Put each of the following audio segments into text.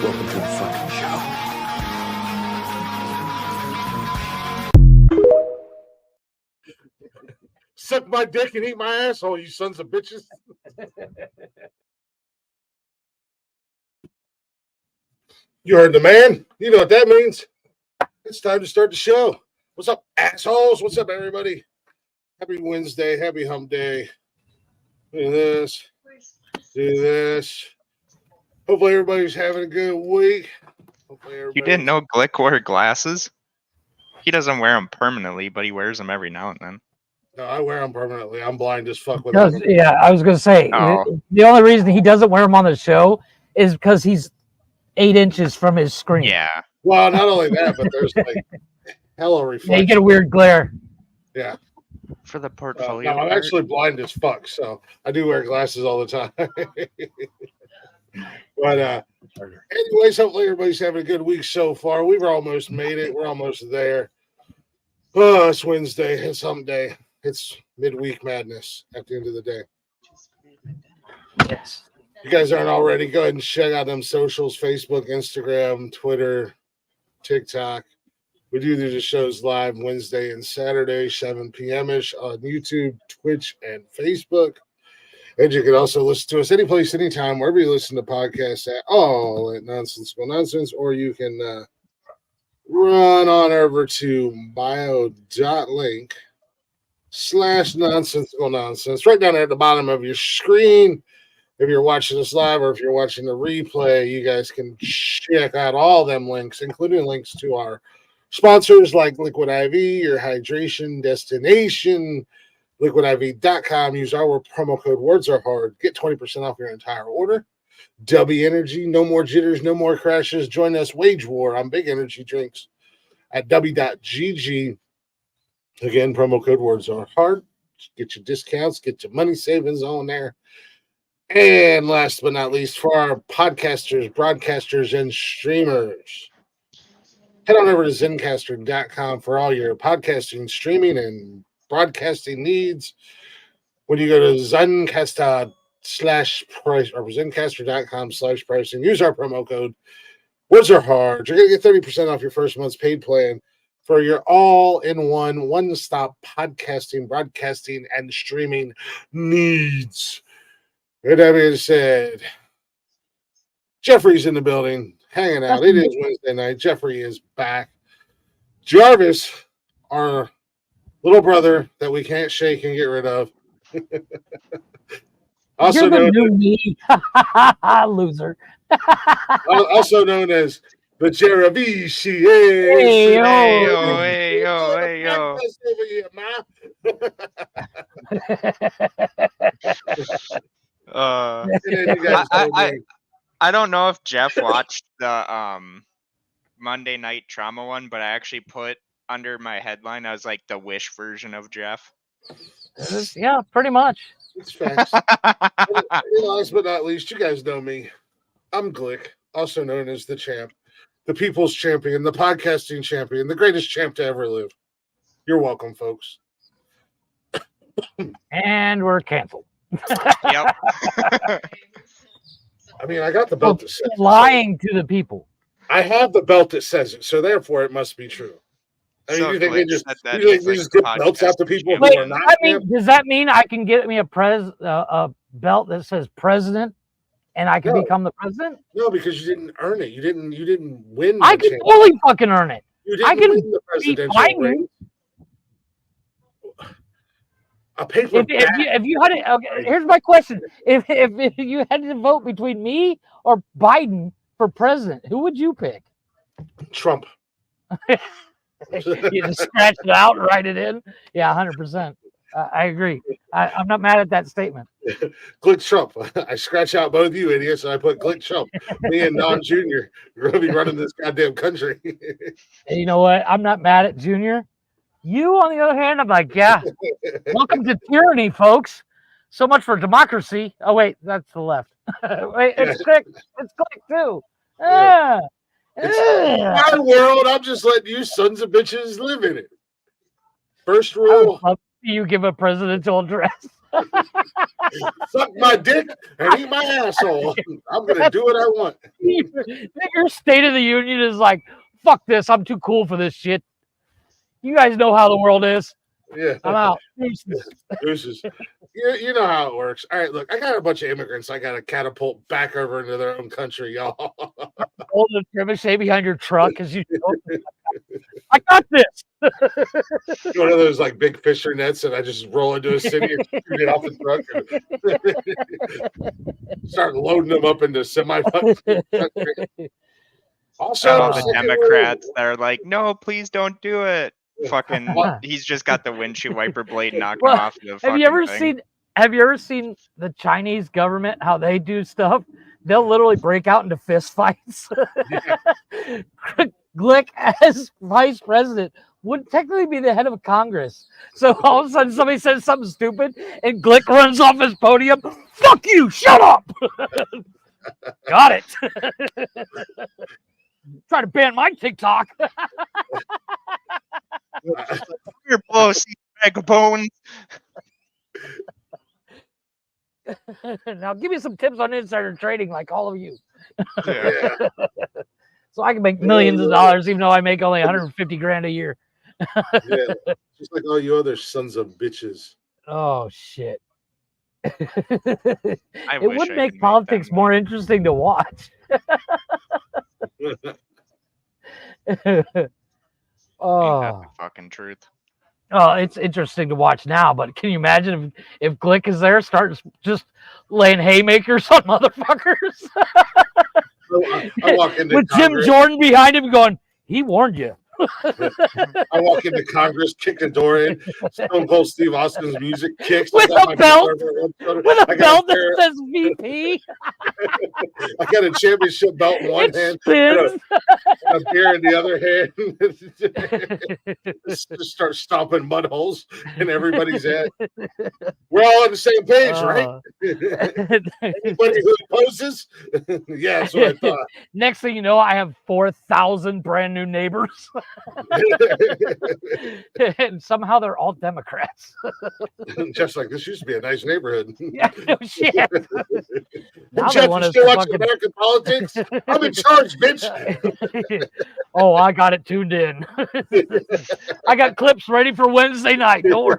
Welcome to the fucking show. Suck my dick and eat my asshole, you sons of bitches. You heard the man. You know what that means. It's time to start the show. What's up, assholes? What's up, everybody? Happy Wednesday. Happy hump day. Do this. Do this. Hopefully everybody's having a good week. You didn't know Glick wore glasses? He doesn't wear them permanently, but he wears them every now and then. No, I wear them permanently. I'm blind as fuck with them. them. Yeah, I was going to say, the only reason he doesn't wear them on the show is because he's 8 inches from his screen. Yeah. Well, not only that, but there's like hella reflection. Yeah, you get a weird glare. Yeah. For the portfolio. No, I'm actually blind as fuck, so I do wear glasses all the time. But anyways, hopefully everybody's having a good week so far. We've almost made it. We're almost there. Oh, it's Wednesday. It's hump day. It's midweek madness at the end of the day. Yes. If you guys aren't already, go ahead and check out them socials: Facebook, Instagram, Twitter, TikTok. We do the shows live Wednesday and Saturday, 7 p.m.-ish on YouTube, Twitch, and Facebook. And you can also listen to us any place, anytime, wherever you listen to podcasts at all at Nonsensical Nonsense, or you can run on over to bio.link/Nonsensical Nonsense, right down there at the bottom of your screen. If you're watching us live or if you're watching the replay, you guys can check out all them links, including links to our sponsors like Liquid IV, your hydration destination, liquidiv.com. Use our promo code Words Are Hard. Get 20% off your entire order. W Energy, no more jitters, no more crashes. Join us, Wage War on big energy drinks at w.gg. Again, promo code Words Are Hard. Get your discounts, get your money savings on there. And last but not least, for our podcasters, broadcasters, and streamers, head on over to Zencastr.com for all your podcasting, streaming, and broadcasting needs. When you go to Zencastr/price or Zencastr.com/pricing, use our promo code Words Are Hard. You're going to get 30% off your first month's paid plan for your all-in-one, one-stop podcasting, broadcasting, and streaming needs. With that being said, Jeffrey's in the building, hanging out. It is Wednesday night. Jeffrey is back. Jarvis, our little brother that we can't shake and get rid of. Also known as loser. Also known as the Jeravishi. Hey, yo. Hey, yo, hey, yo, I don't know if Jeff watched the Monday Night Trauma one, but I actually put under my headline, I was like the Wish version of Jeff. Yeah, pretty much. It's facts. Last but not least, you guys know me. I'm Glick, also known as the champ, the people's champion, the podcasting champion, the greatest champ to ever live. You're welcome, folks. And we're canceled. Yep. I mean, I got the belt that says lying to the people. I have the belt that says it, so therefore it must be true. I mean, you think they just give belts out to people who are not? Does that mean I can get me a belt that says president, and I can become the president? No, because you didn't earn it. You didn't win. I can fully fucking earn it. You didn't win the presidential ring. A paper if you had it, okay, here's my question: if you had to vote between me or Biden for president, who would you pick? Trump. You just scratch it out and write it in. Yeah, 100%. I agree. I'm not mad at that statement. Glick Trump. I scratch out both you idiots, and I put Glick Trump. Me and Don Jr. We're going to be running this goddamn country. And you know what? I'm not mad at Junior. You, on the other hand, I'm like, yeah, welcome to tyranny, folks. So much for democracy. Oh, wait, that's the left. Wait, it's Glick. It's Glick, too. Yeah. It's my world. I'm just letting you sons of bitches live in it. First rule. You give a presidential address. Suck my dick and eat my asshole. I'm gonna do what I want. Your State of the Union is like, fuck this. I'm too cool for this shit. You guys know how the world is. Yeah, I'm out. Deuces. You know how it works. All right, look, I got a bunch of immigrants I got to catapult back over into their own country, y'all. Hold the trebuchet behind your truck because you know, I got this. One of those like big fisher nets, and I just roll into a city and shoot it off the truck and start loading them up into semi. Also, all the Democrats that are like, no, please don't do it. Fucking, he's just got the windshield wiper blade knocking him off the Have you ever seen the Chinese government, how they do stuff? They'll literally break out into fist fights. Yeah. Glick, as vice president, would technically be the head of Congress. So all of a sudden somebody says something stupid and Glick runs off his podium. Fuck you, shut up. Got it. Try to ban my TikTok. Your Pelosi bag of bones. Now give me some tips on insider trading, like all of you. Yeah. So I can make millions of dollars, even though I make only 150 grand a year. Yeah, just like all you other sons of bitches. Oh shit! It would make politics more interesting to watch. Oh, ain't that the fucking truth? Oh, it's interesting to watch now, but can you imagine if Glick is there, starts just laying haymakers on motherfuckers? I walk into with Congress. Jim Jordan behind him going, he warned you. I walk into Congress, kick the door in, Stone Cold Steve Austin's music kicks. With a belt that says VP. I got a championship belt in one hand, and a beer in the other hand. Just start stomping mud holes in everybody's head. We're all on the same page, right? Anybody who opposes? Yeah, that's what I thought. Next thing you know, I have 4,000 brand new neighbors. And somehow they're all Democrats. Just like this used to be a nice neighborhood. Yeah, no shit. Now Jeff, you still watching American politics? I'm in charge, bitch. Oh, I got it tuned in. I got clips ready for Wednesday night. Don't worry.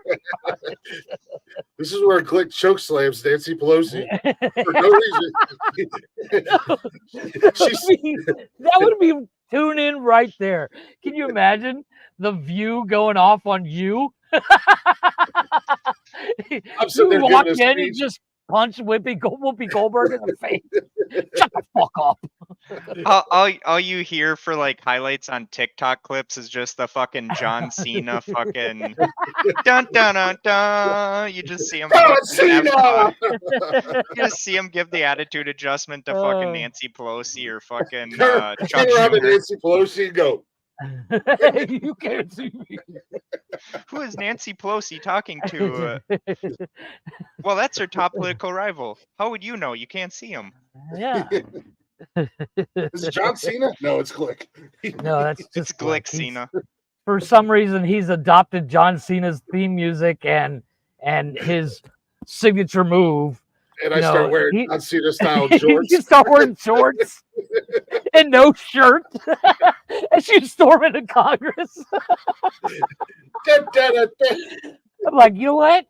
This is where Glick choke slams Nancy Pelosi for no reason. That would be tune in right there. Can you imagine the View going off on you? You walk in and just punch Whoopi Goldberg in the face. Shut the fuck up. All you hear for like highlights on TikTok clips is just the fucking John Cena fucking dun dun dun dun. You just see him. You just see him give the attitude adjustment to fucking Nancy Pelosi or fucking Chuck Schumer. Nancy Pelosi and go. You can't see me. Who is Nancy Pelosi talking to? Well, that's her top political rival. How would you know? You can't see him. Yeah. Is it John Cena? No, it's Glick. No, that's just it's Glick Cena. For some reason, he's adopted John Cena's theme music and his signature move. And I start wearing John Cena style shorts. You start wearing shorts and no shirt as you storm into Congress. I'm like, you know what?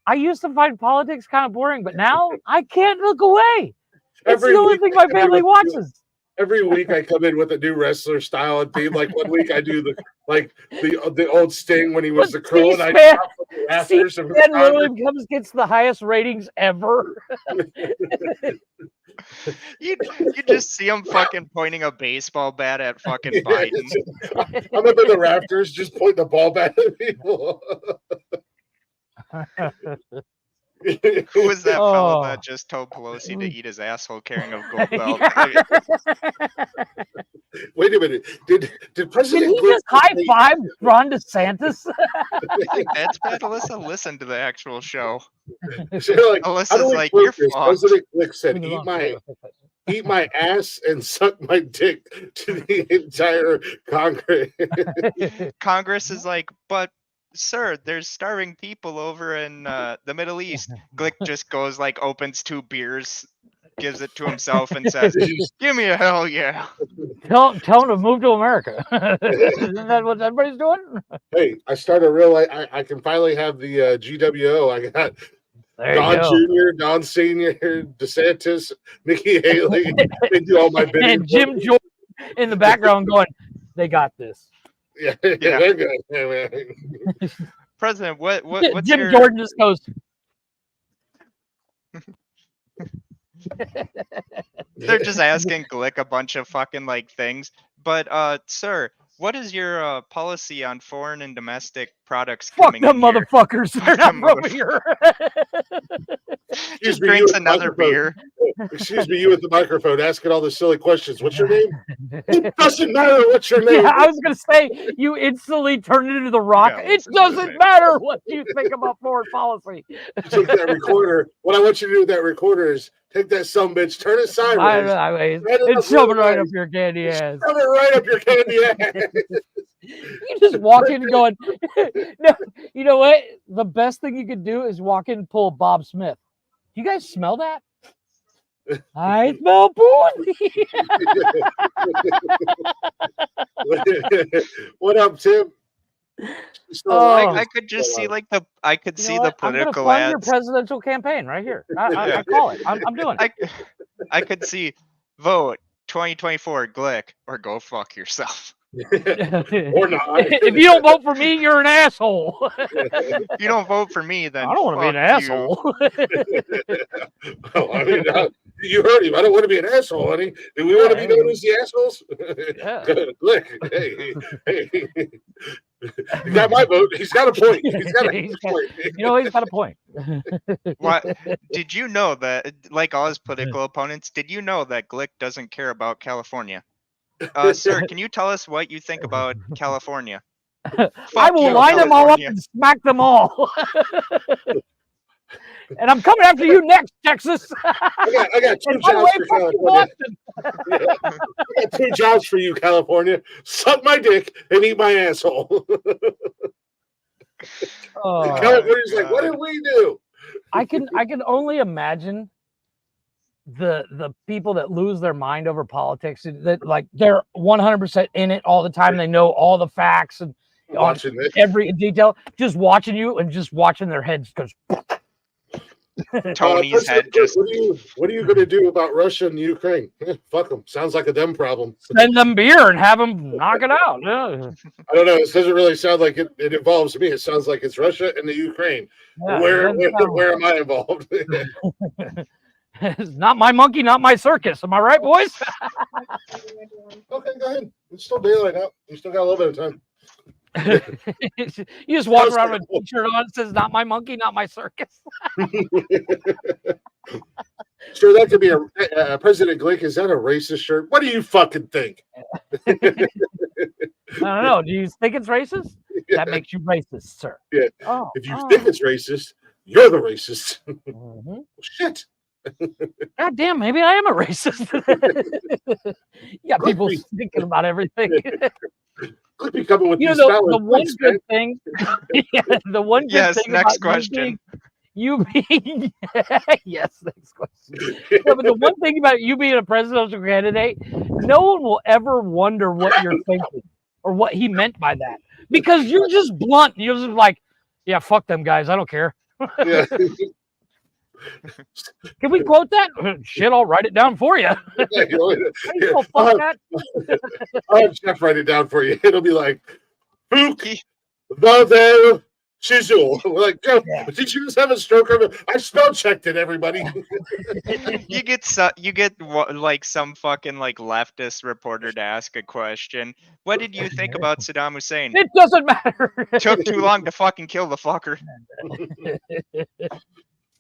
I used to find politics kind of boring, but now I can't look away. It's the only thing my family watches. Every week I come in with a new wrestler style and theme. Like one week I do the old Sting when he was the Crow, and I Williams gets the highest ratings ever. You just see him fucking pointing a baseball bat at fucking Biden. I'm up in the rafters just pointing the ball bat at people. Who was that fellow that just told Pelosi to eat his asshole carrying a gold belt? Yeah. Wait a minute. Did President Did he just high five Ron DeSantis? That's bad. Alyssa listened to the actual show. Like, Alyssa's like, you're fucked. President Glick said, eat my ass and suck my dick to the entire Congress. Congress is like, but sir, there's starving people over in the Middle East. Glick just goes like opens 2 beers, gives it to himself, and says, "Give me a hell yeah." Tell him to move to America. Isn't that what everybody's doing? Hey, I started realize I can finally have the GWO. I got There you Don go. Jr., Don Senior, DeSantis, Nikki Haley. They do all my bidding. And Jim Jordan in the background going, "They got this." Yeah, they're good. Yeah, man. President, what's Jim your Jordan just goes, They're just asking Glick a bunch of fucking like things. But sir, what is your policy on foreign and domestic products "Fuck coming them in here? motherfuckers! They're Fuck not them from here." Just me, drinks you another beer. Excuse me, you with the microphone asking all the silly questions. What's your name? It doesn't matter what's your name. Yeah, I was gonna say you instantly turned into the Rock. Yeah, It doesn't matter what you think about foreign policy. Take that recorder. What I want you to do with that recorder is take that sumbitch, turn it sideways. It's shoving right up your candy ass. Shove it right up your candy ass. You just walk in going, no, you know what? The best thing you could do is walk in and pull Bob Smith. Do you guys smell that? I smell pussy. What up, Tim? I could just see like the the political I'm gonna fund your ads. presidential campaign right here. I call it. I'm doing it. I could see vote 2024 Glick or go fuck yourself. Or not. If you don't vote for me, you're an asshole. If you don't vote for me, then I don't want to be an asshole. Well, I mean, you heard him. I don't want to be an asshole, honey. Do we want to be known as the assholes? Yeah. Look, hey. He got my vote. He's got a point. He's got a point. You know, he's got a point. What did you know that, like all his political opponents, did you know that Glick doesn't care about California? Sir, can you tell us what you think about California? I will line them all up and smack them all. And I'm coming after you next, Texas. I got 2 jobs for California. I got 2 jobs for you, California. Suck my dick and eat my asshole. California's like, what did we do? I can only imagine the people that lose their mind over politics, that like they're 100% in it all the time. They know all the facts and every detail, just watching you and just watching their heads goes. Tony's head just. What are you going to do about Russia and Ukraine? Fuck them. Sounds like a them problem. Send them beer and have them knock it out. Yeah. I don't know. It doesn't really sound like it involves me. It sounds like it's Russia and the Ukraine. Yeah, where am I involved? It's not my monkey, not my circus. Am I right, boys? Okay, go ahead. It's still daylight out. You still got a little bit of time. You just walk around with a t-shirt on that says "Not my monkey, not my circus." Sure, that could be a President Glick. Is that a racist shirt? What do you fucking think? I don't know. Do you think it's racist? Yeah. That makes you racist, sir. Yeah. Oh, if you think it's racist, you're the racist. Mm-hmm. Shit. God damn, maybe I am a racist. You got people thinking about everything. Could be coming with you these know, the one good thing. The one good yes, thing. Next question. You being yes, next question. Yeah, but the one thing about you being a presidential candidate, no one will ever wonder what you're thinking or what he meant by that, because you're just blunt. You're just like, yeah, fuck them guys. I don't care. Yeah. Can we quote that? Shit, I'll write it down for you. I'll have Jeff write it down for you. It'll be like, Pookie, the chisel. We're like, Jeff, did you just have a stroke? I spell checked it, everybody. You get like some fucking like leftist reporter to ask a question. What did you think about Saddam Hussein? It doesn't matter. Took too long to fucking kill the fucker.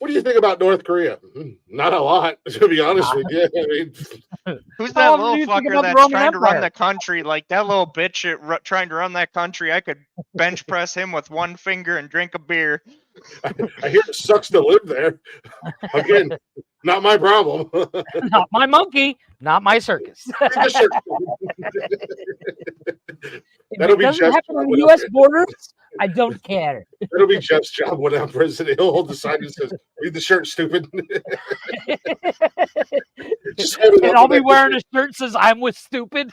What do you think about North Korea? Not a lot, to be honest with you. I mean, who's that little fucker that's trying to run the country? Like that little bitch trying to run that country. I could bench press him with one finger and drink a beer. I hear it sucks to live there. Again, Not my problem. Not my monkey, not my circus. Read the shirt. If That'll it be doesn't Jeff's happen job on the when U.S. borders, I don't care. That'll be Jeff's job when I'm president. He'll hold the sign that says, "Read the shirt, stupid." Just hold it And up I'll and be then- wearing a shirt that says I'm with stupid.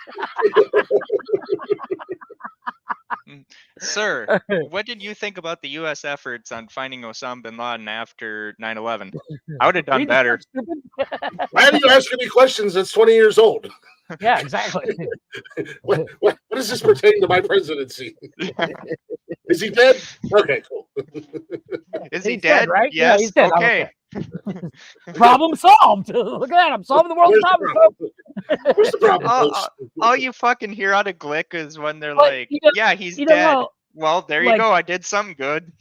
Sir, what did you think about the U.S. efforts on finding Osama bin Laden after 9/11? I would have done Read the better. shirt, stupid. Why are you asking me questions that's 20 years old? Yeah, exactly. What does this pertain to my presidency? Is he dead? Okay, cool. Is he He's dead? right? Yeah, Yes. he's dead. I'm Okay. Problem solved. Look at that. I'm solving the world's Where's the problems. problem? Where's the problem? All, folks? all you fucking hear out of Glick is when they're But like, you know- "Yeah, he's You know dead." how, Well, there you like- go. I did something good.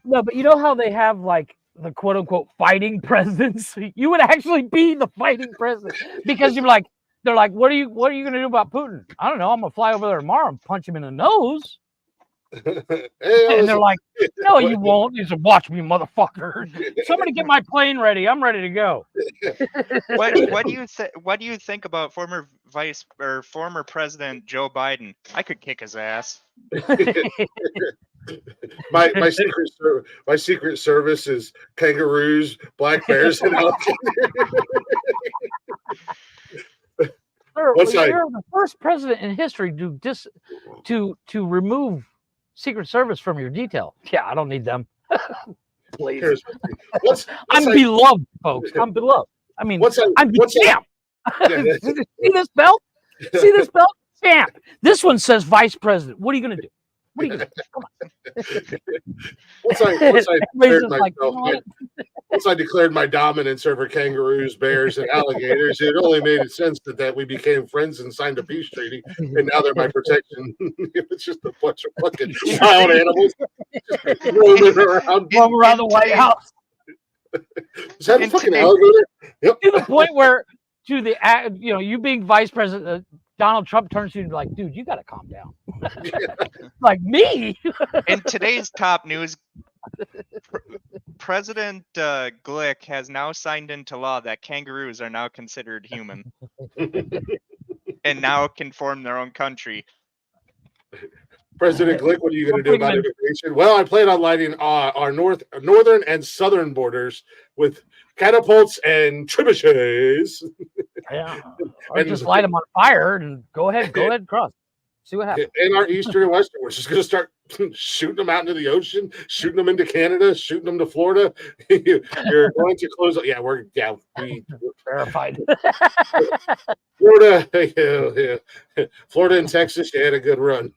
no, but you know how they have like the quote unquote fighting presidents? You would actually be the fighting president because you're like, they're like, what are you gonna do about Putin? I don't know. I'm gonna fly over there tomorrow and punch him in the nose. Hey, And they're like, no, you won't. He said, watch me, motherfucker. Somebody get my plane ready. I'm ready to go. What do you think about former President Joe Biden? I could kick his ass. my secret service is kangaroos, black bears, and alligators. Sir, What's that? you're the first president in history to remove Secret Service from your detail. Yeah, I don't need them. Please. Here's- what's I'm that- beloved, folks. I'm beloved. I mean, What's that? I'm the What's that? champ. Yeah, See this belt? See this belt? Champ. This one says vice president. What are you going to do? What are you going to do? Come on. Once I Everybody's declared just like, myself, you know what? once I declared my dominance over kangaroos, bears, and alligators, it only made sense that we became friends and signed a peace treaty, and now they're my protection. It's just a bunch of fucking wild animals just roaming around. Roam around the White House Is that a in fucking today- alligator? Yep. to the point where, you being vice president, Donald Trump turns to you and like, dude, you got to calm down. Like me? In today's top news, President Glick has now signed into law that kangaroos are now considered human and now can form their own country. President Glick, what are you going to do Bring about them in. immigration? Well, I plan on lighting our northern and southern borders with catapults and trebuchets. Yeah. Or And- just light them on fire and go ahead cross. See what happens. In our eastern and western, we're just going to start shooting them out into the ocean, shooting them into Canada, shooting them to Florida. You're going to close. We Verified. Florida, yeah. Florida and Texas, you had a good run.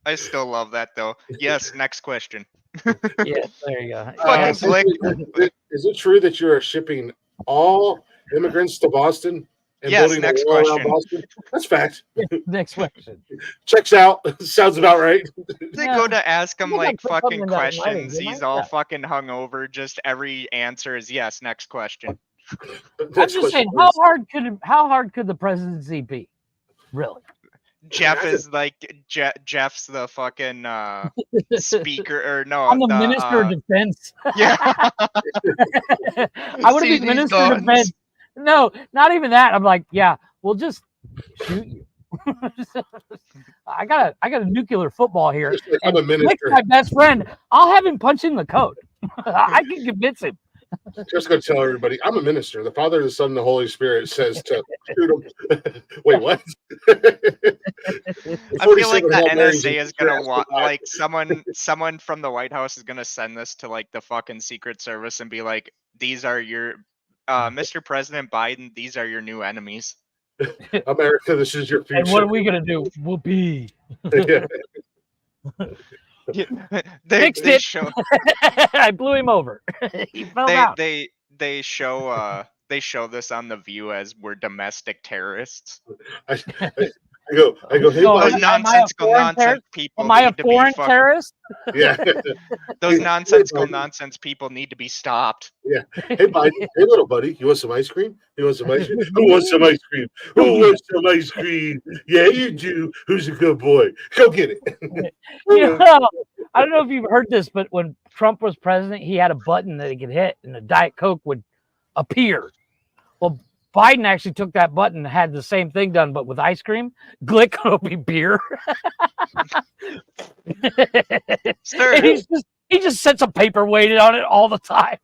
I still love that though. Yes, next question. Yeah, there you go. Fucking Glick. Is it true that you are shipping all immigrants to Boston and Yes, building next a wall around question. Boston? That's fact. Next question. Checks out. Sounds about right. They Yeah. go to ask him You gotta like put something fucking in that writing, questions. didn't He's I? all Yeah. fucking hungover. Just every answer is yes. Next question. I'm Next just saying, question, how hard could the presidency be? Really? Jeff is like Jeff's the fucking speaker or no? I'm the minister of defense. Yeah. I want to See be these minister of guns? defense. No, not even that. I'm like, yeah, we'll just shoot you. I got a nuclear football here. Just like I'm And a Nick's minister. my best friend. I'll have him punch in the code. I can convince him. Just going to tell everybody, I'm a minister. The Father, the Son, and the Holy Spirit says to shoot them. Wait, what? I feel like 47 the Hail Marys NSA and is gonna prayers want to God. like someone from the White House is gonna send this to like the fucking Secret Service and be like, "These are your, Mr. President Biden. These are your new enemies." America, this is your future. And what are we gonna do? Whoopee. Yeah. they Fixed they it. show I blew him over. He fell out. they show this on the View as we're domestic terrorists. I go, hey, No, Those am I a nonsensical foreign nonsense terrorist? people Am I a need to be foreign fucking. terrorist? yeah. Those Hey, nonsensical Biden. nonsense people need to be stopped. Hey, Biden. Hey, little buddy. You want some ice cream? You want some ice cream? Who wants some ice cream? Who wants some ice cream? Yeah, you do. Who's a good boy? Go get it. You know, I don't know if you've heard this, but when Trump was president, he had a button that he could hit, and a Diet Coke would appear. Well, Biden actually took that button and had the same thing done, but with ice cream. Glick will be beer. Sir, And he just sets a paperweight on it all the time.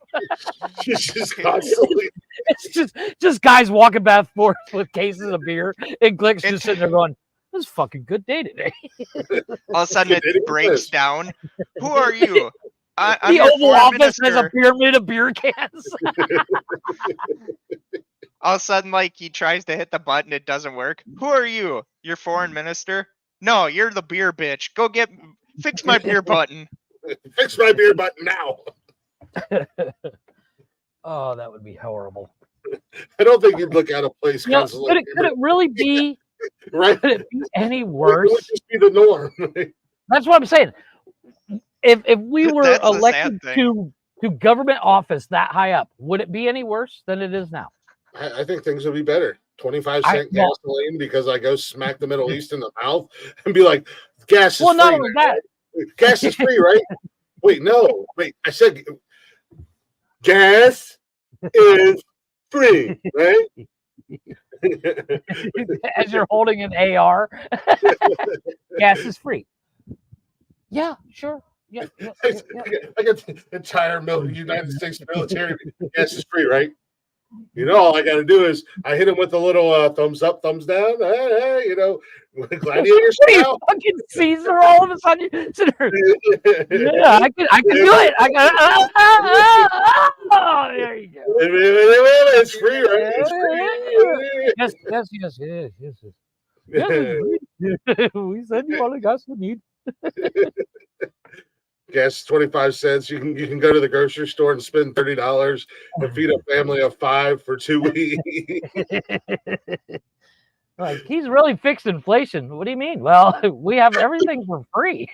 She's just constantly. It's just guys walking back and forth with cases of beer, and Glick's just sitting there going, "This is a fucking good day today." all of a sudden it breaks down. Who are you? I'm The your Oval foreign Office has a minister. pyramid of beer cans. All of a sudden, like, he tries to hit the button, it doesn't work. Who are you? Your foreign minister? No, you're the beer bitch. Go fix my beer button. Fix my beer button now. Oh, that would be horrible. I don't think you'd look out of place You know, constantly. could it really be? Right? Could it be any It worse? would just be the norm. That's what I'm saying. If we were That's the sad elected thing. to government office that high up, would it be any worse than it is now? I think things would be better. 25-cent well- gasoline because I go smack the Middle East in the mouth and be like, gas is Well, free. not only that. Gas is free, right? Wait, no. Wait, I said gas is free, right? As you're holding an AR, gas is free. Yeah, sure. Yeah, yeah, yeah. I got the entire United States military. Gas is free, right? You know, all I got to do is I hit him with a little thumbs up, thumbs down. Hey, you know, gladiator What are you style. fucking Caesar all of a sudden? Yeah, I can do it. I got oh, there you go. It's free, right? It's free. Yes, yes. We said you only got some need. Gas 25 cents. You can go to the grocery store and spend $30 and feed a family of 5 for 2 weeks. Like, he's really fixed inflation. What do you mean? Well, we have everything for free.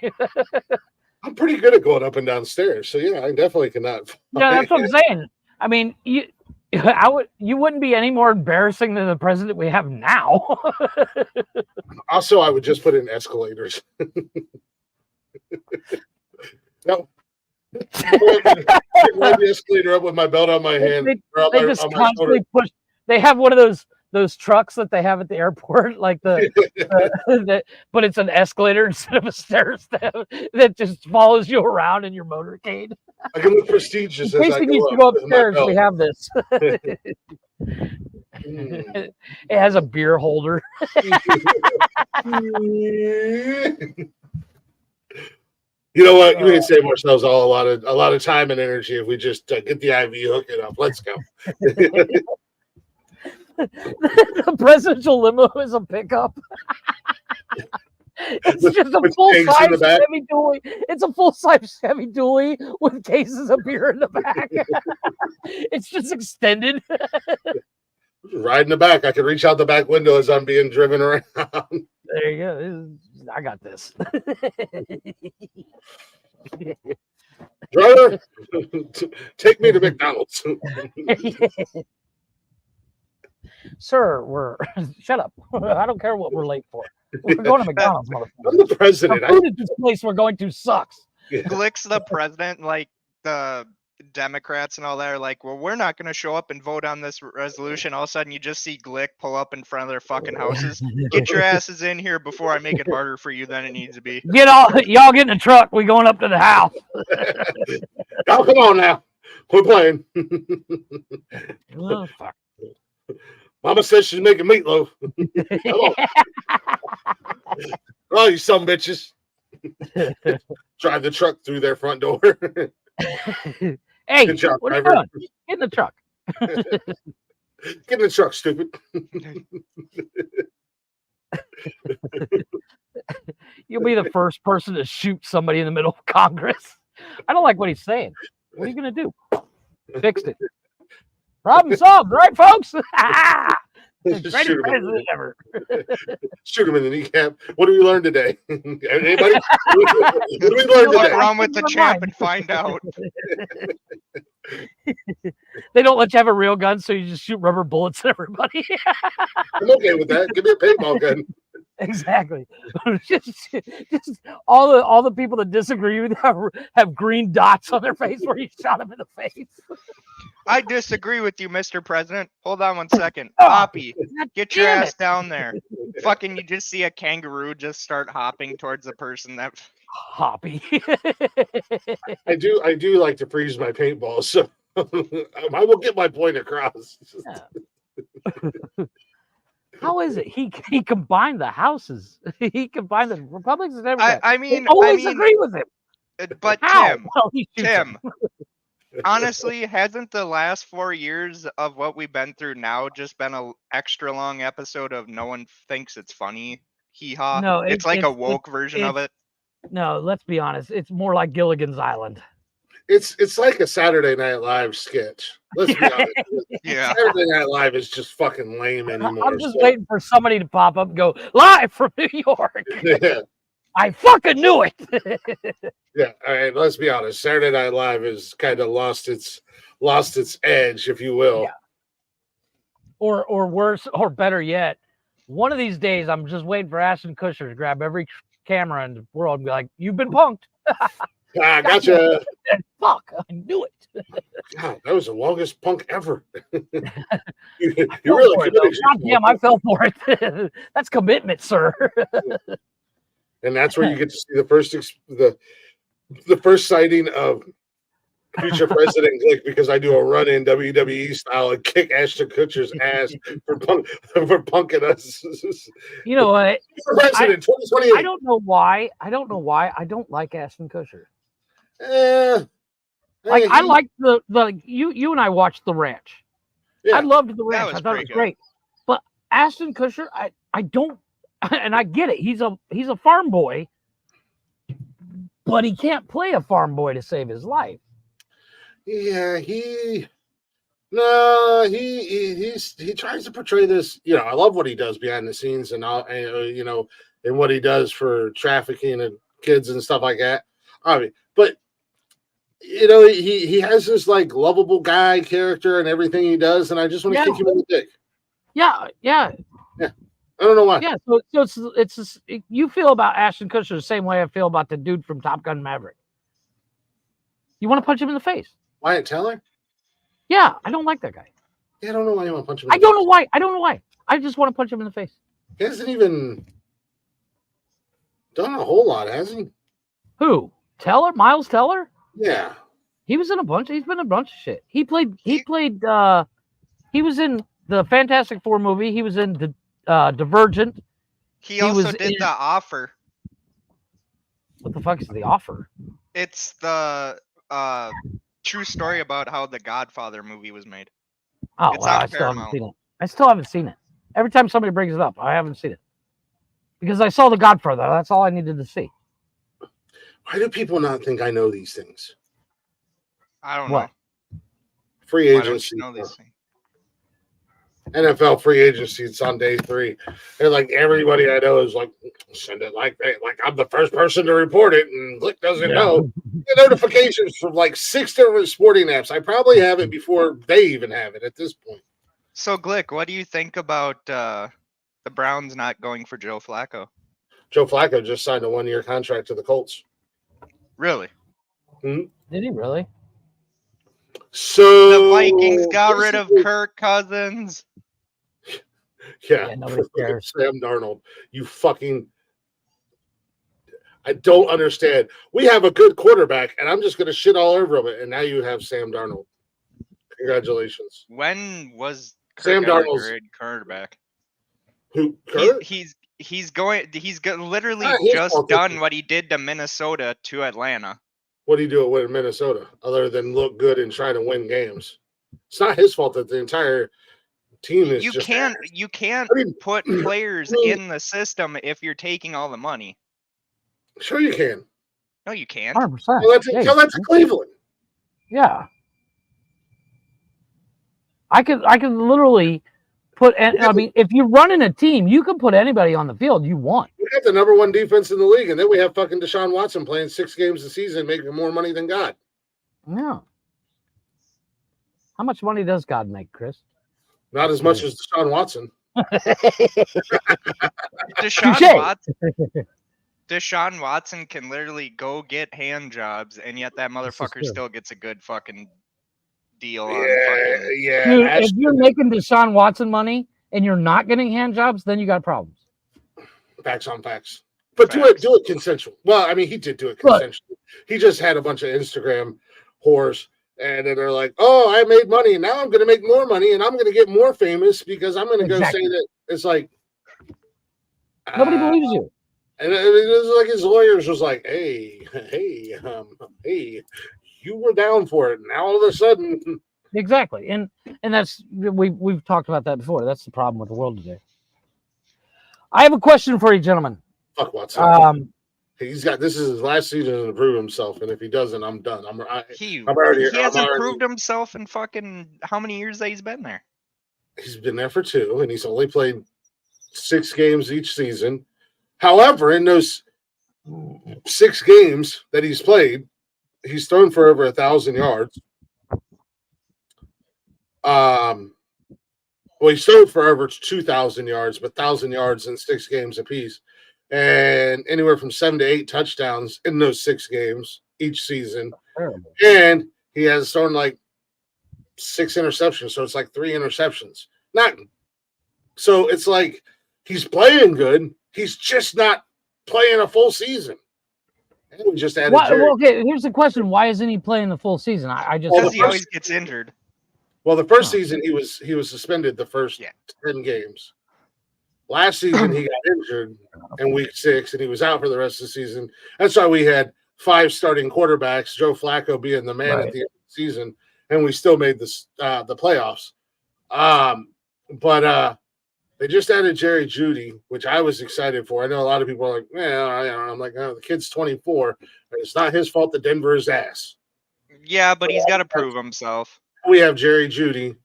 I'm pretty good at going up and down stairs, so yeah, I definitely cannot. Yeah, that's what I'm saying. I mean, you wouldn't be any more embarrassing than the president we have now. Also, I would just put in escalators. No. Ride the escalator up with my belt on my hand. They just constantly push. They have one of those trucks that they have at the airport, like but it's an escalator instead of a stair step that just follows you around in your motorcade. I can look prestigious In as case I you need go to go up with my upstairs, we belt. have this. It has a beer holder. You know what? We can save ourselves all a lot of time and energy if we just get the IV, hook it up. Let's go. The presidential limo is a pickup. It's just a With full tanks in size the back. Chevy dually. It's a full size Chevy dually with cases of beer in the back. It's just extended. Right in the back. I can reach out the back window as I'm being driven around. There you go. I got this. Driver, take me to McDonald's. Sir, shut up. I don't care what we're late for. We're going to McDonald's, I'm motherfucker. the president. The food at this place we're going to sucks. Glick's the president, like the Democrats and all that are like, well, we're not going to show up and vote on this resolution. All of a sudden, you just see Glick pull up in front of their fucking houses. Get your asses in here before I make it harder for you than it needs to be. Y'all get in the truck. We going up to the house. Oh, come on now. Quit playing. Oh, fuck. Mama says she's making meatloaf. Come on. Oh, you some bitches. Drive the truck through their front door. Hey, Good job, what are you driver. doing? Get in the truck. Get in the truck, stupid. You'll be the first person to shoot somebody in the middle of Congress. I don't like what he's saying. What are you going to do? Fixed it. Problem solved, right, folks? Just Greatest shoot him. president ever. Shoot him in the kneecap. What did we learn today? Anybody? What did we learn Look today? around with the champ and find out. They don't let you have a real gun, so you just shoot rubber bullets at everybody. I'm okay with that. Give me a paintball gun. Exactly. just all the people that disagree with you have green dots on their face where you shot them in the face. I disagree with you, Mr. President. Hold on one second. Oh, Hoppy, God get your damn ass it. down there. Fucking, you just see a kangaroo just start hopping towards the person that. Hoppy. I do like to freeze my paintballs, so I will get my point across. How is it? He combined the houses. He combined the Republicans and Democrats. I mean, they always agree with him. But How? Tim, Well, he shoots Tim, them. honestly, hasn't the last 4 years of what we've been through now just been a extra long episode of no one thinks it's funny? Hee haw. No, it's like a woke version of it. No, let's be honest. It's more like Gilligan's Island. It's like a Saturday Night Live sketch. Let's be honest. Yeah. Saturday Night Live is just fucking lame anymore. I'm just waiting for somebody to pop up and go live from New York. Yeah. I fucking knew it. Yeah. All right. Let's be honest. Saturday Night Live has kind of lost its edge, if you will. Yeah. Or worse, or better yet, one of these days I'm just waiting for Ashton Kutcher to grab every camera in the world and be like, "You've been punked." Ah, gotcha. Fuck, I knew it. God, that was the longest punk ever. you I really for it, though. committed God damn, I fell for it. That's commitment, sir. And that's where you get to see the first sighting of future President Glick, because I do a run in WWE style and kick Ashton Kutcher's ass for punking us. You know what? For President 2028. I don't know why I don't like Ashton Kutcher. Like I like the you and I watched The Ranch. Yeah. I loved The Ranch. was I thought it was pretty great. But Ashton Kutcher, I don't, and I get it. He's a farm boy, but he can't play a farm boy to save his life. Yeah, he tries to portray this. You know, I love what he does behind the scenes and all, and, you know, and what he does for trafficking and kids and stuff like that. I mean, but you know, he has this like lovable guy character and everything he does, and I just want to kick him in the dick. Yeah. I don't know why. Yeah, so it's you feel about Ashton Kutcher the same way I feel about the dude from Top Gun Maverick. You want to punch him in the face. Wyatt Teller? Yeah, I don't like that guy. Yeah, I don't know why you want to punch him in I the don't face. know why. I don't know why. I just want to punch him in the face. He hasn't even done a whole lot, has he? Who? Teller? Miles Teller? Yeah. He's been in a bunch of shit. He was in the Fantastic Four movie. He was in the Divergent. He also did The Offer. What the fuck is The Offer? It's the true story about how the Godfather movie was made. Oh, It's wow, on I still haven't Paramount. seen it. I still haven't seen it. Every time somebody brings it up, I haven't seen it. Because I saw The Godfather. That's all I needed to see. Why do people not think I know these things? I don't What? know. Free Why don't agency. you know these things? NFL free agency. It's on day 3. And like everybody I know is like, send it like that. Like I'm the first person to report it, and Glick doesn't know. The notifications from like 6 different sporting apps. I probably have it before they even have it at this point. So, Glick, what do you think about the Browns not going for Joe Flacco? Joe Flacco just signed a 1-year contract to the Colts. Really? Did he really? So The Vikings got rid of Kirk Cousins. Yeah, nobody cares. Sam Darnold. You fucking. I don't understand. We have a good quarterback, and I'm just going to shit all over him. And now you have Sam Darnold. Congratulations. When was Sam Kirk ever Darnold's- a great quarterback? Who? Kurt? He's literally Not his just fault, done what he did to Minnesota to Atlanta. What do you do with Minnesota other than look good and try to win games? It's not his fault that the entire team is. You just can't I mean, put players I mean- in the system if you're taking all the money. Sure, you can. No, you can't. 100%. Tell that to Cleveland. Yeah. I could literally put, and I mean, if you're running a team, you can put anybody on the field you want. We have the number 1 defense in the league, and then we have fucking Deshaun Watson playing 6 games a season, making more money than God. Yeah. How much money does God make, Chris? Not as much as Deshaun Watson. Deshaun Watson can literally go get hand jobs, and yet that motherfucker still gets a good fucking deal on fucking. Yeah. Dude, if you're making Deshaun Watson money and you're not getting hand jobs, then you got problems. Facts on facts. But do it consensual. Well, I mean, he did do it consensually. He just had a bunch of Instagram whores, and then they're like, "Oh, I made money, and now I'm going to make more money, and I'm going to get more famous because I'm going to go say that." It's like nobody believes you. And it was like his lawyers was like, "Hey, you were down for it. Now all of a sudden." Exactly, and that's we've talked about that before. That's the problem with the world today. I have a question for you, gentlemen. Fuck Watson. He's got this is his last season to prove himself, and if he doesn't, I'm done. He hasn't proved himself in fucking how many years that he's been there? He's been there for 2, and he's only played 6 games each season. However, in those 6 games that he's played, he's thrown for over 1,000 yards. Well, he's thrown for over 2,000 yards, but 1,000 yards in 6 games apiece, and anywhere from 7 to 8 touchdowns in those 6 games each season. And he has thrown like 6 interceptions, so it's like 3 interceptions. So it's like he's playing good. He's just not playing a full season. And we just added okay, here's the question: why isn't he playing the full season? Because he always gets injured. Well, the first season he was suspended the first 10 games. Last season he got injured in week 6 and he was out for the rest of the season. That's why we had 5 starting quarterbacks, Joe Flacco being the man at the end of the season, and we still made the playoffs. But they just added Jerry Jeudy, which I was excited for. I know a lot of people are like, I'm like, oh, the kid's 24. It's not his fault that Denver is ass. Yeah, but he's got to prove himself. We have Jerry Jeudy,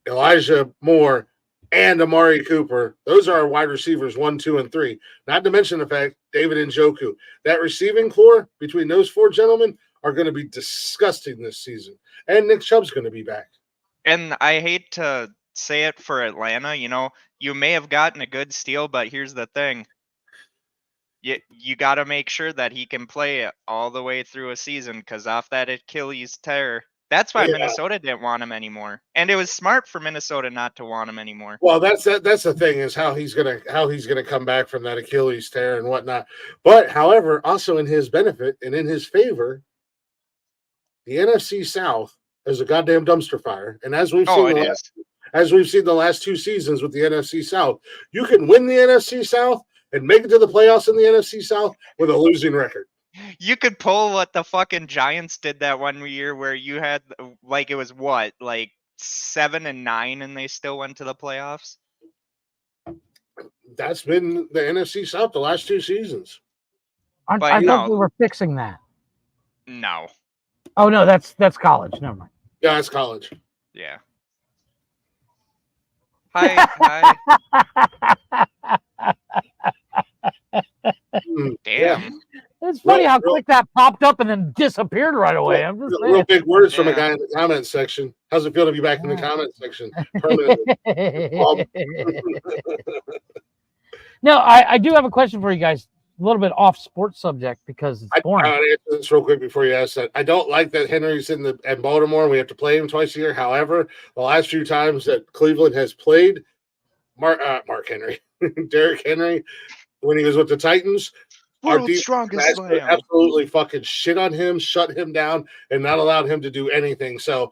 Elijah Moore, and Amari Cooper. Those are our wide receivers 1, 2, and 3. Not to mention the fact David Njoku. That receiving core between those 4 gentlemen are going to be disgusting this season. And Nick Chubb's going to be back. And I hate to say it for Atlanta, you may have gotten a good steal, but here's the thing. You got to make sure that he can play all the way through a season, because off that Achilles tear, that's why Minnesota didn't want him anymore. And it was smart for Minnesota not to want him anymore. Well, that's the thing, is how he's gonna come back from that Achilles tear and whatnot. But however, also in his benefit and in his favor, the NFC South is a goddamn dumpster fire. And as we've seen the last 2 seasons with the NFC South, you can win the NFC South and make it to the playoffs in the NFC South with a losing record. You could pull what the fucking Giants did that one year where you had, like, it was what, like 7-9 and they still went to the playoffs? That's been the NFC South the last 2 seasons. I thought we were fixing that. No. Oh, no, that's college. Never mind. Yeah, that's college. Yeah. Hi. Damn. Yeah. It's funny how quick that popped up and then disappeared right away. I'm just saying. Real big words from a guy in the comment section. How's it feel to be back in the comment section permanently? No, I do have a question for you guys. A little bit off sports subject because it's boring. I answer this real quick before you ask that. I don't like that Henry's in Baltimore and we have to play him twice a year. However, the last few times that Cleveland has played Mark Henry, Derrick Henry, when he was with the Titans, our strongest absolutely fucking shit on him, shut him down, and not allowed him to do anything. So,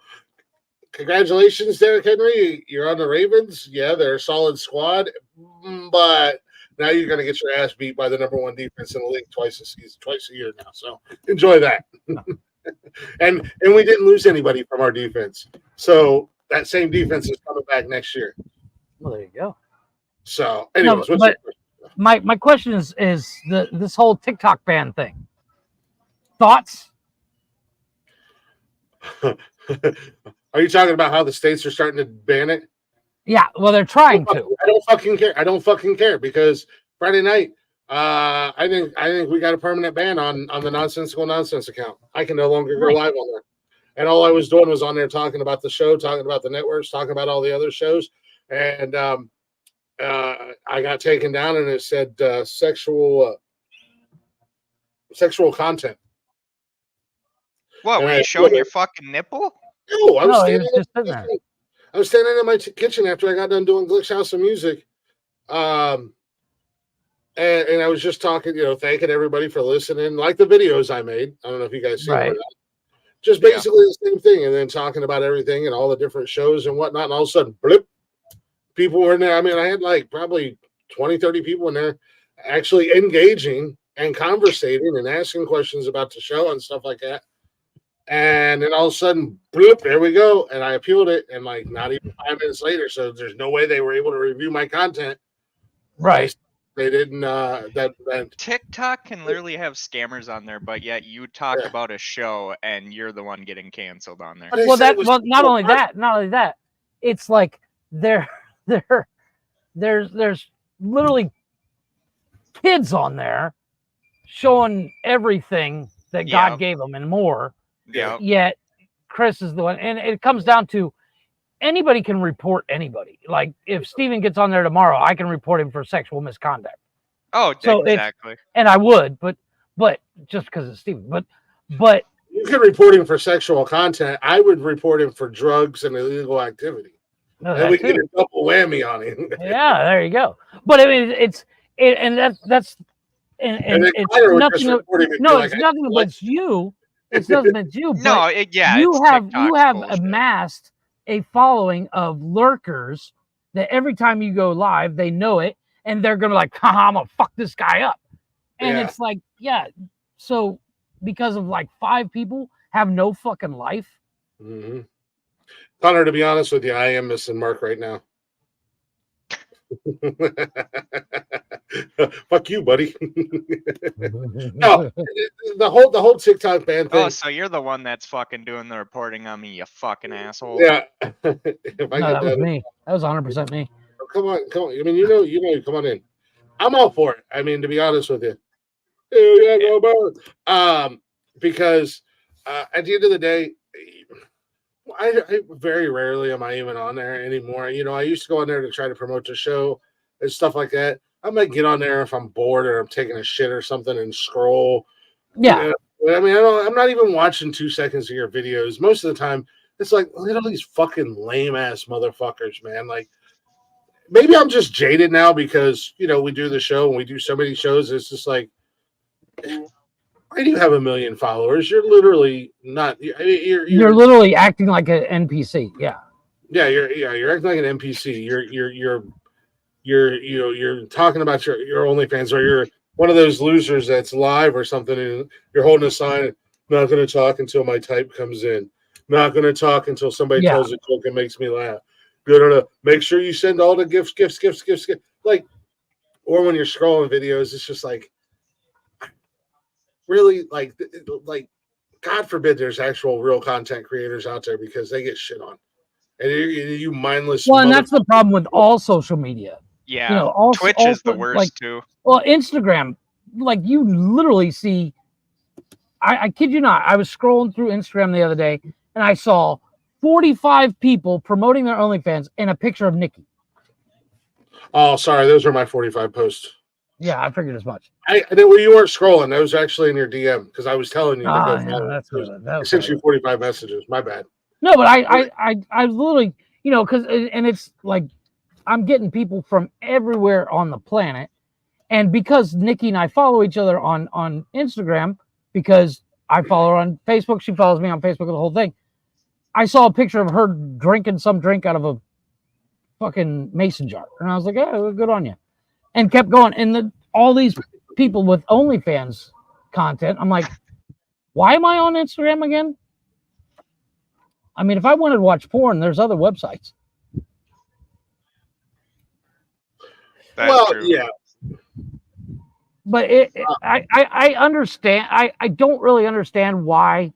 congratulations, Derrick Henry. You're on the Ravens. Yeah, they're a solid squad, but now you're going to get your ass beat by the number 1 defense in the league twice a year now. So enjoy that. and we didn't lose anybody from our defense. So that same defense is coming back next year. Well, there you go. So, anyways, my question is this whole TikTok ban thing. Thoughts? Are you talking about how the states are starting to ban it? Yeah, well, they're trying to. I don't fucking care because Friday night, I think we got a permanent ban on the Nonsensical Nonsense account. I can no longer go live on there. And all I was doing was on there talking about the show, talking about the networks, talking about all the other shows. And I got taken down and it said sexual content. What, And were I you showing appealed your it. fucking nipple? No, I was No, he standing. was just sitting there. I was standing in my kitchen after I got done doing Glitch House of Music, and I was just talking, thanking everybody for listening, like the videos I made. I don't know if you guys see them or Right. not. Just basically the same thing, and then talking about everything and all the different shows and whatnot. And all of a sudden, blip, people were in there. I mean, I had like probably 20, 30 people in there actually engaging and conversating and asking questions about the show and stuff like that. And then all of a sudden, bloop, there we go. And I appealed it, and like not even 5 minutes later, so there's no way they were able to review my content. Right. They didn't. That TikTok can literally have scammers on there, but yet you talk Yeah. about a show and you're the one getting canceled on there. But they Well, said it was not so only hard. that, it's like there's literally kids on there showing everything that Yeah. God gave them and more. Yeah. Yet Chris is the one, and it comes down to anybody can report anybody. Like if Steven gets on there tomorrow, I can report him for sexual misconduct. Oh, So exactly. And I would, but just because it's Steven, but You can report him for sexual content. I would report him for drugs and illegal activity. no, And that we too. get a double whammy on him. Yeah, there you go. But I mean, and that's And then it's Connor would just nothing. report him and be No, like, it's nothing against you. It's nothing against you. No, But it's you have TikTok's bullshit. amassed a following of lurkers that every time you go live, they know it, and they're gonna like, haha, I'm gonna fuck this guy up. And Yeah. it's like, yeah. So because of like 5 people have no fucking life. Mm-hmm. Connor, to be honest with you, I am missing Mark right now. Fuck you, buddy. No, the whole TikTok ban thing. Oh, so you're the one that's fucking doing the reporting on me, you fucking asshole. Yeah. If I No, get that was that, me. That was 100% me. come on. I mean, you know, come on in. I'm all for it. I mean, to be honest with you, yeah, go Birds. Because at the end of the day, I very rarely am I even on there anymore. You know, I used to go on there to try to promote the show and stuff like that. I might get on there if I'm bored or I'm taking a shit or something and scroll. Yeah. I mean, I'm not even watching 2 seconds of your videos. Most of the time, it's like, look at all these fucking lame ass motherfuckers, man. Like, maybe I'm just jaded now because, we do the show and we do so many shows. It's just like, why do you have 1 million followers? You're literally not. I mean, You're literally acting like an NPC. Yeah. Yeah, you're acting like an NPC. You're talking about your OnlyFans, or you're one of those losers that's live or something, and you're holding a sign. Not going to talk until my type comes in. Not going to talk until somebody tells a joke and makes me laugh. Good. Make sure you send all the gifts. Like, or when you're scrolling videos, it's just like, really, like God forbid there's actual real content creators out there because they get shit on. And you mindless. Well, and that's the problem with all social media. Yeah. Twitch is the worst too. Well, Instagram, like you literally see, I kid you not, I was scrolling through Instagram the other day and I saw 45 people promoting their OnlyFans and a picture of Nikki. Oh, sorry. Those are my 45 posts. Yeah, I figured as much. I knew where you weren't scrolling. That was actually in your DM because I was telling you to go Yeah, follow. I sent you 45 messages. My bad. No, but I literally, because, and it's like, I'm getting people from everywhere on the planet. And because Nikki and I follow each other on Instagram, because I follow her on Facebook, she follows me on Facebook, the whole thing. I saw a picture of her drinking some drink out of a fucking mason jar. And I was like, oh, good on you. And kept going. And all these people with OnlyFans content, I'm like, why am I on Instagram again? I mean, if I wanted to watch porn, there's other websites. That's true. Yeah. But I understand. I don't really understand why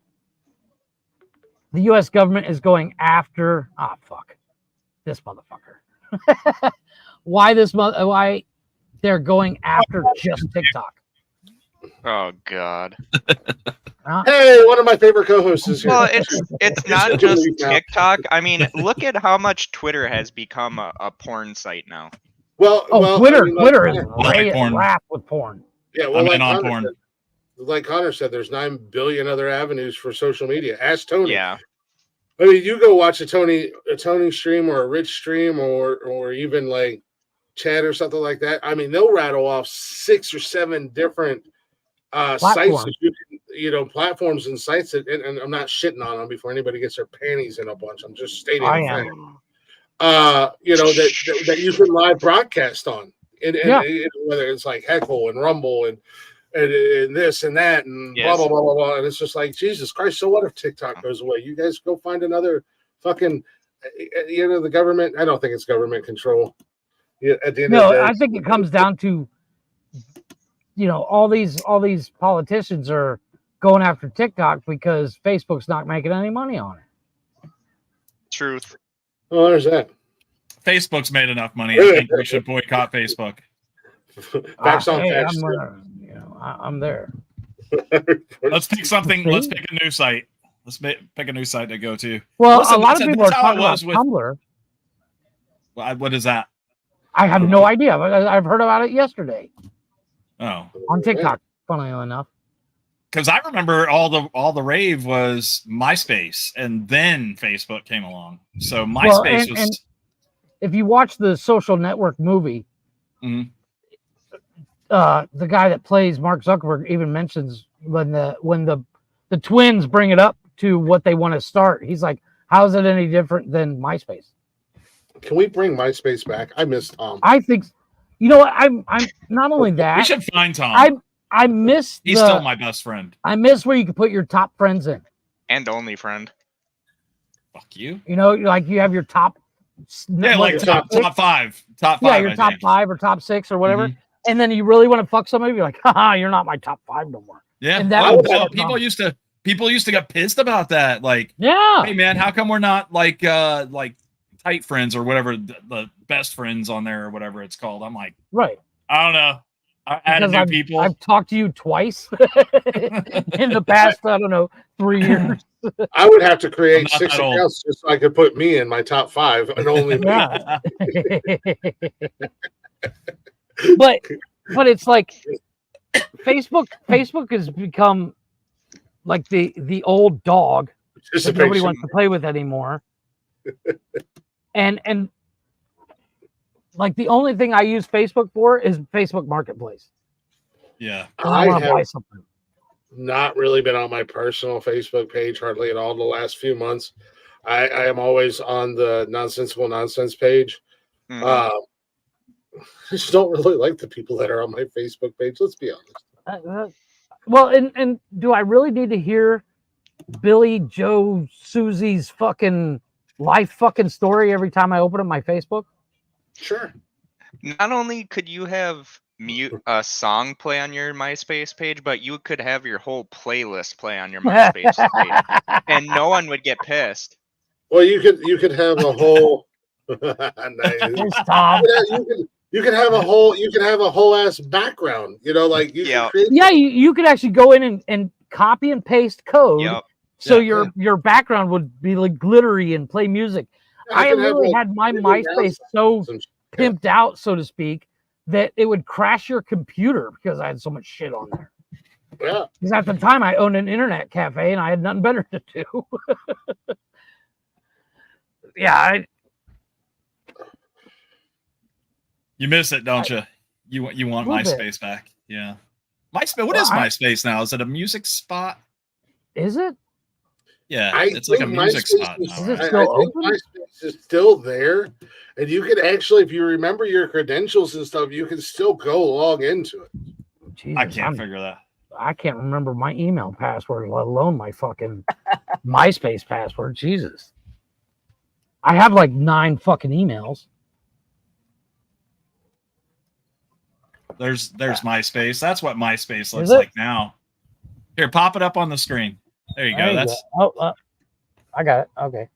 the U.S. government is going after this motherfucker. Why they're going after just TikTok? Oh God. Hey, one of my favorite co-hosts is here. Well, it's not just TikTok. I mean, look at how much Twitter has become a porn site now. Well, Twitter. I mean, Twitter is like porn. wrapped with porn. Yeah, well, I'm like in on Connor, porn. like Connor said, there's 9 billion other avenues for social media. Ask Tony. Yeah. I mean, you go watch a Tony stream or a Rich stream or even like Chad or something like that. I mean, they'll rattle off 6 or 7 different sites that platforms and sites that, and I'm not shitting on them before anybody gets their panties in a bunch. I'm just stating I a fact. am. That you can live broadcast on, and Yeah. whether it's like Heckle and Rumble and this and that and Yes. blah blah blah blah blah, and it's just like Jesus Christ. So what if TikTok goes away? You guys go find another fucking, the government. I don't think it's government control. Yeah, at the end of the day, I think it comes down to, all these politicians are going after TikTok because Facebook's not making any money on it. Truth. Oh, there's that. Facebook's made enough money. I think we should boycott Facebook. Facts on Hey, facts. I'm there. Let's pick something. Let's pick a new site. Let's pick a new site to go to. Well, Listen, a lot of people are talking about with Tumblr. What is that? I have no idea, but I've heard about it yesterday Oh, on TikTok. Funnily enough, because I remember all the rave was MySpace, and then Facebook came along. So MySpace was. And if you watch the Social Network movie, Mhm. The guy that plays Mark Zuckerberg even mentions when the twins bring it up to what they want to start. He's like, "How is it any different than MySpace?" Can we bring MySpace back? I miss Tom. I think, what? I'm not only that. We should find Tom. I miss. He's still my best friend. I miss where you could put your top friends in. And only friend. Fuck you. Like you have your top. Yeah, like top five. Top five. Yeah, your I top think. 5 or top 6 or whatever. Mhm. And then you really want to fuck somebody, you're like, haha, you're not my top 5 no more. Yeah. And that was people used to get pissed about that. Like, yeah. hey man, how come we're not like tight friends or whatever, the best friends on there or whatever it's called? I'm like, Right. I don't know. I added new people. I've talked to you twice in the past, I don't know, 3 years. I would have to create 6 that old. accounts just so I could put me in my top 5 and only me. Yeah. but it's like Facebook has become like the old dog that nobody wants to play with anymore. And like the only thing I use Facebook for is Facebook Marketplace. Yeah. I want to buy something. Not really been on my personal Facebook page hardly at all the last few months. I am always on the Nonsensical Nonsense page. Mhm. I just don't really like the people that are on my Facebook page. Let's be honest. Well, and do I really need to hear Billy Joe Susie's fucking life fucking story every time I open up my Facebook? Sure. Not only could you have a song play on your MySpace page, but you could have your whole playlist play on your MySpace page, and no one would get pissed. Well, you could have a whole. Nice. Tom. You can have a whole ass background. Like you. Yeah. Yeah, you could actually go in and copy and paste code. Yep. So your background would be like glittery and play music. I literally had my MySpace so pimped out, so to speak, that it would crash your computer because I had so much shit on there. Yeah. Because at the time I owned an internet cafe and I had nothing better to do. Yeah. You miss it, don't you? You want MySpace back? Yeah. MySpace. What is MySpace now? Is it a music spot? Is it? Yeah, it's like a music spot now. Is it Right? still open? MySpace is still there, and you can actually, if you remember your credentials and stuff, you can still go log into it. Jesus, I can't figure that. I can't remember my email password, let alone my fucking MySpace password. Jesus. I have like 9 fucking emails. There's MySpace. That's what MySpace looks like now. Here, pop it up on the screen. There you go. I got it. Okay.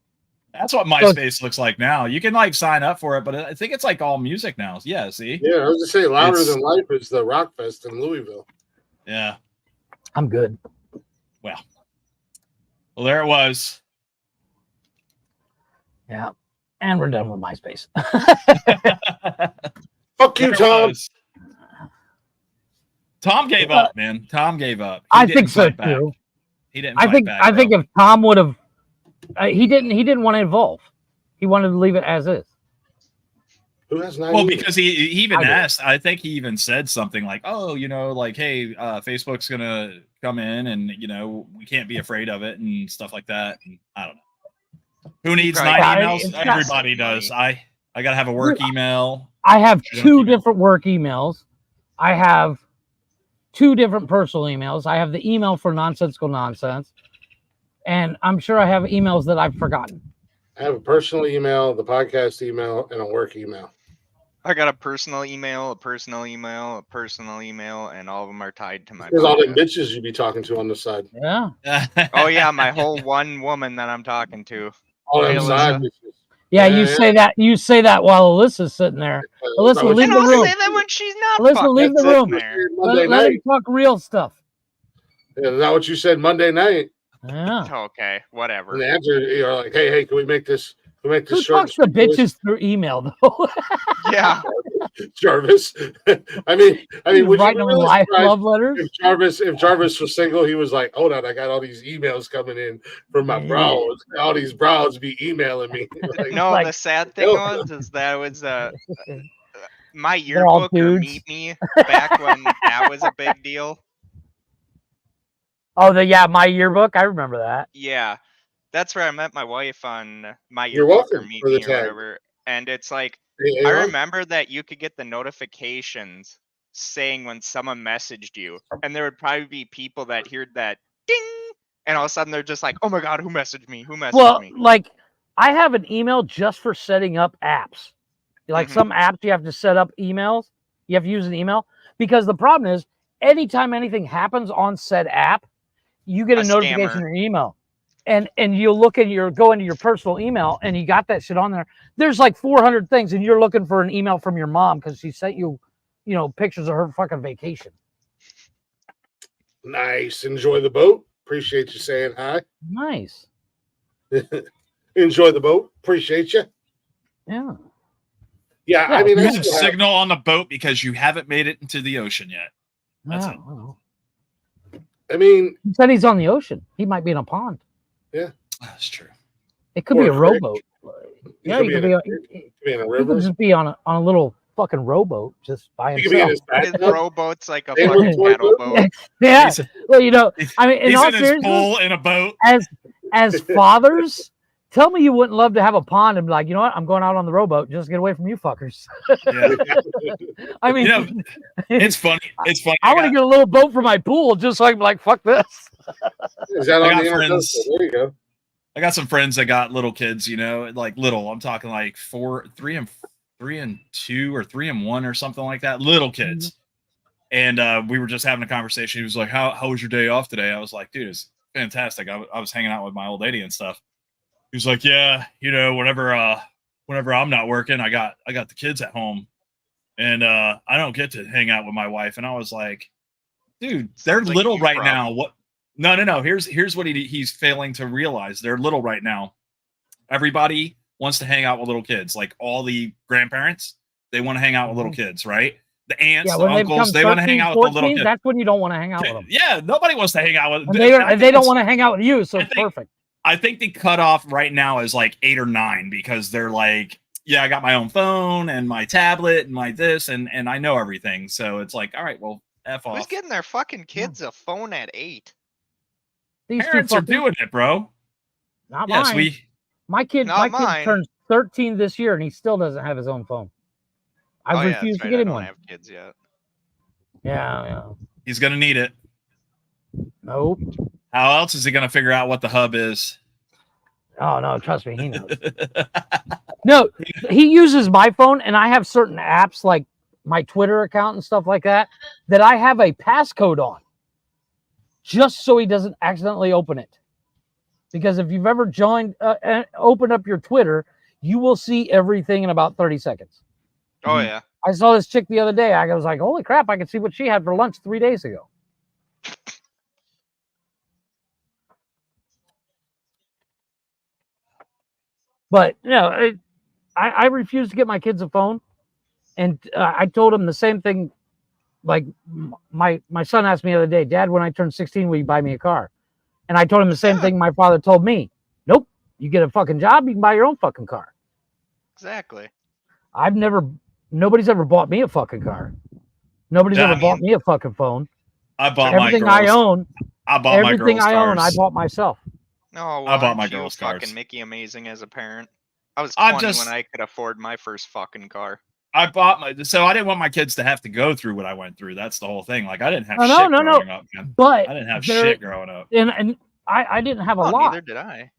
That's what MySpace looks like now. You can like sign up for it, but I think it's like all music now. Yeah, see? Yeah, I was just saying, Louder Than Life is the Rock Fest in Louisville. Yeah. I'm good. Well, there it was. Yeah. And we're done with MySpace. you, Tom. Tom gave up, man. Tom gave up. I think so too. He didn't fight back. I think if Tom would have, he didn't want to evolve. He wanted to leave it as is. Who has 9 Well, emails? because he even asked, I think he even said something like, oh, like, hey, Facebook's going to come in and, we can't be afraid of it and stuff like that. And I don't know. Who needs 9 emails? Everybody does. I got to have a work email. I have 2 different work emails. I have 2 different personal emails. I have the email for Nonsensical Nonsense. And I'm sure I have emails that I've forgotten. I have a personal email, the podcast email, and a work email. I got a personal email, a personal email, a personal email, and all of them are tied to my. There's all them bitches you be talking to on the side. Yeah. Oh yeah, my whole one woman that I'm talking to. All them side bitches. Yeah, you say that. You say that while Alyssa's sitting there. Alyssa, leave the room. Say that when she's not. Alyssa, leave the room. Let him talk real stuff. Yeah, is that what you said Monday night? Yeah. Okay, whatever. And the answer, you're like, hey, can we make this? Who talks to bitches through email though? Yeah, Jarvis. I mean, would writing you them live love letters? If Jarvis was single, he was like, hold on, I got all these emails coming in from my bros. All these bros be emailing me. Like, no, the sad thing is that was my yearbook or Meet Me back when that was a big deal. Oh, my yearbook. I remember that. Yeah. That's where I met my wife on my yearbook or Meet Me or whatever. And it's like, I remember that you could get the notifications saying when someone messaged you, and there would probably be people that heard that ding, and all of a sudden they're just like, oh my God, who messaged me? Who messaged me? Well, like, I have an email just for setting up apps. Like some apps you have to set up emails. You have to use an email. Because the problem is, anytime anything happens on said app, you get a notification in your email. And you look and go into your personal email and you got that shit on there. There's like 400 things and you're looking for an email from your mom because she sent you, pictures of her fucking vacation. Nice. Enjoy the boat. Appreciate you saying hi. Nice. Enjoy the boat. Appreciate you. Yeah. Yeah, I mean, there's a signal on the boat because you haven't made it into the ocean yet. That's it. I mean, he said he's on the ocean. He might be in a pond. Yeah, that's true. It could be a rowboat. Yeah, he could be in a river. He could just be on a little fucking rowboat just by himself. His rowboat's like a fucking paddle boat. Yeah. Well, I mean, in he's all in his pool in a boat. As fathers, tell me you wouldn't love to have a pond and be like, you know what? I'm going out on the rowboat. Just get away from you fuckers. Yeah. I mean, it's funny. It's funny. I want to get a little boat for my pool just so I can be like, fuck this. Is that on the internet? There you go. I got some friends that got little kids, like little. I'm talking like 3 and 2 or 3 and 1 or something like that. Little kids. And we were just having a conversation. He was like, how was your day off today? I was like, dude, it's fantastic. I was hanging out with my old lady and stuff. He was like, yeah, whenever I'm not working, I got the kids at home and I don't get to hang out with my wife. And I was like, dude, they're little right now. What? No. Here's what he's failing to realize. They're little right now. Everybody wants to hang out with little kids. Like all the grandparents, they want to hang out with little kids, right? The aunts, the uncles, they want to hang out with the little kids. That's when you don't want to hang out with them. Yeah, nobody wants to hang out with them. They don't want to hang out with you, so it's perfect. I think the cutoff right now is like 8 or 9 because they're like, yeah, I got my own phone and my tablet and my this and I know everything. So it's like, all right, well, F off. Who's getting their fucking kids a phone at 8? These parents are doing it, bro. Not mine. My kid turns 13 this year and he still doesn't have his own phone. I refuse to get him one. I don't have kids yet. Yeah. He's gonna need it. Nope. How else is he gonna figure out what the hub is? Oh no, trust me, he knows. No, he uses my phone, and I have certain apps like my Twitter account and stuff like that I have a passcode on, just so he doesn't accidentally open it. Because if you've ever joined, opened up your Twitter, you will see everything in about 30 seconds. Oh yeah. I saw this chick the other day. I was like, holy crap, I can see what she had for lunch 3 days ago. But, I refuse to get my kids a phone And I told him the same thing. Like my son asked me the other day, Dad, when I turn 16, will you buy me a car? And I told him the same thing my father told me. Nope. You get a fucking job, you can buy your own fucking car. Exactly. Nobody's ever bought me a fucking car. Nobody's ever bought me a fucking phone. I bought everything my girls. I own. I bought everything my girls I own, I cars. bought myself. No, I bought my aren't you girls' fucking cars. Mickey amazing as a parent. I was 20 when I could afford my first fucking car. I so I didn't want my kids to have to go through what I went through. That's the whole thing. Like I didn't have shit growing up, man. But I didn't have shit growing up. And I didn't have a lot. Neither did I.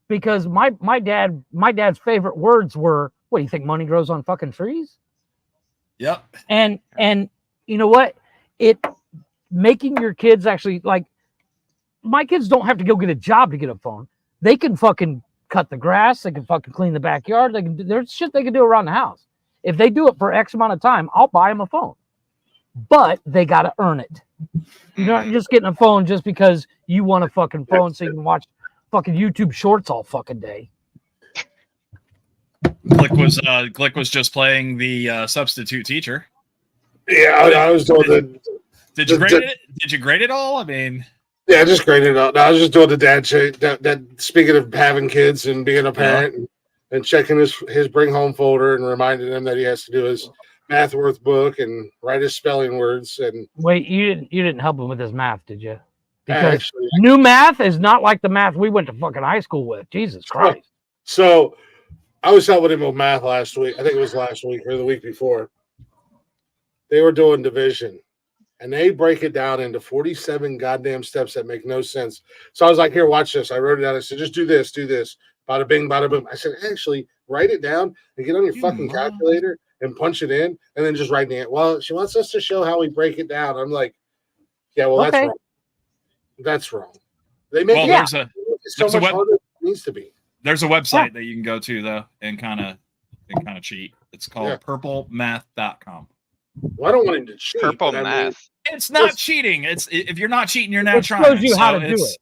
Because my dad's favorite words were, what do you think, money grows on fucking trees? Yep. And you know what? Making your kids actually, like, my kids don't have to go get a job to get a phone. They can fucking cut the grass. They can fucking clean the backyard. There's shit they can do around the house. If they do it for X amount of time, I'll buy them a phone. But they got to earn it. You're not just getting a phone just because you want a fucking phone so you can watch fucking YouTube shorts all fucking day. Glick was just playing the substitute teacher. Yeah, I was doing the. Did you grade it? Did you grade it all? I mean, yeah, I just graded it out. I was just doing the dad shit. That speaking of having kids and being a parent and checking his bring home folder and reminding him that he has to do his math workbook and write his spelling words. And wait, you didn't help him with his math, did you? Because new math is not like the math we went to fucking high school with. Jesus Christ. So I was helping him with math last week. I think it was last week or the week before. They were doing division. And they break it down into 47 goddamn steps that make no sense. So I was like, here, watch this. I wrote it down. I said, just do this. Bada bing, bada boom. I said, actually, write it down and get on your fucking calculator and punch it in and then just write it. Well, she wants us to show how we break it down. I'm like, yeah, well, that's wrong. That's wrong. They make it so much harder than it needs to be. There's a website that you can go to, though, and kind of cheat. It's called purplemath.com. Well, I don't want him to cheat. Purple math. It's not cheating. It's if you're not cheating, you're not trying. It shows you how to do it.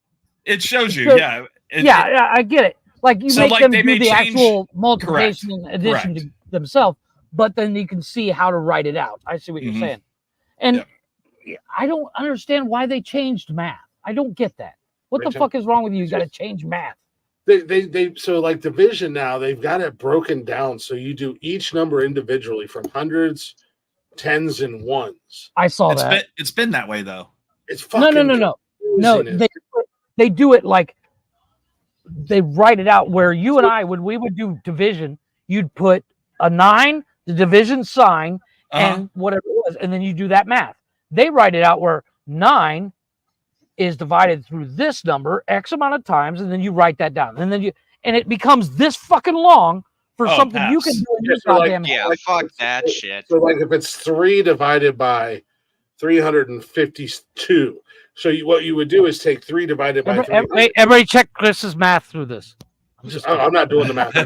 It shows you, I get it. Like you make them do the actual multiplication and addition to themselves, but then you can see how to write it out. I see what you're saying. And I don't understand why they changed math. I don't get that. What the fuck is wrong with you? You got to change math. They so like division now, they've got it broken down. So you do each number individually from hundreds, tens, and ones. I saw that. It's been that way though. It's fucking no. They do it like they write it out where you and I when we would do division, you'd put a 9, the division sign, and whatever it was, and then you do that math. They write it out where 9 is divided through this number X amount of times, and then you write that down, and it becomes this fucking long for something you can do in your goddamn fuck that shit. So like if it's 3 divided by 352, so what you would do is take 3 divided by 3. Everybody check Chris's math through this. I'm not doing the math. So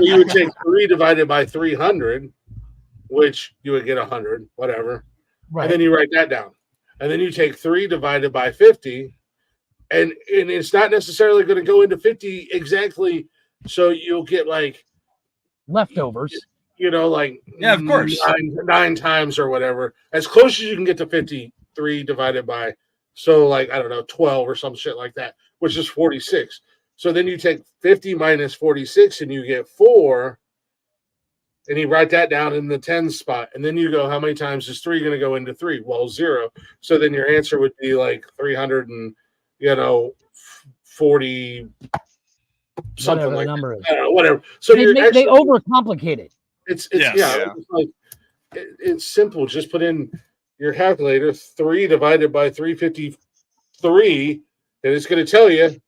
you would take 3 divided by 300, which you would get 100, whatever. Right. And then you write that down. And then you take 3 divided by 50, and it's not necessarily going to go into 50 exactly. So you'll get like leftovers, like of course 9 times or whatever, as close as you can get to 53 divided by, so like I don't know, 12 or some shit like that, which is 46. So then you take 50 minus 46, and you get 4. And you write that down in the 10 spot. And then you go, how many times is 3 going to go into 3? Well, 0. So then your answer would be like 340 something like number is. Whatever. So they overcomplicate it. It's like it's simple. Just put in your calculator 3 divided by 353, and it's going to tell you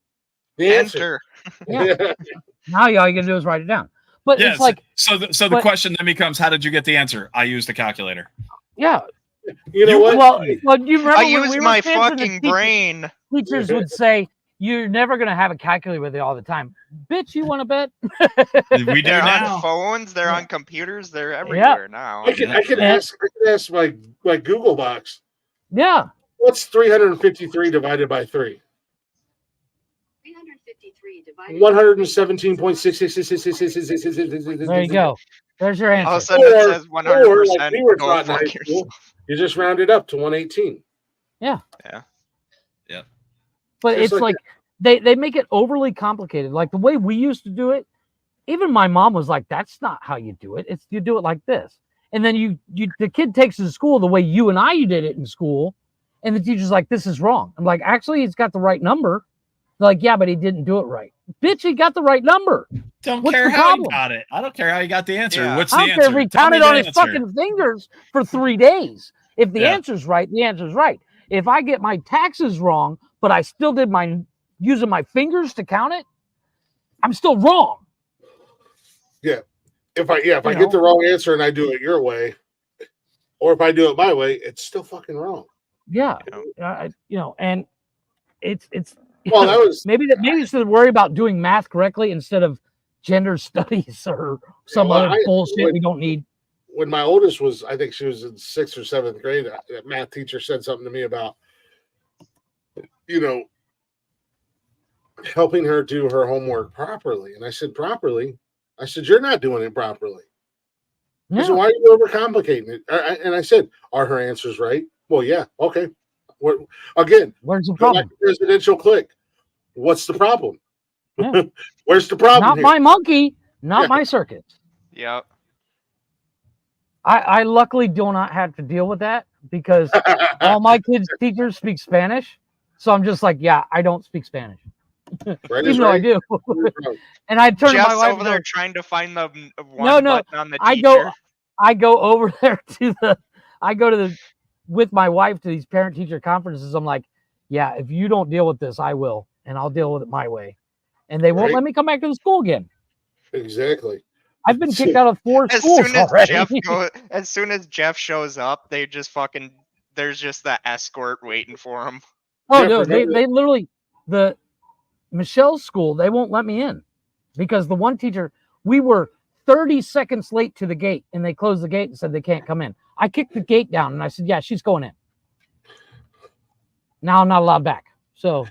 the answer. Yeah. Now all you got to do is write it down. But it's like the question then becomes, how did you get the answer? I used a calculator. Yeah. You know what? Well, you remember I used my fucking brain. Teachers would say, "You're never gonna have a calculator with you all the time." Bitch, you want to bet? We do now. On phones, they're on computers, they're everywhere now. I can ask my Google box. Yeah. What's 353 divided by 3? 353 divided 117.666. There you go. There's your All of a answer. sudden it says Or 100%. like we were Go taught in high fuck school, yourself. you just round it up to 118. But Just it's like they make it overly complicated. Like the way we used to do it, even my mom was like, that's not how you do it. It's you do it like this. And then the kid takes it to school the way you and I did it in school, and the teacher's like, this is wrong. I'm like, actually, he's got the right number. They're like, yeah, but he didn't do it right. Bitch, he got the right number. Don't What's care the how problem? he got it. I don't care how he got the answer. Yeah. What's the I don't care answer? if he Tell me counted the on his answer. fucking fingers for 3 days. If the Yeah. answer's right, the answer's right. If I get my taxes wrong, but I still did my using my fingers to count it, I'm still wrong. If I get the wrong answer and I do it your way, or if I do it my way, it's still fucking wrong. Yeah, and it's Well, that was maybe you should worry about doing math correctly instead of gender studies or some Well, other bullshit we don't need. when my oldest was, I think she was in 6th or 7th grade. That math teacher said something to me about, helping her do her homework properly. And I said, properly? I said, you're not doing it properly. He said, Yeah. why are you overcomplicating it? And I said, are her answers right? Well, yeah. Okay. Again, Where's the like problem? residential click. What's the problem? Yeah. Where's the problem? Not my monkey, not my circuit. Yep. I luckily do not have to deal with that because all my kids' teachers speak Spanish. So I'm just like, yeah, I don't speak Spanish. Right Even though I do. And I turn to Jeff's my wife over and there go, trying to find the one No, button on the teacher. I go over there with my wife to these parent-teacher conferences. I'm like, yeah, if you don't deal with this, I will, and I'll deal with it my way. And they won't Right. let me come back to the school again. Exactly. I've been kicked out of 4 As schools soon as already. as soon as Jeff shows up, they just fucking there's just that escort waiting for him. Oh Jeff, no, they remember- literally Michelle's school, they won't let me in because the one teacher, we were 30 seconds late to the gate and they closed the gate and said they can't come in. I kicked the gate down and I said, yeah, she's going in. Now I'm not allowed back. So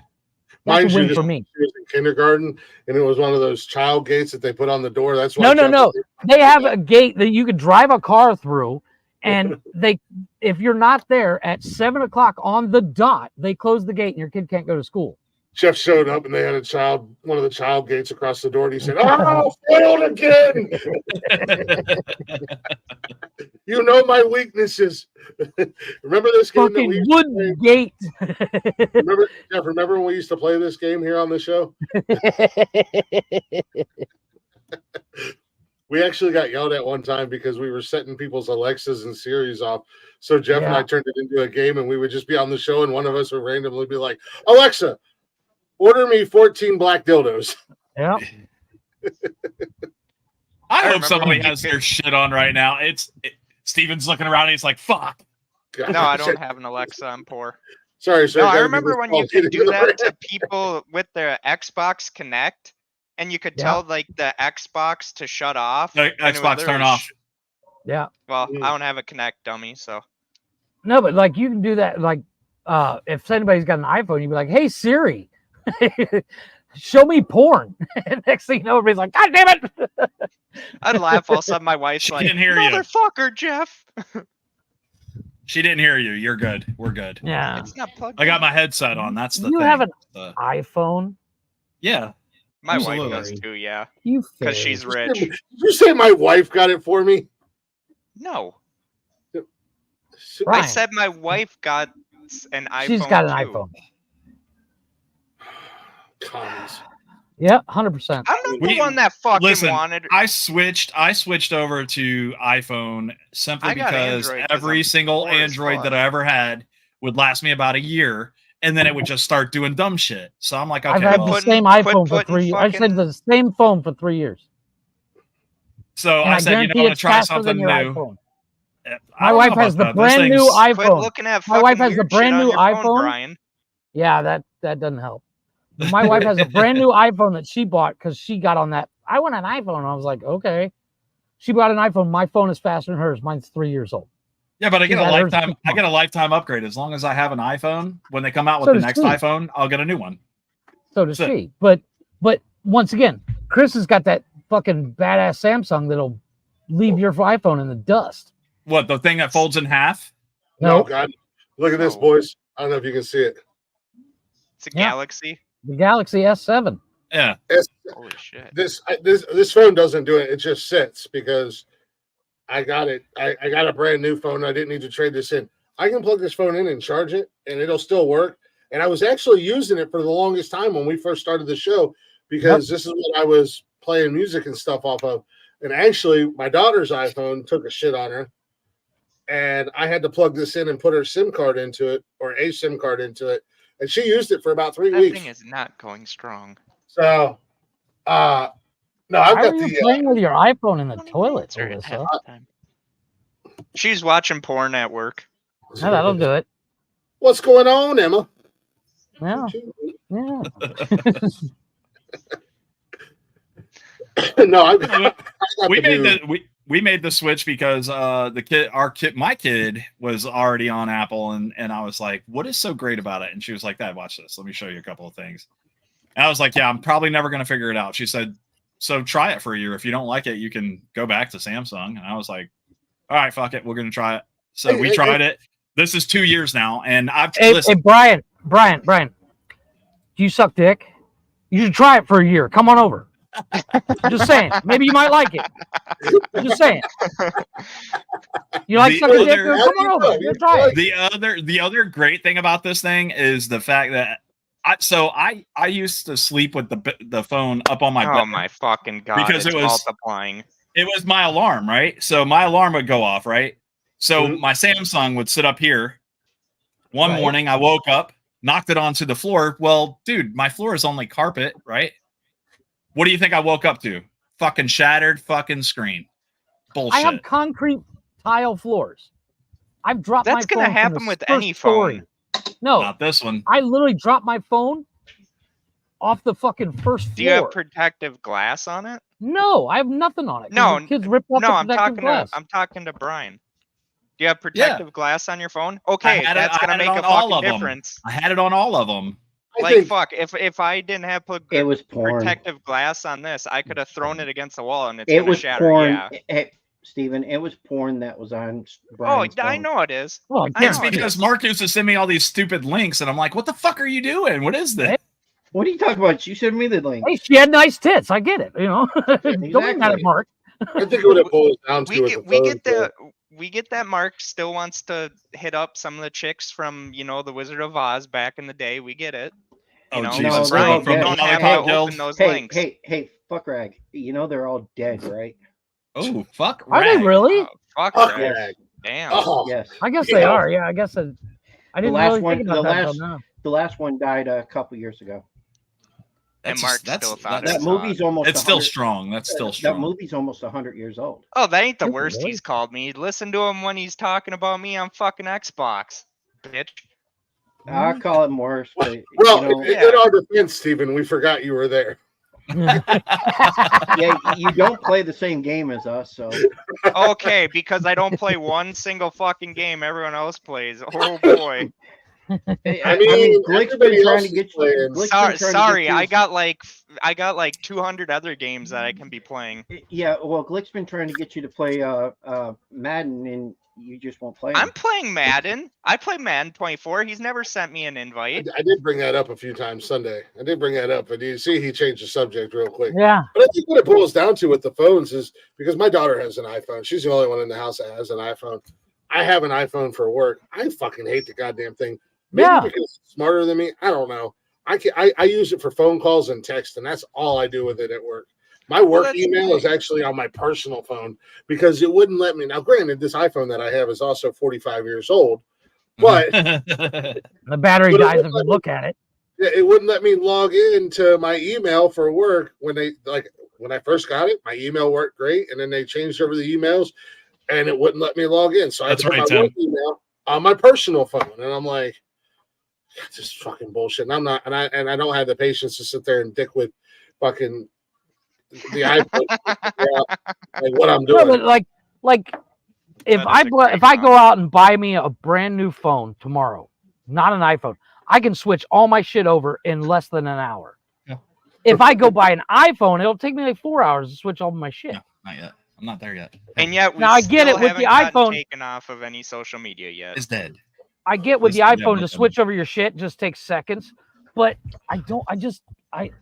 that's Mind a you, win this for me. She was in kindergarten, and it was one of those child gates that they put on the door. That's why. No. They have a gate that you could drive a car through, and if you're not there at 7:00 on the dot, they close the gate and your kid can't go to school. Jeff showed up, and they had one of the child gates across the door, and he said, "Oh, failed again! You know my weaknesses." Remember this game that we Fucking used wooden gate. Remember, Jeff? Remember when we used to play this game here on the show? We actually got yelled at one time because we were setting people's Alexas and Siris off. So Jeff and I turned it into a game, and we would just be on the show, and one of us would randomly be like, "Alexa, order me 14 black dildos." Yeah. I hope remember somebody when you has their shit on right now. Steven's looking around and he's like, fuck. God, No, I don't have an Alexa. I'm poor. Sorry, sir. No, I gotta do remember this when call you could to do the that right. to people with their Xbox Connect, and you could tell like the Xbox to shut off. The and Xbox there turn was- off. Yeah. Well, I don't have a Connect dummy, so No, but like you can do that. Like if anybody's got an iPhone, you'd be like, "Hey Siri, show me porn." And next thing you know, everybody's like, "God damn it!" I'd laugh. All of a sudden, my wife's She like, didn't hear you. "Motherfucker, Jeff." She didn't hear you. You're good. We're good. Yeah. It's not plugged. I got in. my headset on. That's the You thing. have an Uh, iPhone? yeah. My wife absolutely. does too. Yeah, You because fag. she's rich. Did you say my wife got it for me? No, Brian, I said my wife got an iPhone. she's got an too. iPhone. Commies. Yeah, 100%. I'm not the We- one that fucking listen, wanted. I switched over to iPhone simply I got because Android 'cause every I'm single poor as Android fuck. that I ever had would last me about a year, and then it would just start doing dumb shit. So I'm like, I've okay, had well, the putting- same quit iPhone for putting 3 years. I've fucking- said the same phone for 3 years. so And I said, you know, guarantee I'm gonna it's try faster something than your new. iPhone. I My don't wife know has about the that. This brand new thing's- Quit iPhone. looking at My wife fucking has the weird brand shit on new your phone, iPhone. Brian. Yeah, that doesn't help. My wife has a brand new iPhone that she bought because she got on that. I want an iPhone. I was like, okay. She bought an iPhone. My phone is faster than hers. Mine's 3 years old. Yeah, but I get She's a got hers lifetime. 6 I get a lifetime upgrade as long as I have an iPhone. When they come out with So the does next she. iPhone, I'll get a new one. So does So- she. But once again, Chris has got that fucking badass Samsung that'll leave your iPhone in the dust. What, the thing that folds in half? No, Nope. God. Look at this, No. boys. I don't know if you can see it. It's a Yeah. Galaxy. The Galaxy S7. Yeah. Holy shit. This phone doesn't do it. It just sits because I got it. I got a brand new phone. I didn't need to trade this in. I can plug this phone in and charge it, and it'll still work. And I was actually using it for the longest time when we first started the show because this is what I was playing music and stuff off of. And actually, my daughter's iPhone took a shit on her, and I had to plug this in and put her SIM card into it, or a SIM card into it, and she used it for about 3 That weeks. thing is not going strong. So, no, I've Why got are you the. playing with your iPhone in the toilet, Sorry, Alyssa? half the time. She's watching porn at work. No, that'll do it. What's going on, Emma? Yeah. Yeah. No, I got we the made new- we made the switch because my kid was already on Apple, and I was like, what is so great about it? And she was like, Dad, watch this, let me show you a couple of things. And I was like, yeah, I'm probably never going to figure it out. She said, so try it for a year. If you don't like it, you can go back to Samsung. And I was like, all right, fuck it, we're going to try it. So we tried it. This is 2 years now, and I've Hey, listened. Brian, do you suck dick? You should try it for a year. Come on over. Just saying. Maybe you might like it. Just saying. You like The sucking dick? other- Come on over. We'll try it. The other great thing about this thing is the fact that I used to sleep with the phone up on my Oh bed my fucking god! because It's it was multiplying. It was my alarm, right? So my alarm would go off, right? So my Samsung would sit up here. One morning I woke up, knocked it onto the floor. Well, dude, my floor is only carpet, right? What do you think I woke up to? Fucking shattered fucking screen. Bullshit. I have concrete tile floors. I've dropped my phone. That's gonna from happen the with first any story. phone. No, Not this one. I literally dropped my phone off the fucking first floor. Do you have protective glass on it? No, I have nothing on it. 'cause No, the kids ripped off No, the I'm protective glass. I'm talking to Brian. Do you have protective glass on your phone? Okay, had it- that's I gonna had it make a on all fucking of them. difference. I had it on all of them. I Like think- fuck, if I didn't have It was porn. protective glass on this, I could have thrown it against the wall and it's It gonna was shatter. porn. Yeah. Hey, Steven, it was porn that was on Oh, Brian's I phone. know it is. Well, I It's know it because is. Mark used to send me all these stupid links, and I'm like, what the fuck are you doing? What is this? What are you talking about? You sent me the link. hey, she had nice tits. I get it. You know, don't be mad at Exactly. Mark. I think what it boils down to We is get the we get phone, we get that Mark still wants to hit up some of the chicks from the Wizard of Oz back in the day. We get it. Oh, know, Jesus. they're all Brian, you dead. don't have Hey, to open those Hey, links. hey, fuck rag. You know they're all dead, right? Oh, fuck. Are they rag. really? Oh, fuck Fuck Rag. rag. Damn. Oh, Yes. I guess they Yeah. are. Yeah, I guess I didn't last really one- think about the that last- until now. The last one died a couple years ago. And That's Mark just- still thought That it's movie's almost. It's still 100 strong. That's still That strong. movie's almost 100 years old. Oh, that ain't the Is it worst really? he's called me. Listen to him when he's talking about me on fucking Xbox, bitch. I call it worse, but well, you know, in our defense, Stephen, we forgot you were there. yeah, you don't play the same game as us, so Okay, because I don't play one single fucking game everyone else plays. Oh boy. I mean, mean, Glick's everybody been trying else to is get you. playing. Glick's been Sorry, trying to get sorry. you- I got like 200 other games that I can be playing. Yeah, well, Glick's been trying to get you to play Madden, and you just won't play. I'm him. playing Madden. I play Madden 24. He's never sent me an invite. I did bring that up a few times Sunday. I did bring that up, but you see, he changed the subject real quick. Yeah. But I think what it boils down to with the phones is because my daughter has an iPhone. She's the only one in the house that has an iPhone. I have an iPhone for work. I fucking hate the goddamn thing. Maybe Yeah. because it's smarter than me. I don't know. I use it for phone calls and text, and that's all I do with it at work. My work that's email is actually on my personal phone because it wouldn't let me. Now, granted, this iPhone that I have is also 45 years old, but The battery But it dies looked if you like- look at it. it wouldn't let me log into my email for work when I first got it. My email worked great, and then they changed over the emails, and it wouldn't let me log in. So I had That's to put right, my Tim. work email on my personal phone, and I'm like, that's just fucking bullshit. And I'm not, and I don't have the patience to sit there and dick with fucking the iPhone. Like what I'm No, doing. but like if That is a great if I go comment. out and buy me a brand new phone tomorrow, not an iPhone, I can switch all my shit over in less than an hour. Yeah. If I go buy an iPhone, it'll take me like 4 hours to switch all my shit. No, not yet. I'm not there yet. And yet we Now, I get still it with haven't the gotten iPhone. taken off of any social media yet. It's dead. I get with the Just- iPhone yeah, to switch over your shit just takes seconds, but I don't. I'm like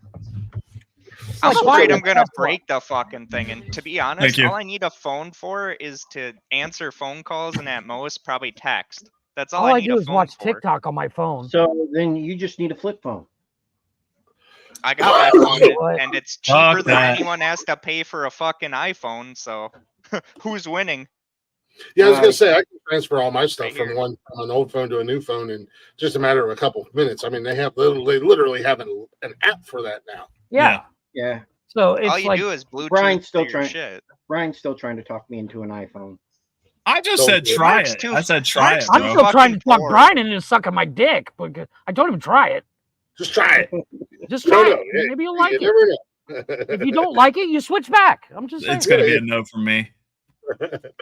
afraid buying I'm a gonna Tesla. break the fucking thing. And to be honest, Thank you. all I need a phone for is to answer phone calls and at most probably text. That's all, All I need do a is phone watch for. TikTok on my phone. So then you just need a flip phone. I got that phone What? and it's cheaper Fuck than that. anyone has to pay for a fucking iPhone. So who's winning? Yeah, I was gonna say I can transfer all my stuff Right from here. from an old phone to a new phone in just a matter of a couple of minutes. I mean, they literally have an app for that now. Yeah. Yeah. So it's All you like do is Bluetooth Brian's still to your trying- shit. Brian's still trying to talk me into an iPhone. I just Don't said do it. try Mark's it. too- I said try Mark's it, too I'm bro. still trying to fucking talk poor. Brian into sucking my dick, but I told him try it. Just try it. Just No, try no, it. yeah, Maybe you'll like you it. never know. If you don't like it, you switch back. I'm just saying. It's gonna be a no from me.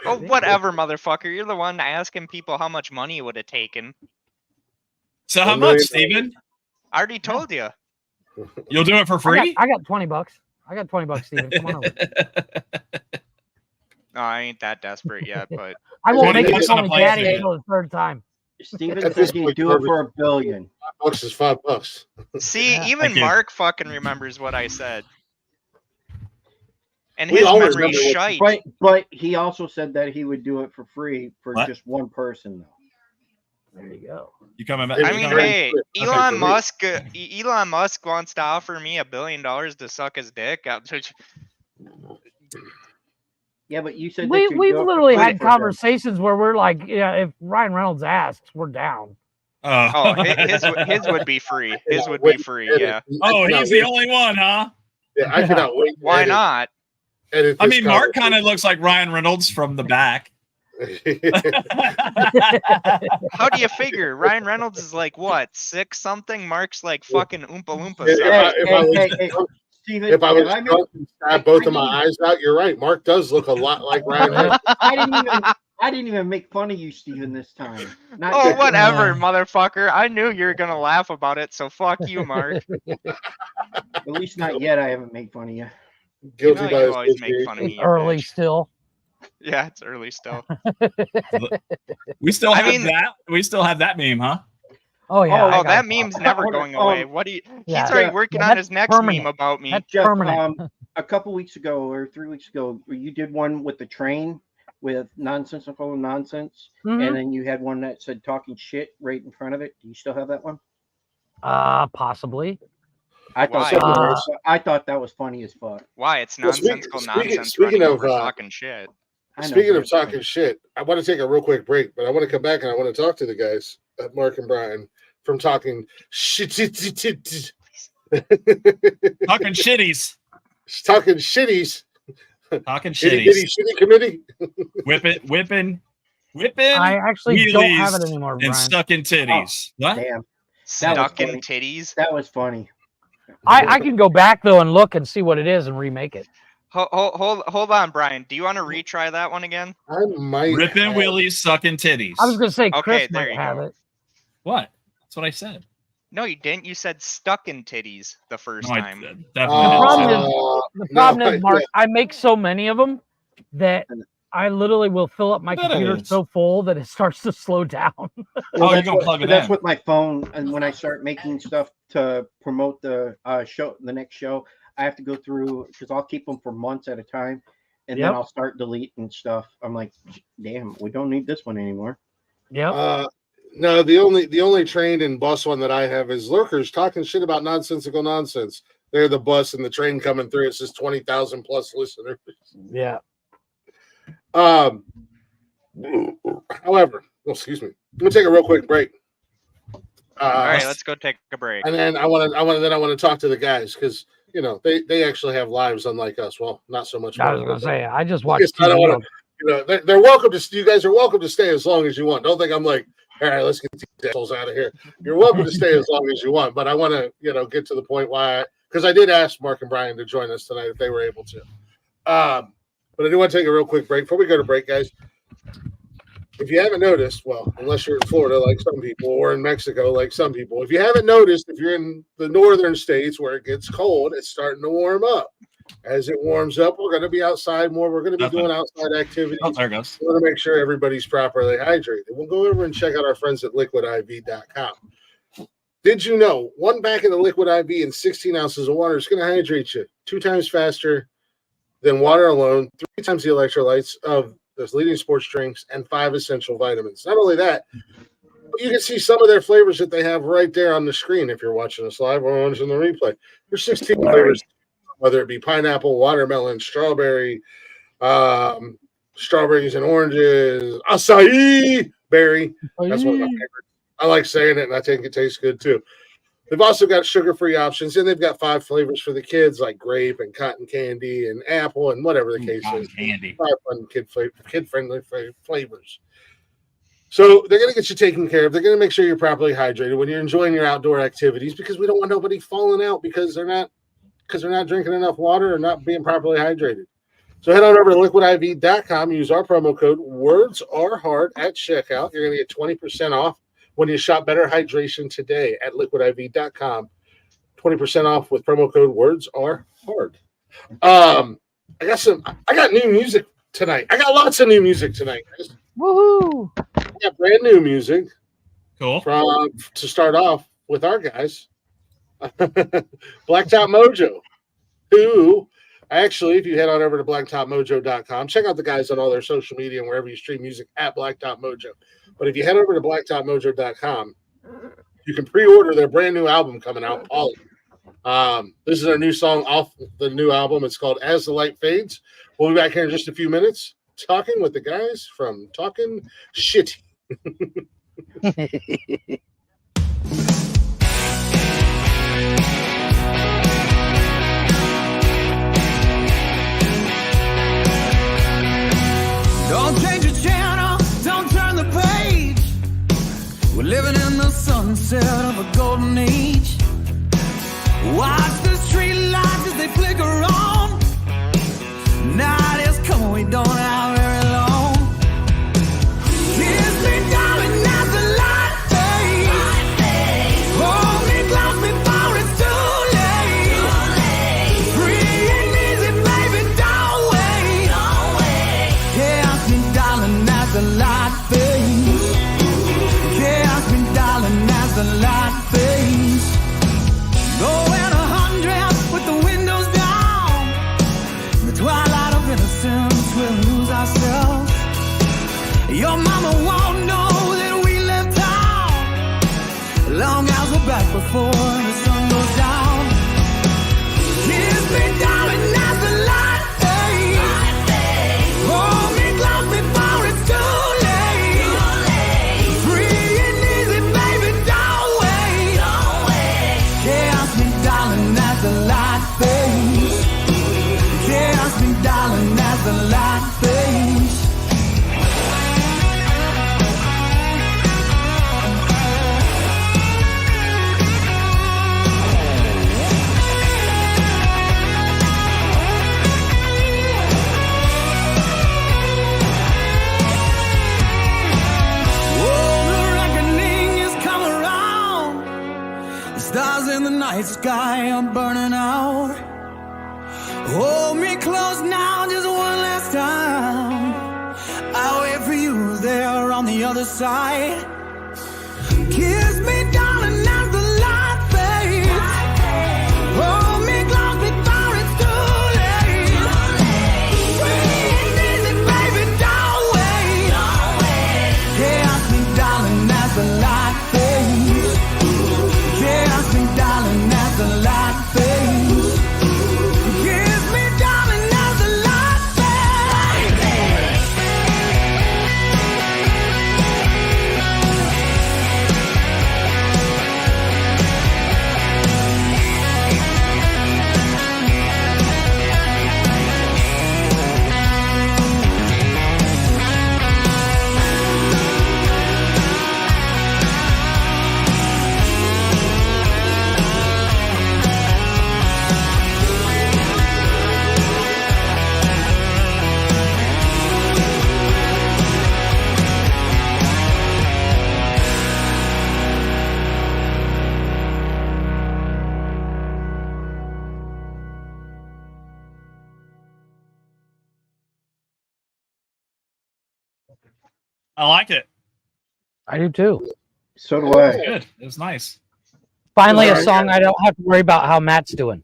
Oh, whatever, motherfucker. You're the one asking people how much money it would have taken. So how $1 million. much, Steven? I already told you. You'll do it for free? I got $20. I got $20, Steven. Come on over. No, I ain't that desperate yet, but I won't 20 make it bucks on a only plane daddy ticket. until the third time. Steven At this said he'd point, do it for $1 billion. $5 is $5. see, Yeah. even Thank you. Mark fucking remembers what I said. And We his all memory's remember what- shite. But he also said that he would do it for free for What? just one person though. There you go. You coming back? I I you mean, coming back? hey, Okay, Elon for me. Musk. Elon Musk wants to offer me $1 billion to suck his dick. Yeah, but you said that We've you'd do it for literally free had for him. conversations where we're like, yeah, if Ryan Reynolds asks, we're down. Oh, his would be free. His would be free. Yeah. Oh, he's the only one, huh? Yeah, I cannot wait. to Why edit- not? edit I this mean, Mark kind of conversation. looks like Ryan Reynolds from the back. How do you figure? Ryan Reynolds is like what, 6 something? Mark's like fucking Oompa Loompa If size. I was Hey, drunk- Steven, if I was have I made- drunk and stabbed both of my eyes out, you're right. Mark does look a lot like Ryan Reynolds. I didn't even make fun of you, Steven, this time. Not Oh, yet. whatever, motherfucker. I knew you were gonna laugh about it, so fuck you, Mark. At least not yet. I haven't made fun of you. Guilty know by you his always make history. fun of me. It's you early bitch. still. Yeah, it's early still. We still I have mean- that. We still have that meme, huh? Oh yeah. I Oh, got that it. meme's never going away. What do you? Yeah. He's already working Yeah, on that's his next permanent. meme about me. That's Jeff, permanent. a couple weeks ago or 3 weeks ago, you did one with the train with Nonsensical Nonsense, Mhm. and then you had one that said talking shit right in front of it. Do you still have that one? Possibly. I thought Why? I thought that was funny as fuck. Why? It's Well, nonsensical speaking nonsense of, running over talking shit. I know, Speaking but of it's talking funny. shit, I want to take a real quick break, but I want to come back and I want to talk to the guys, Mark and Brian, from talking shit. Talking shitties. Talking shitties. Talking Itty shitties. bitty shitty committee. Whipping. I actually don't have it wheelies anymore, and Brian. sucking titties. What? Damn, Stuck in funny. titties. that was funny. I can go back though and look and see what it is and remake it. Hold on, Brian. Do you want to retry that one again? I might Ripping have- wheelies, sucking titties. I was gonna say Okay, Chris there might you have go. it. What? That's what I said. No, you didn't. You said stuck in titties the first No, I time. definitely The problem didn't. is- Uh, The problem no, is, Mark, I make so many of them that I literally will fill up my That computer is. so full that it starts to slow down. Oh, you're that's gonna what- plug it that's in. with my phone, and when I start making stuff to promote the show, the next show, I have to go through because I'll keep them for months at a time, and Yep. then I'll start deleting stuff. I'm like, damn, we don't need this one anymore. Yep. no, the only trained and bus one that I have is Lurkers talking shit about nonsensical nonsense. They're the bus and the train coming through. It says 20,000 plus listeners. Yeah. However, excuse me. I'm gonna take a real quick break. All right, let's go take a break. And then I want to talk to the guys because you know they actually have lives unlike us. Well, not so much. I was gonna say I just watched. Yes, I don't TV. wanna- you know, they're welcome to. You guys are welcome to stay as long as you want. Don't think I'm like, all right, let's get these assholes out of here. You're welcome to stay as long as you want, but I want to, get to the point why, because I did ask Mark and Brian to join us tonight if they were able to. But I do want to take a real quick break before we go to break, guys. If you haven't noticed, well, unless you're in Florida like some people, or in Mexico like some people, if you haven't noticed, if you're in the northern states where it gets cold, it's starting to warm up. as it warms up, we're going to be outside more. We're going to be doing outside activities. Oh, there it goes. We want to make sure everybody's properly hydrated. We'll go over and check out our friends at liquidiv.com. Did you know 1 pack of the Liquid IV and 16 ounces of water is going to hydrate you 2 times faster than water alone, 3 times the electrolytes of those leading sports drinks, and 5 essential vitamins. Not only that, but you can see some of their flavors that they have right there on the screen if you're watching us live or watching the replay. There's 16 flavors, whether it be pineapple, watermelon, strawberry, strawberries and oranges, acai berry. That's one of my favorites. I like saying it, and I think it tastes good too. They've also got sugar-free options, and they've got 5 flavors for the kids, like grape and cotton candy and apple and whatever the case is. Candy. 5 fun kid-friendly flavors. So they're going to get you taken care of. They're going to make sure you're properly hydrated when you're enjoying your outdoor activities, because we don't want nobody falling out because they're not drinking enough water or not being properly hydrated. So head on over to liquidiv.com. Use our promo code WordsAreHard at checkout. You're going to get 20% off when you shop Better Hydration today at liquidiv.com. 20% off with promo code WordsAreHard. I got new music tonight. I got lots of new music tonight, guys. Woohoo! I got brand new music. Cool. To start off with our guys. Blacktop Mojo, who actually, if you head on over to blacktopmojo.com, check out the guys on all their social media and wherever you stream music at Blacktop Mojo. But if you head over to blacktopmojo.com, you can pre-order their brand new album coming out, Polly. This is our new song off the new album. It's called As the Light Fades. We'll be back here in just a few minutes talking with the guys from Talking Shitty. Don't change your channel, don't turn the page. We're living in the sunset of a golden age. Watch the street lights as they flicker on. Night is coming, we don't have very long. Kiss me, darling, as the light fades. Hold me close before it's too late. Free and easy, baby, don't wait. Kiss me, darling, as the light fades. Kiss me, darling, as the light fades. Going 100 with the windows down. In the twilight of innocence, we'll lose ourselves. Your mama won't know that we left town. Long as we're back before the sun goes down. Kiss me, darling, as the light fades. Hold me close before it's too late. Free and easy, baby, don't wait. Kiss me, darling, as the light fades. Kiss me, darling, as the light fades. Stars in the night sky are burning out. Hold me close now, just one last time. I'll wait for you there on the other side. Kiss me, darling, as the light fades. Hold me close before it's too late. Free and easy, baby, don't wait. Kiss me, darling, as the light fades. Kiss me, darling, as the light fades. Kiss me, darling, as the light fades. I like it. I do too. So do I. Good. It was nice. Finally, a Alright. song I don't have to worry about how Matt's doing.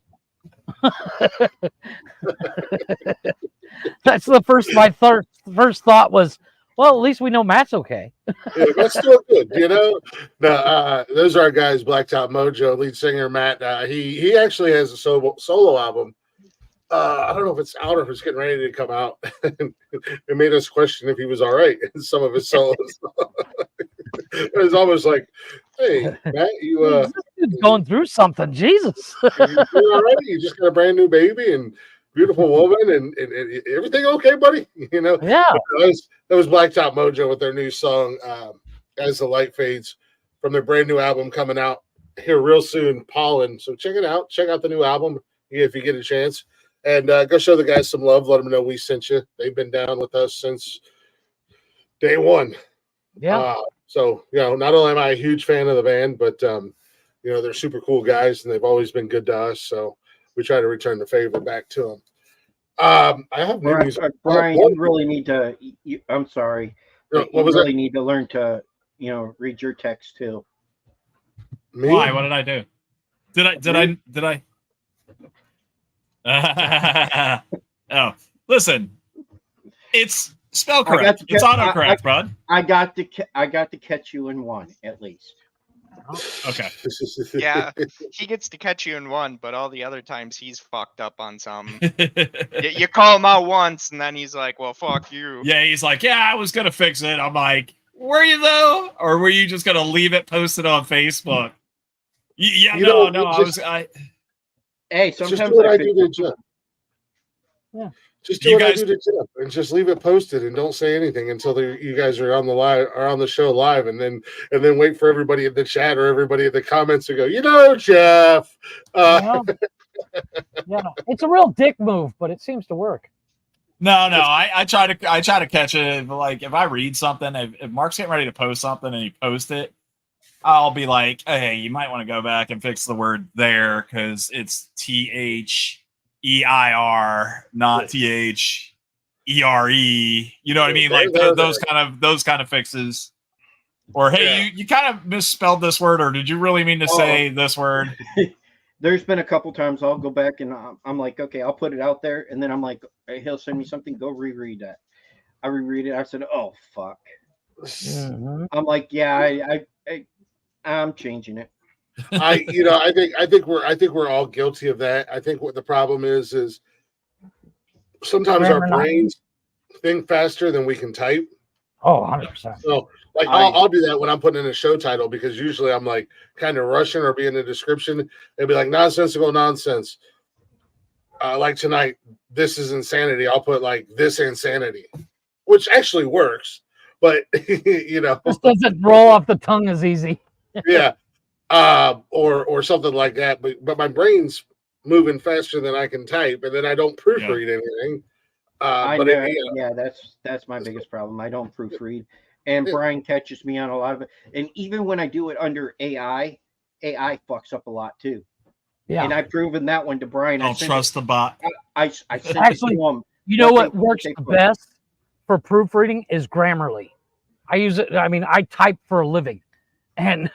That's the first. My first thought was, well, at least we know Matt's okay. Yeah, that's still good, you know. Those are our guys, Blacktop Mojo, lead singer Matt. He actually has a solo album. I don't know if it's out or if it's getting ready to come out. It made us question if he was all right in some of his solos. It was almost like, hey, Matt, This dude's going through something. Jesus. you doing all right? You just got a brand new baby and beautiful woman and everything okay, buddy? You know? Yeah. That was Blacktop Mojo with their new song, As the Light Fades, from their brand new album coming out here real soon, Pollen. So check it out. Check out the new album if you get a chance. And go show the guys some love. Let them know we sent you. They've been down with us since day one. Yeah. So, you know, not only am I a huge fan of the band, but, you know, they're super cool guys and they've always been good to us. So we try to return the favor back to them. I have new music. Brian, you really need to. I'm sorry. What You was really that? need to learn to, read your text too. Me? Why? What did I do? Did I? Oh, listen. It's spell correct. It's autocorrect, bud. I got to catch you in one at least. Okay. Yeah, he gets to catch you in one, but all the other times he's fucked up on some. You call him out once, and then he's like, "Well, fuck you." Yeah, he's like, "Yeah, I was gonna fix it." I'm like, "Were you though, or were you just gonna leave it posted on Facebook?" Yeah, You no. know, Hey, just sometimes do what I fix do to it. Jeff. Yeah. Just do what I do to Jeff, and just leave it posted, and don't say anything until you guys are on the show live, and then wait for everybody in the chat or everybody in the comments to go, Jeff. Yeah. It's a real dick move, but it seems to work. No. I try to catch it. Like if I read something, if Mark's getting ready to post something and he posts it, I'll be like, "Hey, you might want to go back and fix the word there because it's THEIR, not THERE." You know what I mean? Like those kind of fixes. Or hey, you kind of misspelled this word, or did you really mean to say this word? There's been a couple times I'll go back and I'm like, okay, I'll put it out there, and then I'm like, he'll send me something. Go reread that. I reread it. I said, oh fuck. Mm-hmm. I'm like, yeah, I'm changing it. I think we're all guilty of that. I think what the problem is sometimes our brains think faster than we can type. Oh, 100%. So like I'll do that when I'm putting in a show title, because usually I'm like kind of rushing or be in the description. It'd be like nonsensical nonsense. Like tonight, this is insanity. I'll put like this insanity, which actually works, but This doesn't roll off the tongue as easy. Yeah. Or something like that. But my brain's moving faster than I can type, and then I don't proofread anything. That's my biggest problem. I don't proofread, and Brian catches me on a lot of it. And even when I do it under AI fucks up a lot too. Yeah, and I've proven that one to Brian. Don't trust the bot. I sent actually it to him. You know what works the best for proofreading is Grammarly. I use it. I mean, I type for a living, and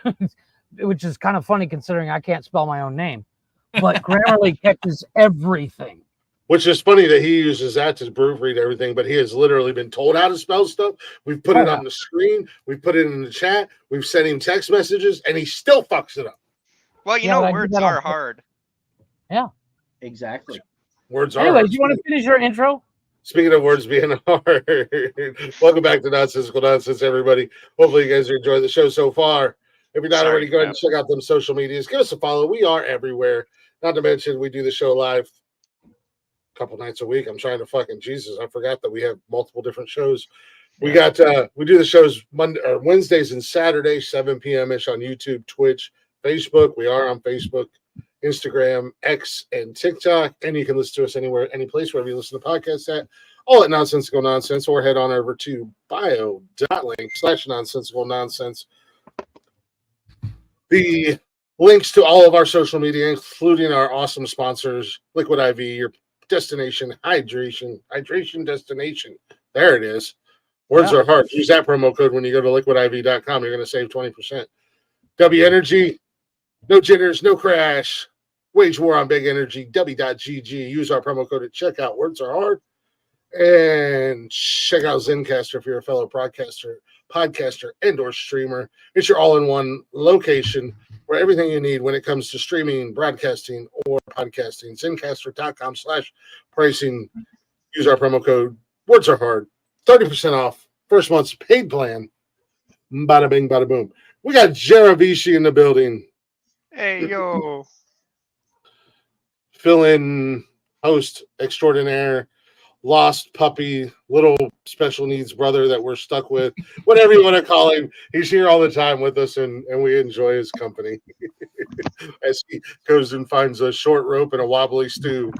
which is kind of funny considering I can't spell my own name. But Grammarly catches everything. Which is funny that he uses that to proofread everything, but he has literally been told how to spell stuff. We've put it on the screen. We've put it in the chat. We've sent him text messages, and he still fucks it up. Well, you know, words are hard. Yeah. Exactly. Words are hard. Anyways, you want to finish your intro? Speaking of words being hard, welcome back to Nonsensical Nonsense, everybody. Hopefully you guys are enjoying the show so far. If you're not already, go ahead and check out them social medias. Give us a follow. We are everywhere. Not to mention, we do the show live a couple nights a week. I'm trying to I forgot that we have multiple different shows. We got we do the shows Wednesdays and Saturdays, 7 p.m. ish on YouTube, Twitch, Facebook. We are on Facebook, Instagram, X, and TikTok. And you can listen to us anywhere, any place, wherever you listen to podcasts at. All at Nonsensical Nonsense, or head on over to bio.link/Nonsensical Nonsense. The links to all of our social media, including our awesome sponsors, Liquid IV, your destination hydration destination. There it is. Words are hard. Use that promo code when you go to liquidiv.com. You're going to save 20%. W Energy, no jitters, no crash. Wage war on big energy. W.GG. Use our promo code at checkout. Words are hard. And check out Zencastr if you're a fellow podcaster, and or streamer. It's your all-in-one location for everything you need when it comes to streaming, broadcasting, or podcasting. Zencastr.com/pricing. Use our promo code. Words are hard. 30% off. First month's paid plan. Bada bing, bada boom. We got Jaravici in the building. Hey, yo. Fill-in host extraordinaire. Lost puppy, little special needs brother that we're stuck with, whatever you want to call him. He's here all the time with us, and we enjoy his company as he goes and finds a short rope and a wobbly stool.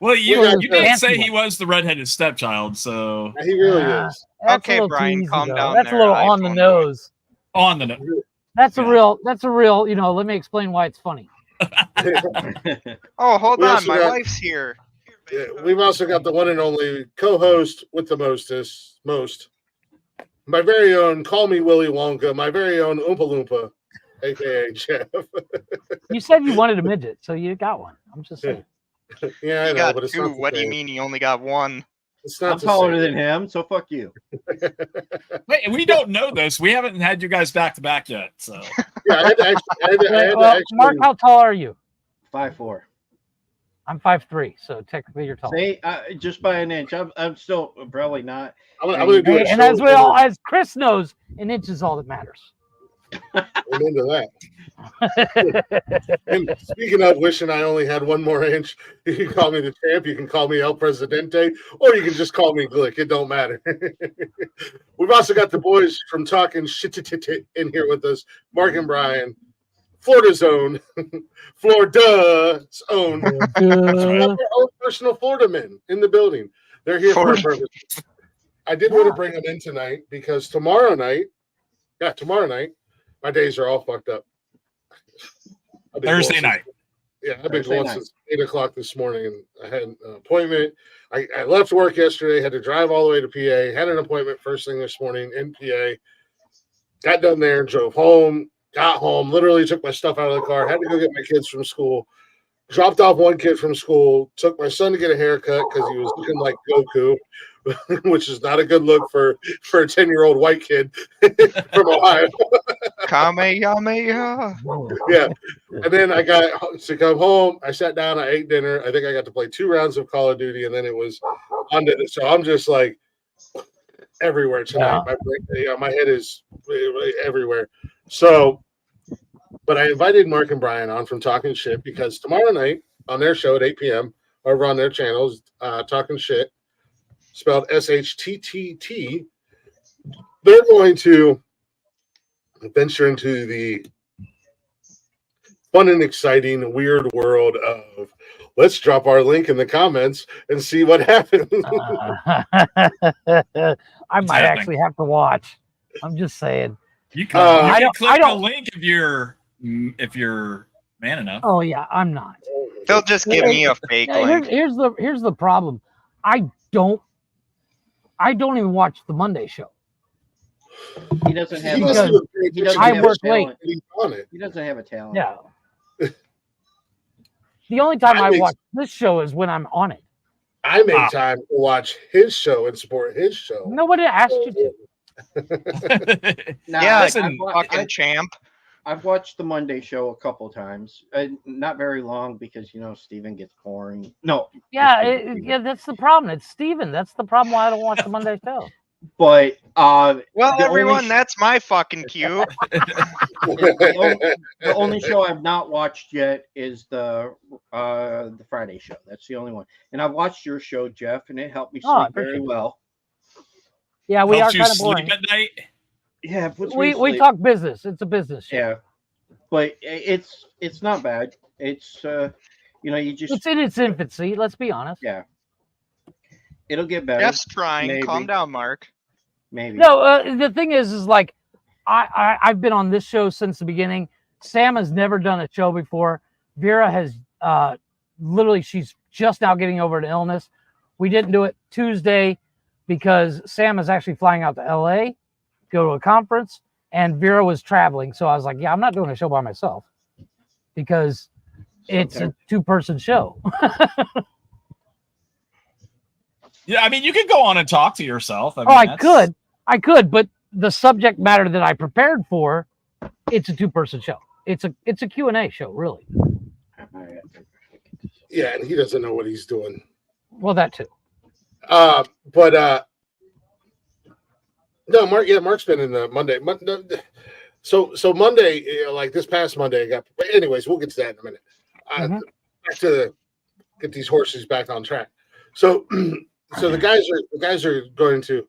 Well, you did say he was the redheaded stepchild, so he really is. Okay, Brian, calm down. That's there, a little on the nose. On the nose. That's a real. Let me explain why it's funny. Oh, hold on, my wife's here. Yeah, we've also got the one and only co-host with the most, my very own, call me Willy Wonka, my very own Oompa Loompa, aka Jeff. You said you wanted a midget, so you got one. I'm just saying. Yeah, I know, but it's two. not. What do you mean you only got one? It's not. I'm taller than him, so fuck you. Wait, we don't know this. We haven't had you guys back to back yet, so. Yeah, I had to actually, Mark, how tall are you? 5'4". I'm 5'3", so technically you're tall. See, just by an inch. I'm still probably not. I'm gonna do it. And as Chris knows, an inch is all that matters. I'm into that. And speaking of wishing I only had one more inch, you can call me the champ, you can call me El Presidente, or you can just call me Glick. It don't matter. We've also got the boys from Talking Shit in here with us, Mark and Brian, Florida's own, Florida's own, our own personal Florida men in the building. They're here for a purpose. I did want to bring them in tonight because tomorrow night, my days are all fucked up. Thursday night. Yeah, I've been going since 8 o'clock this morning, and I had an appointment. I left work yesterday, had to drive all the way to PA, had an appointment first thing this morning in PA. Got done there, drove home, got home, literally took my stuff out of the car, had to go get my kids from school, dropped off one kid from school, took my son to get a haircut because he was looking like Goku, which is not a good look for a 10-year-old white kid from Ohio. Kamehameha. Yeah. And then I got to come home. I sat down. I ate dinner. I think I got to play 2 rounds of Call of Duty, and then it was on to it. So I'm just like everywhere tonight. Yeah. My head is everywhere. So, but I invited Mark and Brian on from Talking Shit because tomorrow night on their show at 8 p.m. over on their channels, Talking Shit, spelled SHTTT, they're going to venture into the fun and exciting weird world of let's drop our link in the comments and see what happens. I might actually have to watch. I'm just saying. You can click the link if you're man enough. Oh yeah, I'm not. They'll just give me a fake link. Here's the problem. I don't even watch the Monday show. He doesn't have. I work late. He doesn't have a talent. Yeah. The only time I watch this show is when I'm on it. I make time to watch his show and support his show. Nobody asked you to. Yeah, listen, fucking champ. I've watched the Monday show a couple times. Not very long because Steven gets boring. No. Yeah, that's the problem. It's Steven. That's the problem why I don't watch the Monday show. But everyone, that's my fucking cue. The only show I've not watched yet is the Friday show. That's the only one. And I've watched your show, Jeff, and it helped me sleep very well. Yeah, we are kind of boring. Sleep at night? Yeah, we talk business. It's a business show. Yeah, but it's not bad. It's you just it's in its infancy. Let's be honest. Yeah, it'll get better. Jeff's trying. Maybe. Calm down, Mark. Maybe. No, the thing is like I've been on this show since the beginning. Sam has never done a show before. Vera has literally she's just now getting over an illness. We didn't do it Tuesday because Sam is actually flying out to LA, go to a conference, and Vera was traveling. So I was like, yeah, I'm not doing a show by myself because it's a 2-person show. Yeah, I mean, you could go on and talk to yourself. I mean, I could, but the subject matter that I prepared for, it's a 2-person show. It's a Q&A show, really. Yeah, and he doesn't know what he's doing. Well, that too. But no, Mark's been in the Monday. So Monday, like this past Monday, I got. Anyways, we'll get to that in a minute. Back to get these horses back on track. So the guys are going to.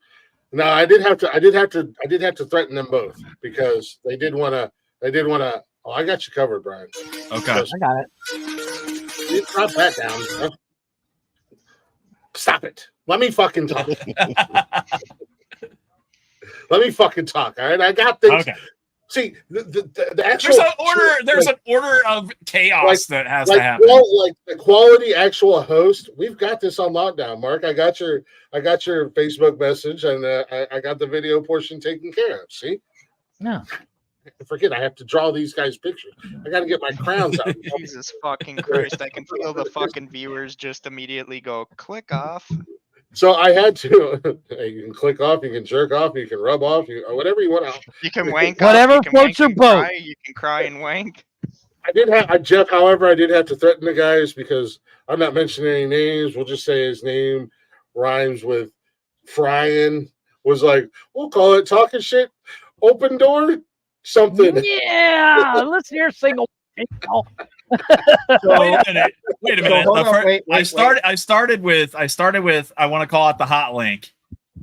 Now I did have to threaten them both because they did want to. Oh, I got you covered, Brian. Okay, I got it. Drop that down. Stop it. Let me fucking talk. Let me fucking talk. All right, I got things. Okay. See, the actual there's an order of chaos that has to happen. Like the quality actual host, we've got this on lockdown. Mark, I got your Facebook message, and I got the video portion taken care of. See? No. Forget I have to draw these guys' pictures. I got to get my crowns out. Jesus fucking Christ! I can feel the fucking viewers just immediately go click off. So I had to. You can click off, you can jerk off, you can rub off, whatever you want. You can wank. Whatever floats your boat. You can cry and wank. I did have Jeff. However, I did have to threaten the guys because I'm not mentioning any names. We'll just say his name rhymes with Fryin. Was like, we'll call it talking shit. Open door. Something. Yeah, let's hear single. Wait a minute. Wait. I started with I want to call it the hot link,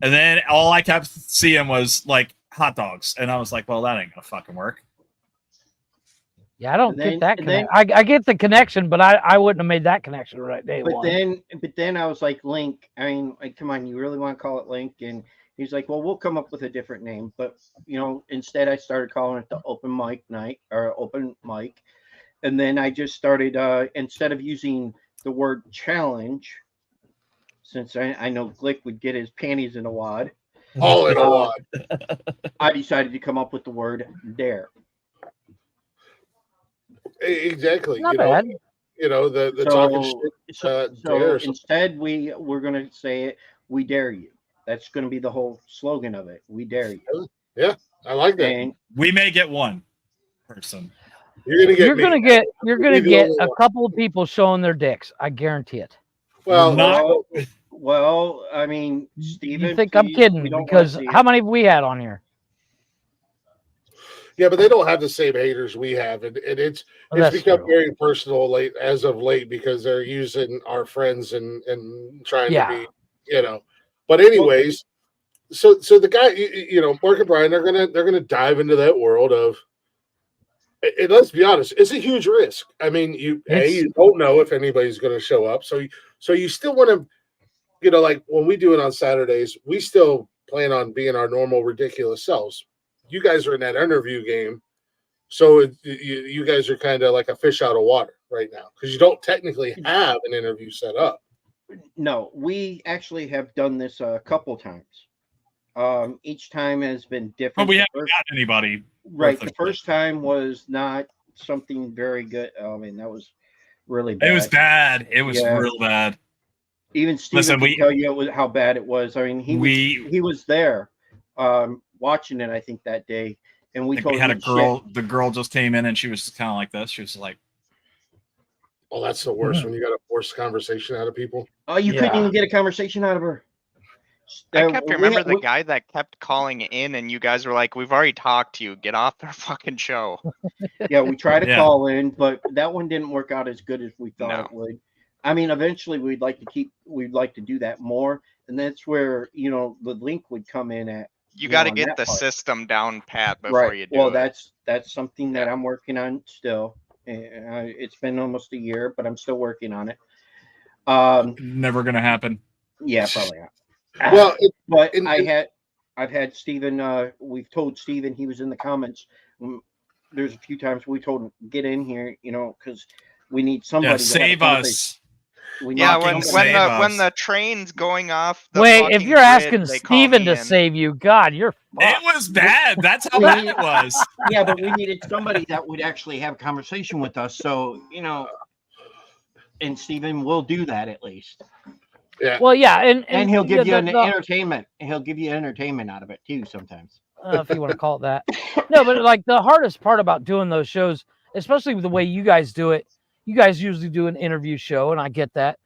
and then all I kept seeing was like hot dogs, and I was like, well, that ain't gonna fucking work. Yeah, I don't get that connection. I get the connection, but I wouldn't have made that connection right day one. But then I was like, Link. I mean, like, come on, you really want to call it Link? And he's like, well, we'll come up with a different name. But, instead I started calling it the open mic night or open mic. And then I just started, instead of using the word challenge, since I know Glick would get his panties in a wad. All in a wad. I decided to come up with the word dare. Exactly. Not bad. The talking shit. So instead we're going to say it, we dare you. That's going to be the whole slogan of it. We dare you. Yeah, I like that. And we may get one person. You're gonna get a couple of people showing their dicks. I guarantee it. Well, I mean, Steven. You think I'm kidding? Because how many have we had on here? Yeah, but they don't have the same haters we have, and it's become very personal as of late because they're using our friends and trying to be, But anyways, so the guy, Mark and Brian, they're gonna dive into that world of. And let's be honest, it's a huge risk. I mean, you don't know if anybody's going to show up, so you still want to, like when we do it on Saturdays, we still plan on being our normal ridiculous selves. You guys are in that interview game, so you guys are kind of like a fish out of water right now because you don't technically have an interview set up. No, we actually have done this a couple times. Each time has been different. But we haven't got anybody. Right. The first time was not something very good. I mean, that was really bad. It was bad. It was real bad. Even Steven can tell you how bad it was. I mean, he was there watching it, I think, that day. And we had a girl. The girl just came in and she was kind of like this. She was like, oh, that's the worst when you got to force conversation out of people. Oh, you couldn't even get a conversation out of her. I kept remember the guy that kept calling in, and you guys were like, "We've already talked to you. Get off our fucking show." Yeah, we tried to call in, but that one didn't work out as good as we thought it would. I mean, eventually we'd like to do that more, and that's where the link would come in at. You got to get the system down pat before you do it. Well, that's something that I'm working on still. It's been almost a year, but I'm still working on it. Never gonna happen. Yeah, probably not. Well, I've had Steven, we've told Steven, he was in the comments. There's a few times we told him, get in here, because We need somebody. Yeah, to have a save conversation. us. We need Yeah, Fucking when save when us. the train's going off the Wait, if fucking you're asking grid, they call Steven me to in. save you, God, you're It fucked. was bad. That's how We bad need- it was. Yeah, but we needed somebody that would actually have a conversation with us. So, and Steven will do that at least. Yeah. Well, yeah, And he'll give you an the entertainment. He'll give you entertainment out of it too sometimes. if you want to call it that. No, but like the hardest part about doing those shows, especially with the way you guys do it, you guys usually do an interview show, and I get that.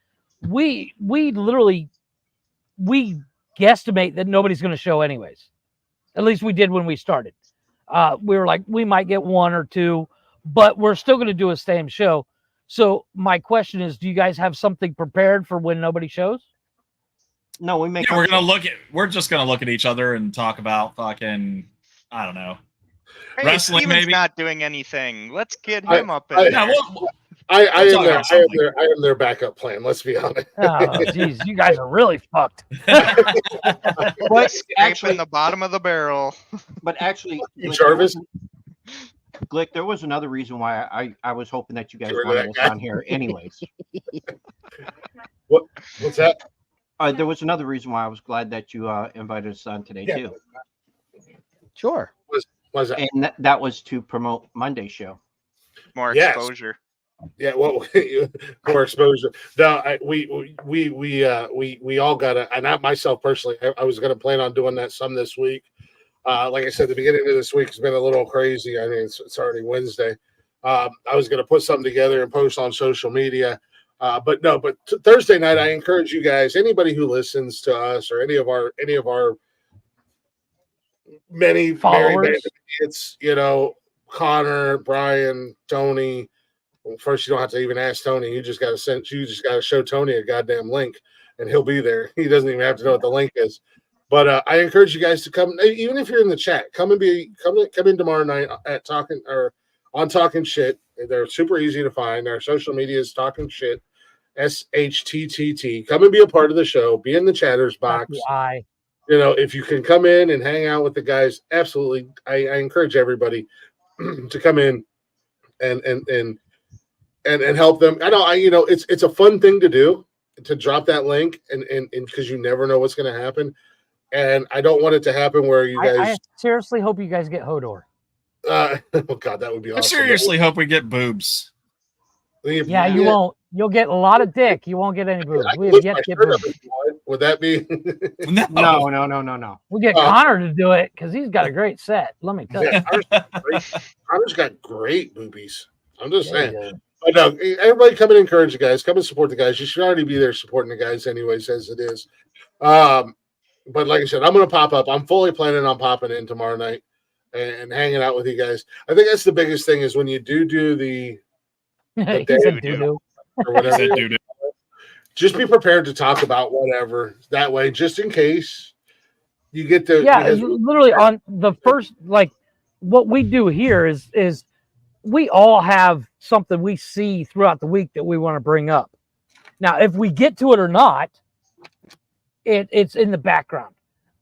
We literally guesstimate that nobody's going to show anyways. At least we did when we started. We were like, we might get one or two, but we're still going to do a same show. So my question is, do you guys have something prepared for when nobody shows? No, we make. Yeah, we're just gonna look at each other and talk about fucking, I don't know, Hey, wrestling Steven's maybe. not doing anything. Let's get I- him up in I- there. Yeah, I We'll talk am about something. I am their backup plan. Let's be honest. Oh, geez, you guys are really fucked. But Scraping actually, the bottom of the barrel. but actually, You, Jarvis? Glick, there was another reason why I was hoping that you guys Get rid of wanted that us guy. on here, anyways. What's that? There was another reason why I was glad that you invited us on today Yeah. too, Sure. What's that? and that was to promote Monday's show. More Yes. exposure. Yeah, well, more exposure. No, we all got to, and not myself personally. I was going to plan on doing that some this week. Like I said, the beginning of this week has been a little crazy. I mean, it's already Wednesday. I was going to put something together and post on social media. But Thursday night, I encourage you guys, anybody who listens to us or any of our many Followers. it's Connor, Brian, Tony. Well, first, you don't have to even ask Tony. You just got to show Tony a goddamn link, and he'll be there. He doesn't even have to know what the link is. But I encourage you guys to come, even if you're in the chat. Come in tomorrow night at Talking Shit. They're super easy to find. Our social media is Talking Shit, SHTTT. Come and be a part of the show. Be in the chatters box. If you can come in and hang out with the guys, absolutely. I encourage everybody to come in and help them. I know it's a fun thing to do, to drop that link and because you never know what's going to happen. And I don't want it to happen where you guys. I seriously hope you guys get Hodor. Oh God, that would be awesome. I seriously hope we get boobs. Yeah, you won't. You'll get a lot of dick. You won't get any boobs. We have yet to get boobs. Would that be? No. We get Connor to do it because he's got a great set. Let me tell you. Connor's got great boobies. I'm just Yeah, he saying. does. But no, everybody come and encourage the guys. Come and support the guys. You should already be there supporting the guys anyways, as it is. But like I said, I'm going to pop up. I'm fully planning on popping in tomorrow night and hanging out with you guys. I think that's the biggest thing is when you do the He said doo-doo. doo-doo. or whatever. Said doo-doo. Just be prepared to talk about whatever. That way, just in case you get to. Yeah, because- literally on the first, like what we do here is we all have something we see throughout the week that we want to bring up. Now, if we get to it or not, it's in the background.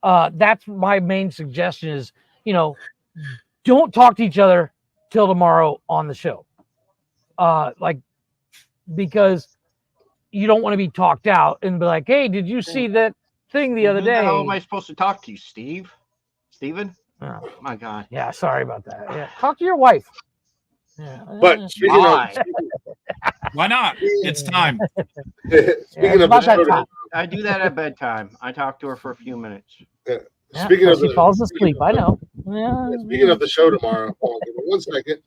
That's my main suggestion is, don't talk to each other till tomorrow on the show. Because you don't want to be talked out and be like, hey, did you see that thing the other day? How am I supposed to talk to you, Steve? Steven? Oh, My God. yeah, sorry about that. Yeah. Talk to your wife. Yeah. But speaking Why? Why not? It's time. speaking of about the that show, time. I do that at bedtime. I talk to her for a few minutes. Yeah, speaking of she the, falls asleep. I know. Yeah. Speaking of the show tomorrow, hold on, give me 1 second.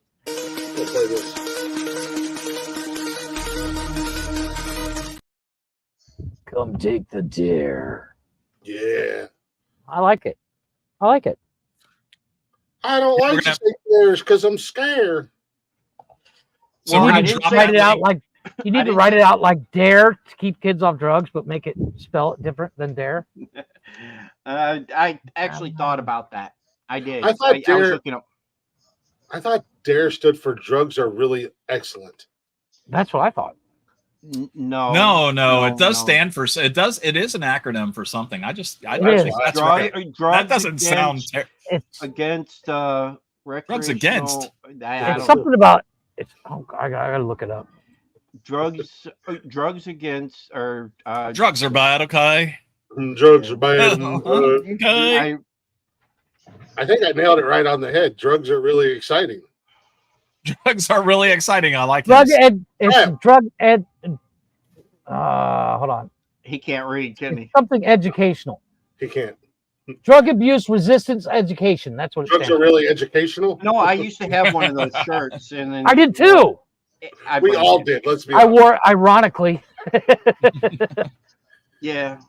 We'll play this. Come take the dare. Yeah, I like it. I like it. I don't We're like gonna- to say theirs because I'm scared. So Well, we're I gonna didn't drop say Write that it out link. like you need to didn't write it out like dare to keep kids off drugs, but make it spell it different than dare. I actually thought about that. I did. I thought I was Dare- looking up. I thought DARE stood for drugs are really excellent. That's what I thought. No, it does no. stand for. It is an acronym for something. I It think is. that's Drug- right. drugs That doesn't sound. It's against Drugs against. I it's don't something about it's. Oh, I gotta look it up. drugs against or Drugs are bad, okay? Drugs are bad. Okay. I think I nailed it right on the head. Drugs are really exciting. Drugs are really exciting. I like Drug this. ed. It's Yeah. drug ed. Hold on. he can't read, can he? Something educational. He can't. Drug abuse resistance education. That's what it Drugs stands are really educational. No, I used to have one of those shirts, and then for. I did too. We all did. Let's be I honest. wore it ironically. Yeah.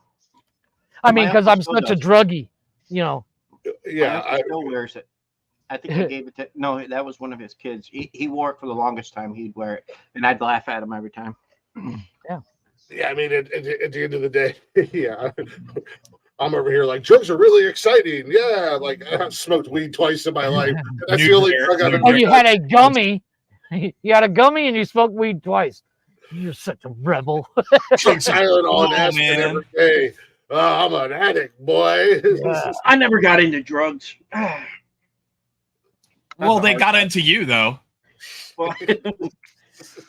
I mean, My because uncle I'm still such a does. druggie, you know. Yeah, I still wears it. I think he gave it to no, that was one of his kids. He wore it for the longest time. He'd wear it, and I'd laugh at him every time. yeah. I mean, at the end of the day, yeah. I'm over here like drugs are really exciting. Yeah, like I smoked weed twice in my life. That's the only drug I've Oh, ever you had a gummy. You had a gummy and you smoked weed twice. You're such a rebel. Take Tylenol and Oh, aspirin man. every day. I'm an addict, boy. Yeah. I never got into drugs. Well, they hard got time. into you though. Well,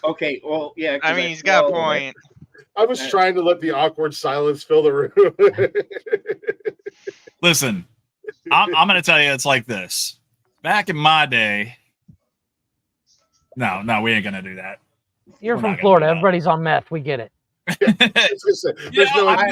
okay, well, yeah. 'cause I mean, he's got a smell- point. I was trying to let the awkward silence fill the room. Listen, I'm going to tell you, it's like this. Back in my day, no, we ain't going to do that. You're We're from not gonna Florida. do that. Everybody's on meth. We get it. There's no I've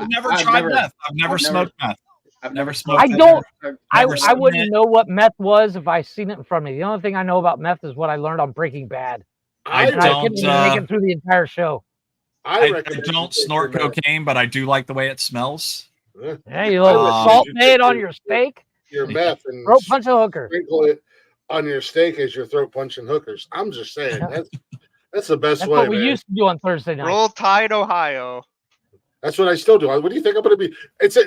never tried meth. I've never smoked meth. I've Never never smoked I it. don't. I Never seen wouldn't it. know what meth was if I seen it in front of me. The only thing I know about meth is what I learned on Breaking Bad. I And I don't, couldn't even make it through the entire show. I I don't snort cocaine, but I do like the way it smells. Yeah, you little salt made on your steak. Your meth and Throat punch a hooker. sprinkle it on your steak as you're throat punching hookers. I'm just saying that's the best That's way, what we man. used to do on Thursday night. Roll Tide, Ohio. That's what I still do. What do you think I'm going to be?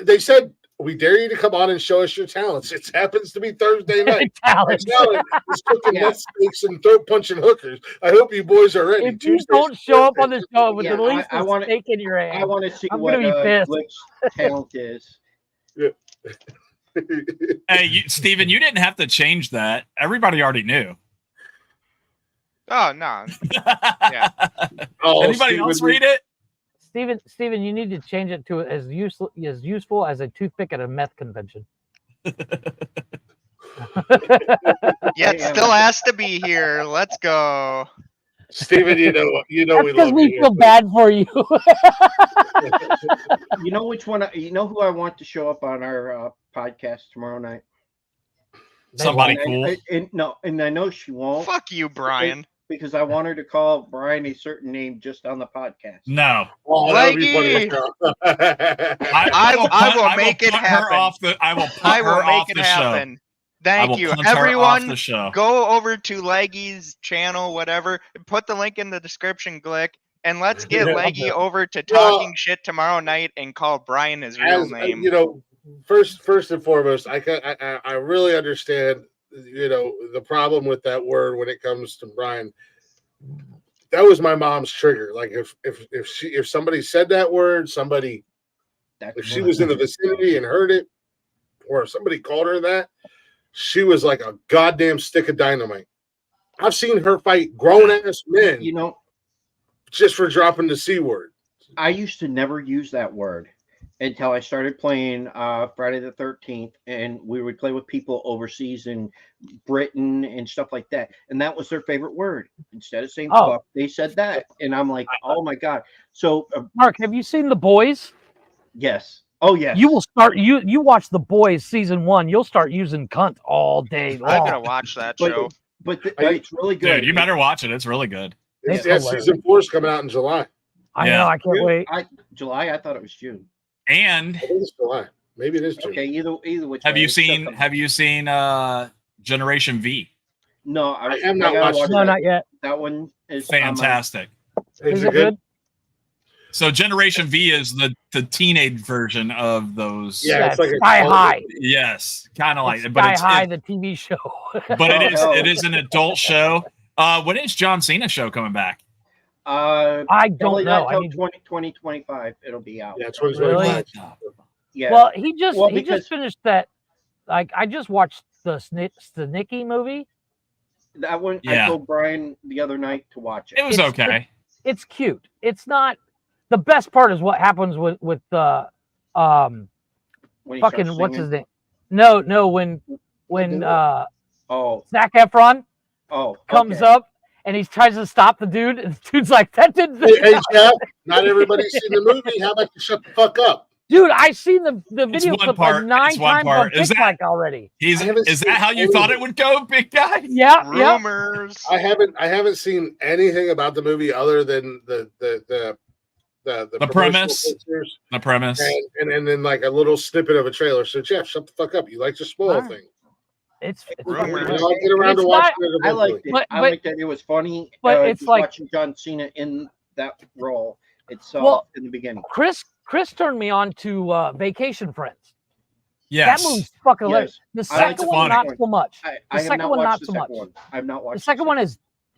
They said we dare you to come on and show us your talents. It happens to be Thursday night. My Talent. talent is cooking Yeah. meth steaks and throat punching hookers. I hope you boys are ready. If you don't show up on the show with Yeah, at least I a wanna- steak in your I hand, want to see I'm what gonna be pissed. Glick's talent is. Hey, Steven, you didn't have to change that. Everybody already knew. Oh no. Oh, Anybody Steve, else would read it? Steven, you need to change it to as useful as a toothpick at a meth convention. Yeah, it still has to be here. Let's go. Steven, you know That's we because love we you. feel bad for you. You know which one? You know who I want to show up on our podcast tomorrow night? Somebody And cool. and I know she won't Fuck you, Brian. because I want her to call Brian a certain name just on the podcast. No. Oh, that would be funny. Leggy. I will make it punt her happen. off the, I will punt I will her off make the it show. happen. I Thank will you. punt her off Everyone, the show. go over to Leggy's channel, whatever. Put the link in the description, Glick. And let's get Leggy over to talking shit tomorrow night and call Brian his real name. You know, first and foremost, I really understand, you know, the problem with that word when it comes to Brian. That was my mom's trigger. Like if somebody said that word, if she was in the vicinity and heard it, or if somebody called her that, she was like a goddamn stick of dynamite. I've seen her fight grown ass men, You know, just for dropping the C word. I used to never use that word until I started playing Friday the 13th, and we would play with people overseas in Britain and stuff like that. And that was their favorite word. Instead of saying fuck, they said that. And I'm like, oh my God. So, Mark, have you seen The Boys? yes. Oh, yes. You will start. You watch The Boys season 1. You'll start using cunt all day long. I'm gonna watch that show. But it's really good. Dude, you better watch it. It's really good. It's Yeah, hilarious. season 4 is coming out in July. I Yeah. know. I can't wait. July, I thought it was June. And I think it's July. Maybe it is June. Okay, either which have way, you it's still seen coming. Generation V? No, I have not gotta watched watch No, that. not yet. That one is on my- Fantastic. Is it good? So Generation V is the teenage version of those. Yeah, it's like a Sky cult. High. Yes, kind of like it, Sky but it's High, the TV show. but Oh, it is an adult show. When is John Cena's show coming back? I don't Probably know. not I till need, 2025 it'll be out. Yeah, 2025. Yeah. well, he just because finished that. Like I just watched the Snicky movie. that one, Yeah. I told Brian the other night to watch it. It was It's- okay. it's cute. It's not the best part is what happens with When he fucking starts what's his singing. name? No, when Oh, Zac Efron comes okay. up and he tries to stop the dude, and the dude's like, that didn't. Hey, Jeff, not everybody's seen the movie. How about you shut the fuck up? Dude, I've seen the video one clip part. like 9 It's one times part. on Is that- TikTok already. Is I haven't that seen how you any thought of it would go, big guy? Yeah, yeah. Rumors. I haven't seen anything about the movie other than the promotional premise. pictures The premise. and then like a little snippet of a trailer. So Jeff, shut the fuck up. You like to spoil Alright. things. It's Rumors. I'll get around It's to watching not- it I eventually. liked it. But- I liked that it was funny. but it's just like- watching John Cena in that role itself Well, in the beginning. Chris turned me on to Vacation Friends. Yes. That movie's fucking hilarious. The I like second the one, funny not so much. I The have second not one, watched not the so second much. one. I've not watched The second one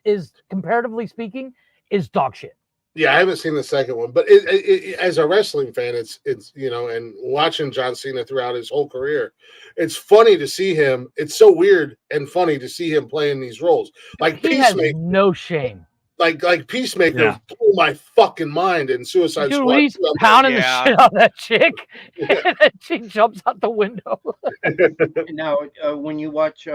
is comparatively speaking is dog shit. Yeah, I haven't seen the second one, but it, as a wrestling fan, it's and watching John Cena throughout his whole career, it's funny to see him. It's so weird and funny to see him playing these roles, like He has Peacemaker, no shame. like Peacemaker Yeah. blew my fucking mind in Suicide Dude, Squad. he's 2. pounding Yeah. the shit out of that chick, Yeah. and then she jumps out the window. Now, when you watch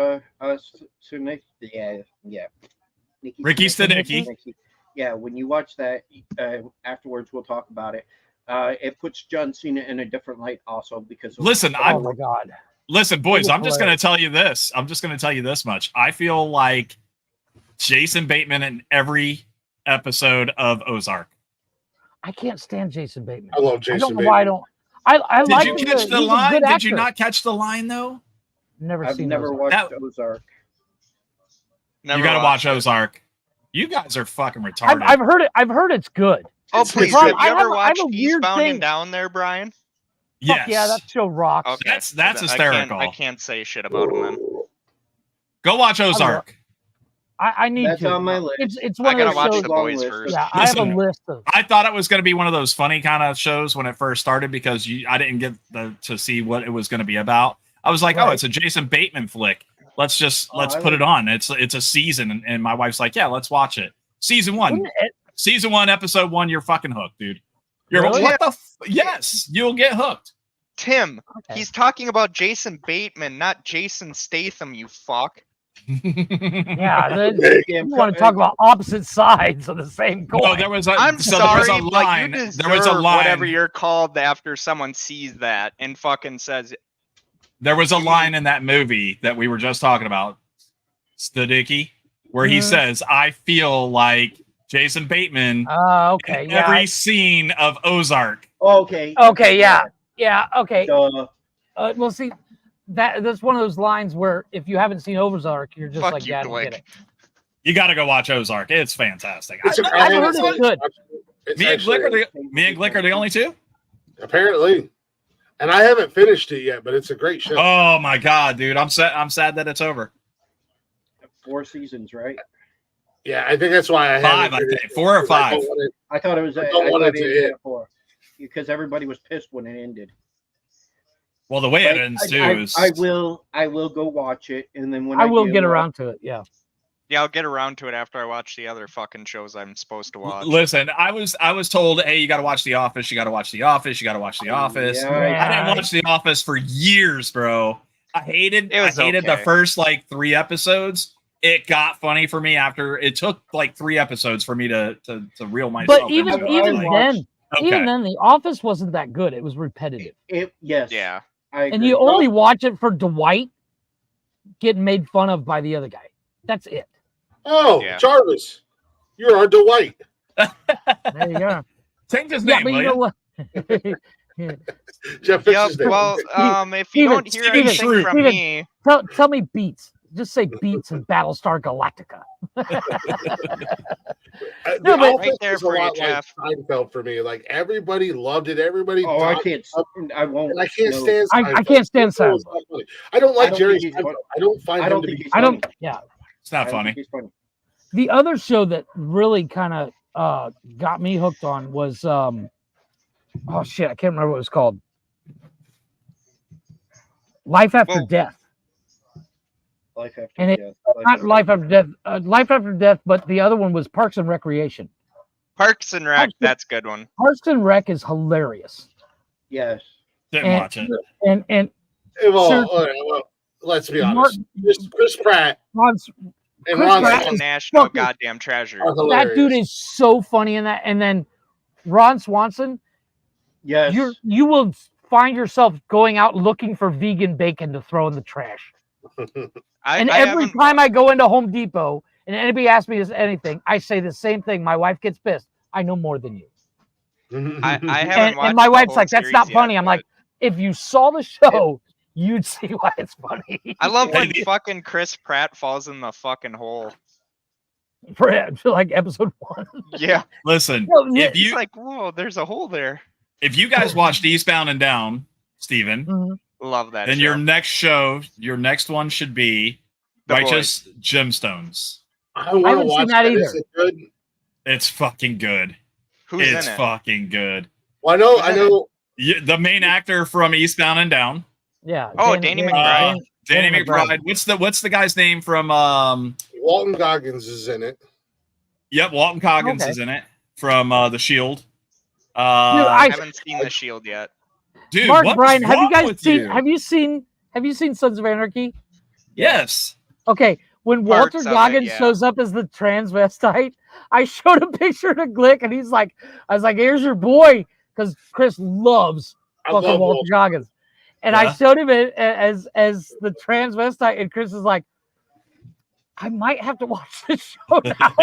Nikki, Ricky Stenicki. Yeah, when you watch that, afterwards we'll talk about it. It puts John Cena in a different light, also because of Listen, Oh my god. Listen, boys, was I'm just going to hilarious. tell you this. I'm just going to tell you this much. I feel like Jason Bateman in every episode of Ozark. I can't stand Jason Bateman. I love I Jason don't know Bateman. why I don't. I Did like you him. catch the He's a line? good Did you actor. not catch the line, though? Never I've seen never Ozark. watched That- Ozark. Never You got to watched watch it. Ozark. You guys are fucking retarded. I've heard it. I've heard it's good. Oh, It's please. good. Have I you have ever a- I have watched a weird Eastbound thing. and Down there, Brian? yes. Fuck yeah, that show rocks. Okay. That's I can't- hysterical. I can't say shit about him then. Go watch Ozark. I need That's to. on my list. It's I one of gotta those watch shows. The long Boys list. first. Yeah, I have a Listen. list of. I thought it was going to be one of those funny kind of shows when it first started because I didn't get to see what it was going to be about. I was like, oh, Right. it's a Jason Bateman flick. Let's I put like it on. It's a season, and my wife's like, yeah, let's watch it. Season 1, Wouldn't it- season 1, episode 1. You're fucking hooked, dude. You're Really? what the? Yes, you'll get hooked. Tim, Okay. he's talking about Jason Bateman, not Jason Statham, you fuck. Yeah, Hey, you want to talk about opposite sides of the same coin. No, there was a. I'm so there was sorry, a but line. you deserve There was a line. whatever you're called after someone sees that and fucking says, There was a line in that movie that we were just talking about, Stenicki, where he Mhm. says, "I feel like Jason Bateman Okay, in yeah. every scene of Ozark." Okay. Okay, yeah. Yeah, okay. Duh. Well, see, that's one of those lines where if you haven't seen Ozark, you're just fuck like, you, yeah, I don't get Glick. it. You got to go watch Ozark. It's fantastic. It's a- I've heard it's good. It's Me and actually- Glick are the only two. apparently, and I haven't finished it yet, but it's a great show. Oh my god, dude! I'm sad that it's over. 4 seasons, right? Yeah, I think that's why I 5, haven't I finished think. it, 4 or because I 5. don't want it- I thought it was. I don't want thought it to ended end. at 4 because everybody was pissed when it ended. Well, the way it But ends too is. I will go watch it, and then when I will do, get around to it. Yeah. yeah, I'll get around to it after I watch the other fucking shows I'm supposed to watch. Listen, I was told, hey, you got to watch The Office. You got to watch The Office. You got to watch The Office. Yeah, I didn't watch The Office for years, bro. I hated the okay. first like 3 episodes. It got funny for me after it took like 3 episodes for me to reel myself. But even into it. even Like, then, okay. even then, The Office wasn't that good. It was repetitive, Yes. Yeah. I and agree. you only watch it for Dwight getting made fun of by the other guy. That's it. Oh, Yeah. Jarvis, you're our Dwight. There you go. change his Yeah, name, but you will know you? what? Jeff Yep. fixes it. Well, if you Steven, don't hear anything Steven, from me, tell me beats. Just say beats in Battlestar Galactica. No, The but- Office Right there is for a you, lot Jeff. like Seinfeld for me. Like everybody loved it. Everybody. Oh, I thought- can't. I won't. And I can't no. stand. I can't stand Seinfeld. It's Seinfeld. not funny. I don't like I don't Jerry think he's Seinfeld. funny. I don't find I him don't to think be. he's I funny. don't. Yeah. It's not I don't funny. think he's funny. The other show that really kind of got me hooked on was oh shit, I can't remember what it was called. Life After Well, Death. Life after And it- death. Not Life After Death. Life After Death, but the other one was Parks and Recreation. Parks and Rec, that's a good one. Parks and Rec is hilarious. Yes. Didn't watch it. And Well, let's be honest. Chris Pratt Ron's, and Chris Ron Pratt He's a is national fucking- goddamn treasure. are hilarious. that dude is so funny in that. And then Ron Swanson, Yes. you will find yourself going out looking for vegan bacon to throw in the trash. And every time I go into Home Depot and anybody asks me anything, I say the same thing. My wife gets pissed. I know more than you. I haven't watched And my the wife's whole like, that's series not yet, funny. I'm but like, if you saw the show, you'd see why it's funny. I love when Maybe. fucking Chris Pratt falls in the fucking hole. for like episode 1. Yeah, Listen, Well, if he's you like, whoa, there's a hole there. if you guys watched Eastbound and Down, Steven, Mhm. Love that. then show. your next one should be The Righteous Gemstones. I want to haven't seen watch that that. either. Is it good? It's fucking good. Who's It's in it? fucking good. Well, I know. The main actor from Eastbound and Down, Yeah. Oh, Danny McBride. Danny Danny McBride. What's the guy's name from? Walton Goggins is in it. Yep, Walton Goggins Okay. is in it from The Shield. Dude, I haven't seen The Shield yet. Dude, Mark what's Bryan, have you wrong guys with seen? you? Have you seen Sons of Anarchy? Yes. Okay, when Parts Walter of it, Goggins yeah. shows up as the transvestite, I showed a picture to Glick, and I was like, "Here's your boy," because Chris loves I fucking love Walter Walter. Goggins, and Yeah. I showed him it as the transvestite, and Chris is like, "I might have to watch this show now."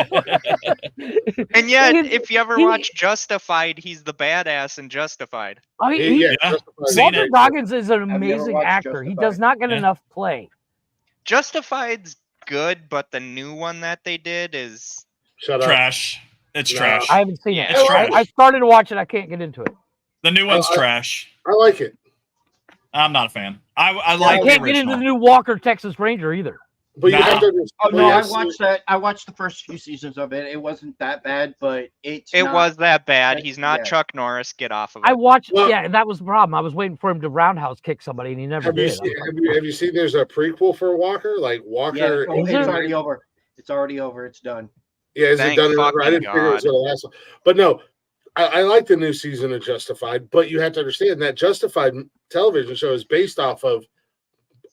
And yet, He's- if you ever he- watch Justified, he's the badass in Justified. I mean, he- Yeah. Justified. Seen Walter it. Goggins is an never amazing watched actor. He Justified. does not get Yeah. enough play. Justified's good, but the new one that they did is Shut up. Trash. It's No. trash. I haven't seen Yeah, it. it's trash. I started to watch it. I can't get into it. The new one's I- trash. I like it, I'm not a fan. I I like the can't get into original. the new Walker Texas Ranger either. but you Nah. have to understand. Oh no, yes, I watched that. I watched the first few seasons of it. It wasn't that bad, but it not- was that bad. He's not Yeah. Chuck Norris. Get off of I it. watched. Well- Yeah, that was the problem. I was waiting for him to roundhouse kick somebody, and he never Have you did. seen? Have you seen? There's a prequel for Walker. Like Yeah, Walker. Is it's there? already over. It's already over. It's done. Yeah, is it Thank done? I fucking didn't figure it was God. the last one. But no, I like the new season of Justified. But you have to understand that Justified television show is based off of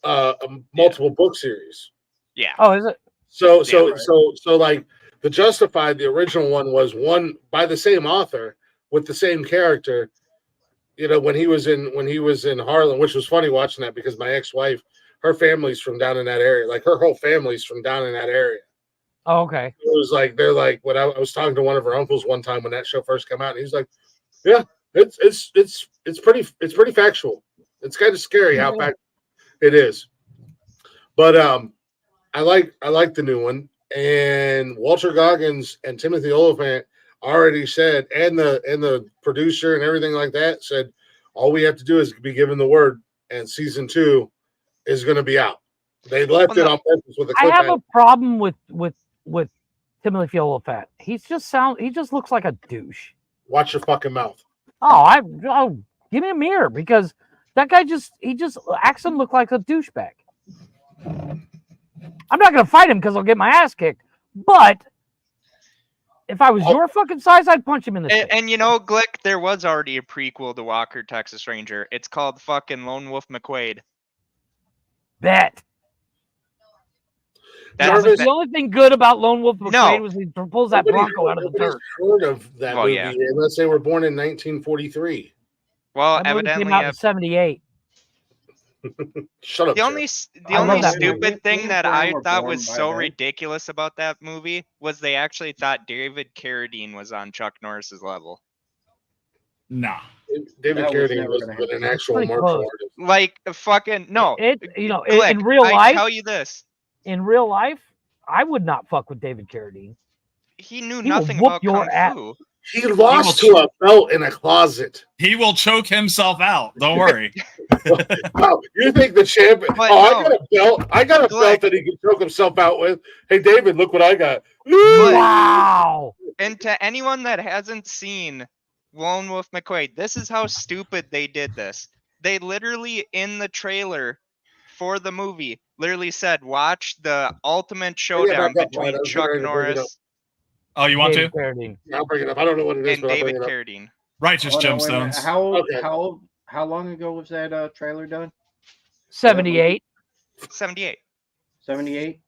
a multiple book series. Yeah. Oh, is it? So Yeah, so like the Justified, the original one was one by the same author with the same character. You know, when he was in Harlem, which was funny watching that because my ex-wife, her family's from down in that area. Like her whole family's from down in that area. Oh, okay. It was like when I was talking to one of her uncles one time when that show first came out, and he's like, "Yeah, it's pretty factual. It's kind of scary how fact it is." But I like the new one, and Walter Goggins and Timothy Olyphant already said, and the producer and everything like that said, all we have to do is be given the word, and season 2 is going to be out. They left Well, it no. on purpose with a I have cliffhanger. a problem with Timothy Olyphant. He just looks like a douche. Watch your fucking mouth. Oh, give me a mirror because that guy just acts and look like a douchebag. I'm not gonna fight him because I'll get my ass kicked. But if I was your fucking size, I'd punch him in the face. And you know, Glick, there was already a prequel to Walker Texas Ranger. It's called fucking Lone Wolf McQuade. Bet. That's Jarvis- The only thing good about Lone Wolf McQuade No. was he pulls that Nobody- Bronco out of the nobody's dirt. heard of that Well, movie yeah. unless they were born in 1943. well, That movie evidently, came out in '78. Shut up. the Jeff. only I love that stupid movie. thing Me that and Brian I were thought born was by so then. ridiculous about that movie was they actually thought David Carradine was on Chuck Norris's level. Nah. David That was Carradine never was gonna an happen. actual Pretty martial close. artist. Like fucking no. In Glick, real I life, tell you this, in real life, I would not fuck with David Carradine. he knew will nothing whoop about your kung ass. fu. He lost to a belt in a closet. He will choke himself out. Don't worry. Oh, you think the champion? But Oh, no. I got a belt. I got a Glick. belt that he can choke himself out with. Hey, David, look what I got. Wow. And to anyone that hasn't seen Lone Wolf McQuade, this is how stupid they did this. They literally in the trailer for the movie literally said, "Watch the ultimate showdown back up, Brian. I between was Chuck getting ready to bring it up. Norris." Oh, you want David to? Carradine. Yeah, I'll bring it up. I don't know what it is, And but I'll bring David it up. Carradine. Righteous Hold on, wait a minute. Gemstones. Okay. How long ago was that trailer done? 78. 78. 78?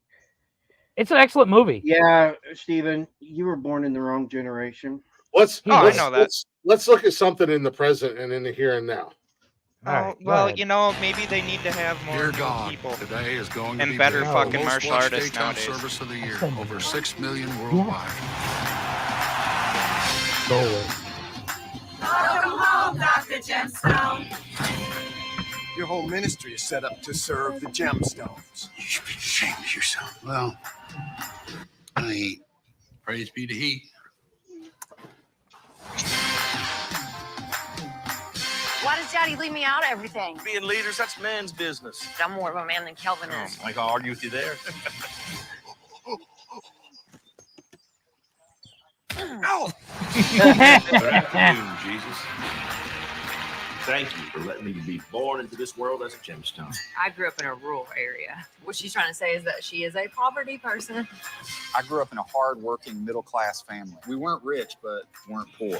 It's an excellent movie. Yeah, Steven, you were born in the wrong generation. Let's I know that. let's look at something in the present and in the here and now. All right, go well, ahead. you know, maybe they need to have more Dear new God, people. today is going to and be better big. fucking The most martial watched artists daytime nowadays. service of the year, Said- over 6 million worldwide. Go away. Welcome home, Dr. Gemstone. Your whole ministry is set up to serve the gemstones. You should be ashamed of yourself. Well, I ain't. Praise be to He. Why does Daddy leave me out of everything? Being leaders, that's man's business. I'm more of a man than Kelvin is. I can argue with you there. Ow! Good afternoon, Jesus. Thank you for letting me be born into this world as a gemstone. I grew up in a rural area. What she's trying to say is that she is a poverty person. I grew up in a hard-working, middle-class family. We weren't rich, but weren't poor.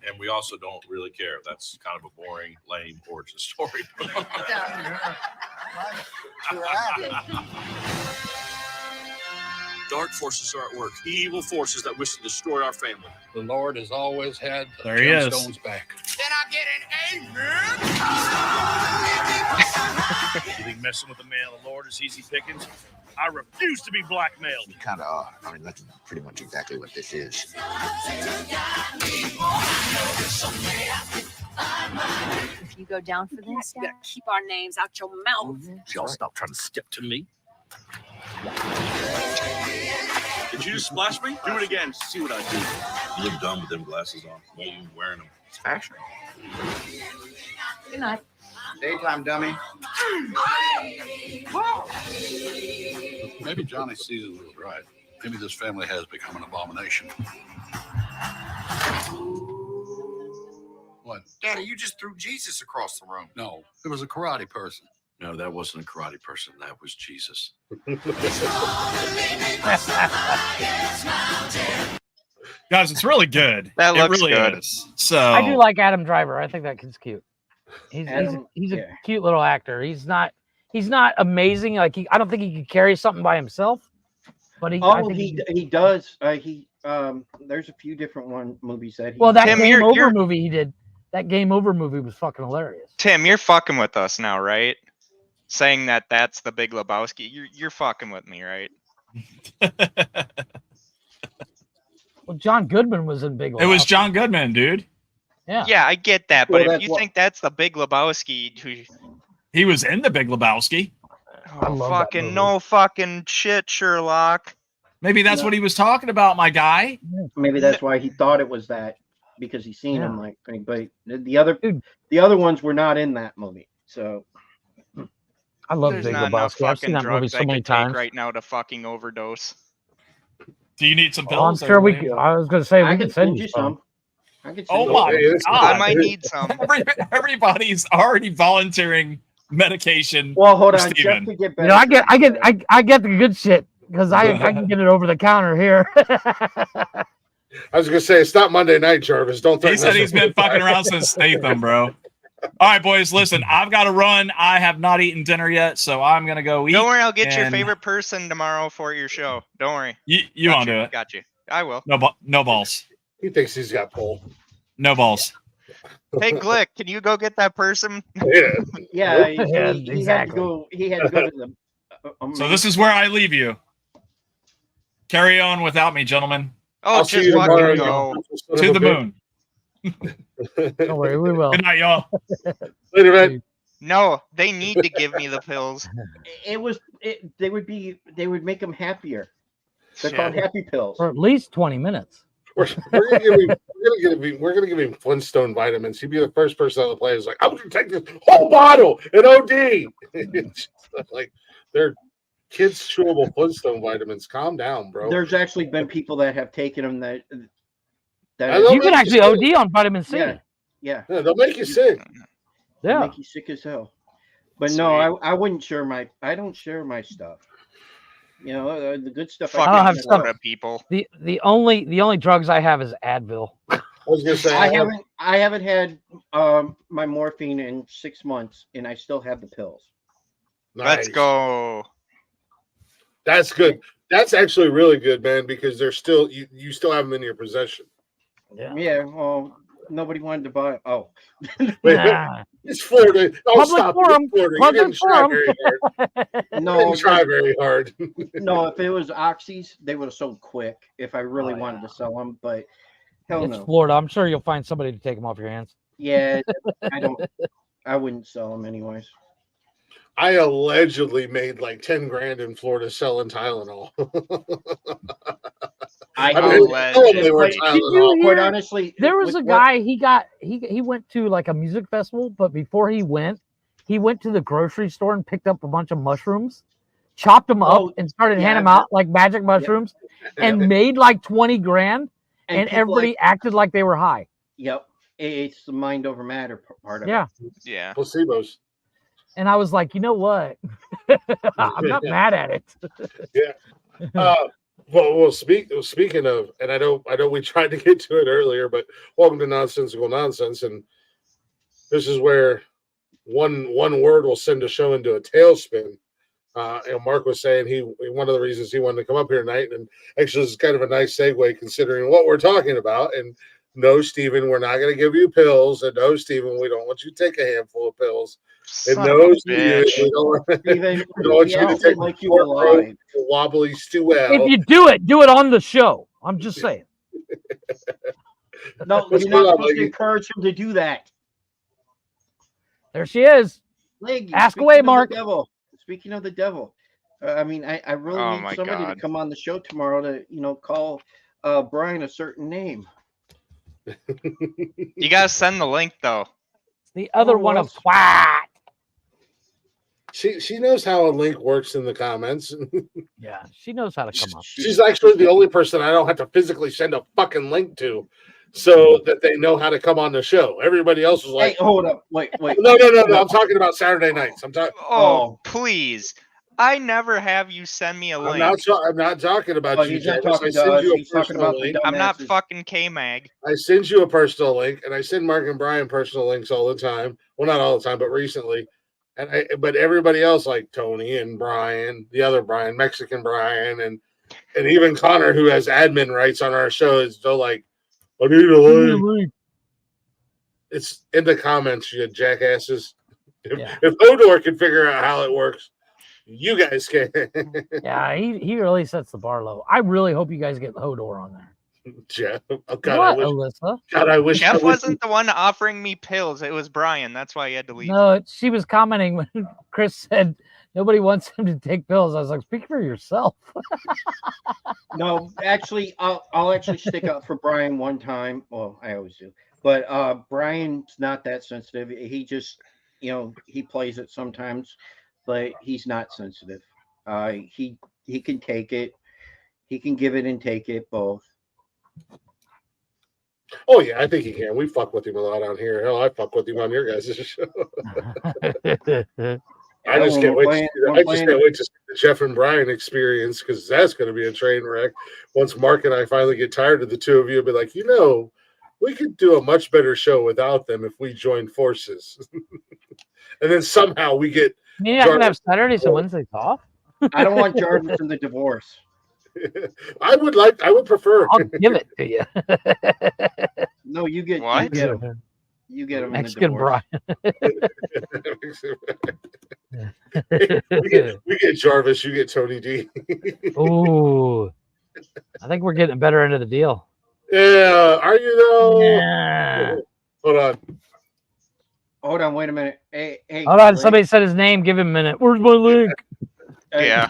And we also don't really care. That's kind of a boring, lame origin story. Dark forces are at work. Evil forces that wish to destroy our family. The Lord has always had the There he is. gemstones back. Then I get an amen. You think messing with the man of the Lord is easy pickings? I refuse to be blackmailed. Kind of odd. I mean, that's pretty much exactly what this is. If you go down for this, you gotta keep our names out your mouth. Y'all stop trying to step to me. Did you just splash me? Do it again. See what I do. You look dumb with them glasses on. Why are you wearing them? It's fashion. Good night. Daytime dummy. Maybe Johnny sees it was right. Maybe this family has become an abomination. What? Daddy, you just threw Jesus across the room. No, it was a karate person. No, that wasn't a karate person. That was Jesus. Guys, it's really good. That it looks really good. is. So I do like Adam Driver. I think that kid's cute. He's Adam, a yeah. cute little actor. He's not amazing. Like I don't think he could carry something by himself. But I Oh, think he does. There's a few different movies that he. well, that Tim, Game you're- Over you're- movie he did. That Game Over movie was fucking hilarious. Tim, you're fucking with us now, right? Saying that that's the Big Lebowski. You're fucking with me, right? Well, John Goodman was in Big it was Lebowski. John Goodman, dude. Yeah. Yeah, I get that, Well, but if that's you what- think that's the Big Lebowski, He was in the Big Lebowski. I love that fucking movie. no fucking shit, Sherlock. Maybe that's No. what he was talking about, my guy. Maybe that's why he thought it was that, because he's seen him like. But Dude. the other ones were not in that movie. So I love There's Big not enough Lebowski. I've fucking seen that movie drugs so I many could take times. right now to fucking overdose. Do you need some Oh, I'm pills? sure we. William? I was going to say I we can can send send you you some. some. I can send Oh you my Hey, this God. I might need some. Everybody's already volunteering medication. Well, hold for on, Steven. just to get You better. know, I get the good shit because I can get it over the counter here. I was gonna say it's not Monday night, Jarvis. Don't. He threaten said us he's with been fucking around since Statham, bro. All right, boys, listen, I've got to run. I have not eaten dinner yet, so I'm going to go eat. Don't worry, I'll get your and- favorite person tomorrow for your show. Don't worry. You Got won't do it. Got you. I will. No balls. He thinks he's got pull. No balls. Hey, Glick, can you go get that person? Yeah. Yeah, Yeah, he had to exactly. go. He had to go to the. So this is where I leave you. Carry on without me, gentlemen. Oh, I'll see just you tomorrow. fucking go. Son of To a the bitch. moon. Don't worry, we will. Good night, y'all. Later, man. No, they need to give me the pills. They would make him happier. They're Shit. called happy pills. For at least 20 minutes. We're gonna give him Flintstone vitamins. He'd be the first person on the planet who's like, I'm gonna take this whole bottle and OD. It's like they're kids chewable Flintstone vitamins. Calm down, bro. There's actually been people that have taken them that. I love You can that actually you OD on vitamin C. Yeah, yeah. Yeah, they'll make you sick. They Yeah. make you sick as hell. But no, I wouldn't share my. I don't share my stuff. You know, the good stuff. I don't Fucking have stuff. Florida people. The only drugs I have is Advil. I was gonna say I haven't had my morphine in 6 months, and I still have the pills. Let's Nice. go. That's good. That's actually really good, man, because they're still you still have them in your possession. Yeah. Well, nobody wanted to buy. Oh, Nah. It's Florida. Oh, Public stop. forum. It's Florida. You Public didn't try forum. very hard. no, Didn't try very hard. no. If it was oxys, they would have sold quick. If I really Oh, wanted to sell them, but hell It's no. Florida. I'm sure you'll find somebody to take them off your hands. Yeah, I don't. I wouldn't sell them anyways. I allegedly made like 10 grand in Florida selling Tylenol. I mean, they were Did you Tylenol. Quite hear? honestly, There was with a what- guy. He went to like a music festival, but before he went to the grocery store and picked up a bunch of mushrooms, chopped them up, Oh, and started yeah, handing them out like magic mushrooms, and made like 20 grand. And people everybody acted like they were high. Yep, it's the mind over matter part of Yeah. it. Yeah. Placebos. And I was like, you know what? I'm not mad at it. Yeah. Well, speaking of, and I know we tried to get to it earlier, but welcome to Nonsensical Nonsense, and this is where one word will send a show into a tailspin. And Mark was saying one of the reasons he wanted to come up here tonight, and actually this is kind of a nice segue considering what we're talking about. And no, Stephen, we're not going to give you pills, and no, Stephen, we don't want you to take a handful of pills. And Son of no, a Stephen, bitch. we don't Steven, want we you to actually take like you pork roast, alive. wobbly stew out. If you do it on the show. I'm just saying. No, What's you're going not on, supposed to Leggy? encourage him to do that. There she is. Leggy, Ask speaking away, of the Mark. devil. Speaking of the devil, I mean, I really Oh need my somebody God. to come on the show tomorrow to call Brian a certain name. You gotta send the link though. The other one of twat. She knows how a link works in the comments. Yeah, she knows how to come up. She's actually the only person I don't have to physically send a fucking link to, so that they know how to come on the show. Everybody else was like, Hey, hold up, wait. No. I'm talking about Saturday nights. I'm talking. Oh, please. I never have you send me a link. I'm not talking about Oh, you, he's not Jarvis. talking I to send us. you a He's talking personal about the link. I'm not dumbasses. fucking K-Mag. I send you a personal link, and I send Mark and Brian personal links all the time. Well, not all the time, but recently. But everybody else, like Tony and Brian, the other Brian, Mexican Brian, and even Connor, who has admin rights on our show, is still like, I need a link. It's in the comments, you jackasses. If Hodor can figure out how it works, you guys can. Yeah, he really sets the bar low. I really hope you guys get Hodor on there. Jeff, oh What, God, Alyssa? I wish Jeff wasn't the one offering me pills. It was Brian. That's why he had to leave. No, she was commenting when Chris said nobody wants him to take pills. I was like, speak for yourself. No, actually, I'll actually stick up for Brian one time. Well, I always do, but Brian's not that sensitive. He just, he plays it sometimes, but he's not sensitive. He can take it. He can give it and take it both. Oh yeah, I think he can. We fuck with him a lot on here. Hell, I fuck with him on your guys' show. I just can't wait. I just can't wait to see the Jeff and Brian experience, because that's going to be a train wreck. Once Mark and I finally get tired of the two of you, be like, we could do a much better show without them if we joined forces. And then somehow we get. You're not gonna have Saturdays and Wednesdays off? I don't want Jarvis in the divorce. I would prefer. I'll give it to you. No, you get What? You get him Mexican in the Brian. we get Jarvis, you get Tony D. Ooh, I think we're getting a better end of the deal. Yeah, are you though? Yeah. Hold on, wait a minute. Hey, Hold on, somebody said his name. Give him a minute. Where's my link? Yeah.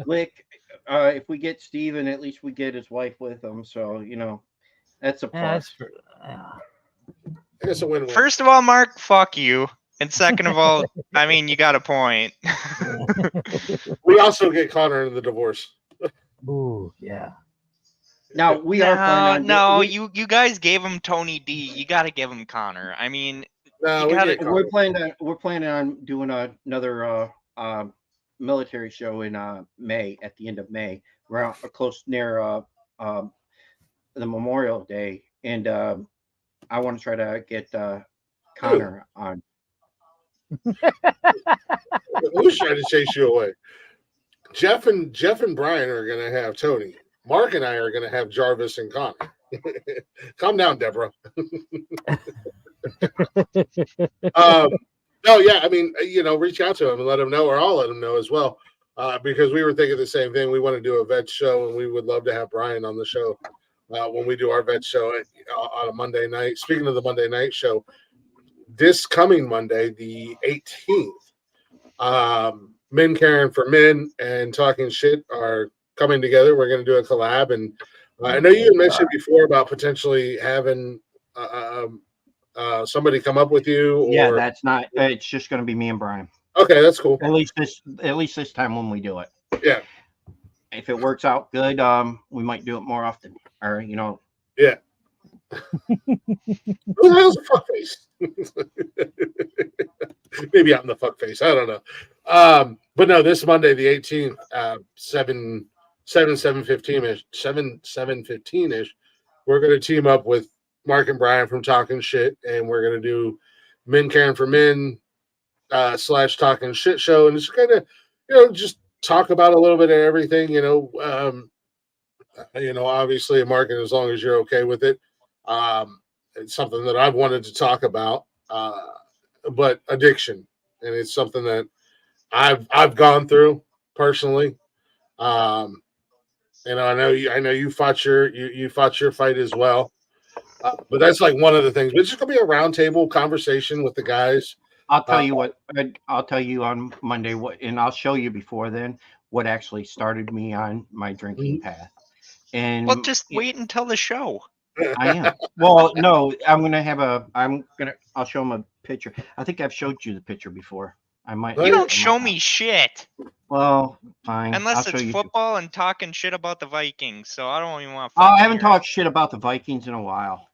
Lick. If we get Steven, at least we get his wife with him. So that's a plus. It's a win-win. First of all, Mark, fuck you. And second of all, I mean, you got a point. We also get Connor in the divorce. Ooh, yeah. Now we are planning on you guys gave him Tony D. You got to give him Connor. I mean, No, you gotta, we're planning on doing another military show in May, at the end of May, around close near the Memorial Day, and I want to try to get Connor on. Who's trying to chase you away? Jeff and Brian are going to have Tony. Mark and I are going to have Jarvis and Connor. Calm down, Deborah. No, yeah, I mean, reach out to him and let him know, or I'll let him know as well, because we were thinking the same thing. We want to do a vet show, and we would love to have Brian on the show when we do our vet show on a Monday night. Speaking of the Monday night show, this coming Monday, the 18th, Men Caring for Men and Talking Shit are coming together. We're going to do a collab, and I know you had mentioned before about potentially having somebody come up with you. Or... Yeah, that's not. It's just going to be me and Brian. Okay, that's cool. At least this time when we do it. Yeah. If it works out good, we might do it more often. Or Yeah. Who the hell's a fuckface? Maybe I'm the fuckface. I don't know. But no, this Monday, the 18th, 7:15-ish, we're going to team up with Mark and Brian from Talking Shit, and we're going to do Men Caring for Men / Talking Shit show, and it's kind of, just talk about a little bit of everything, obviously, Mark, and as long as you're okay with it, it's something that I've wanted to talk about, but addiction, and it's something that I've gone through personally. I know you fought your fight as well, but that's like one of the things. But it's just gonna be a roundtable conversation with the guys. I'll tell you what. I'll tell you on Monday what, and I'll show you before then what actually started me on my drinking path. And well, just wait until the show. I am. Well, no, I'll show him a picture. I think I've showed you the picture before. I might. You don't show me shit. Well, fine. Unless it's football and talking shit about the Vikings. So I don't even want to. I haven't talked shit about the Vikings in a while.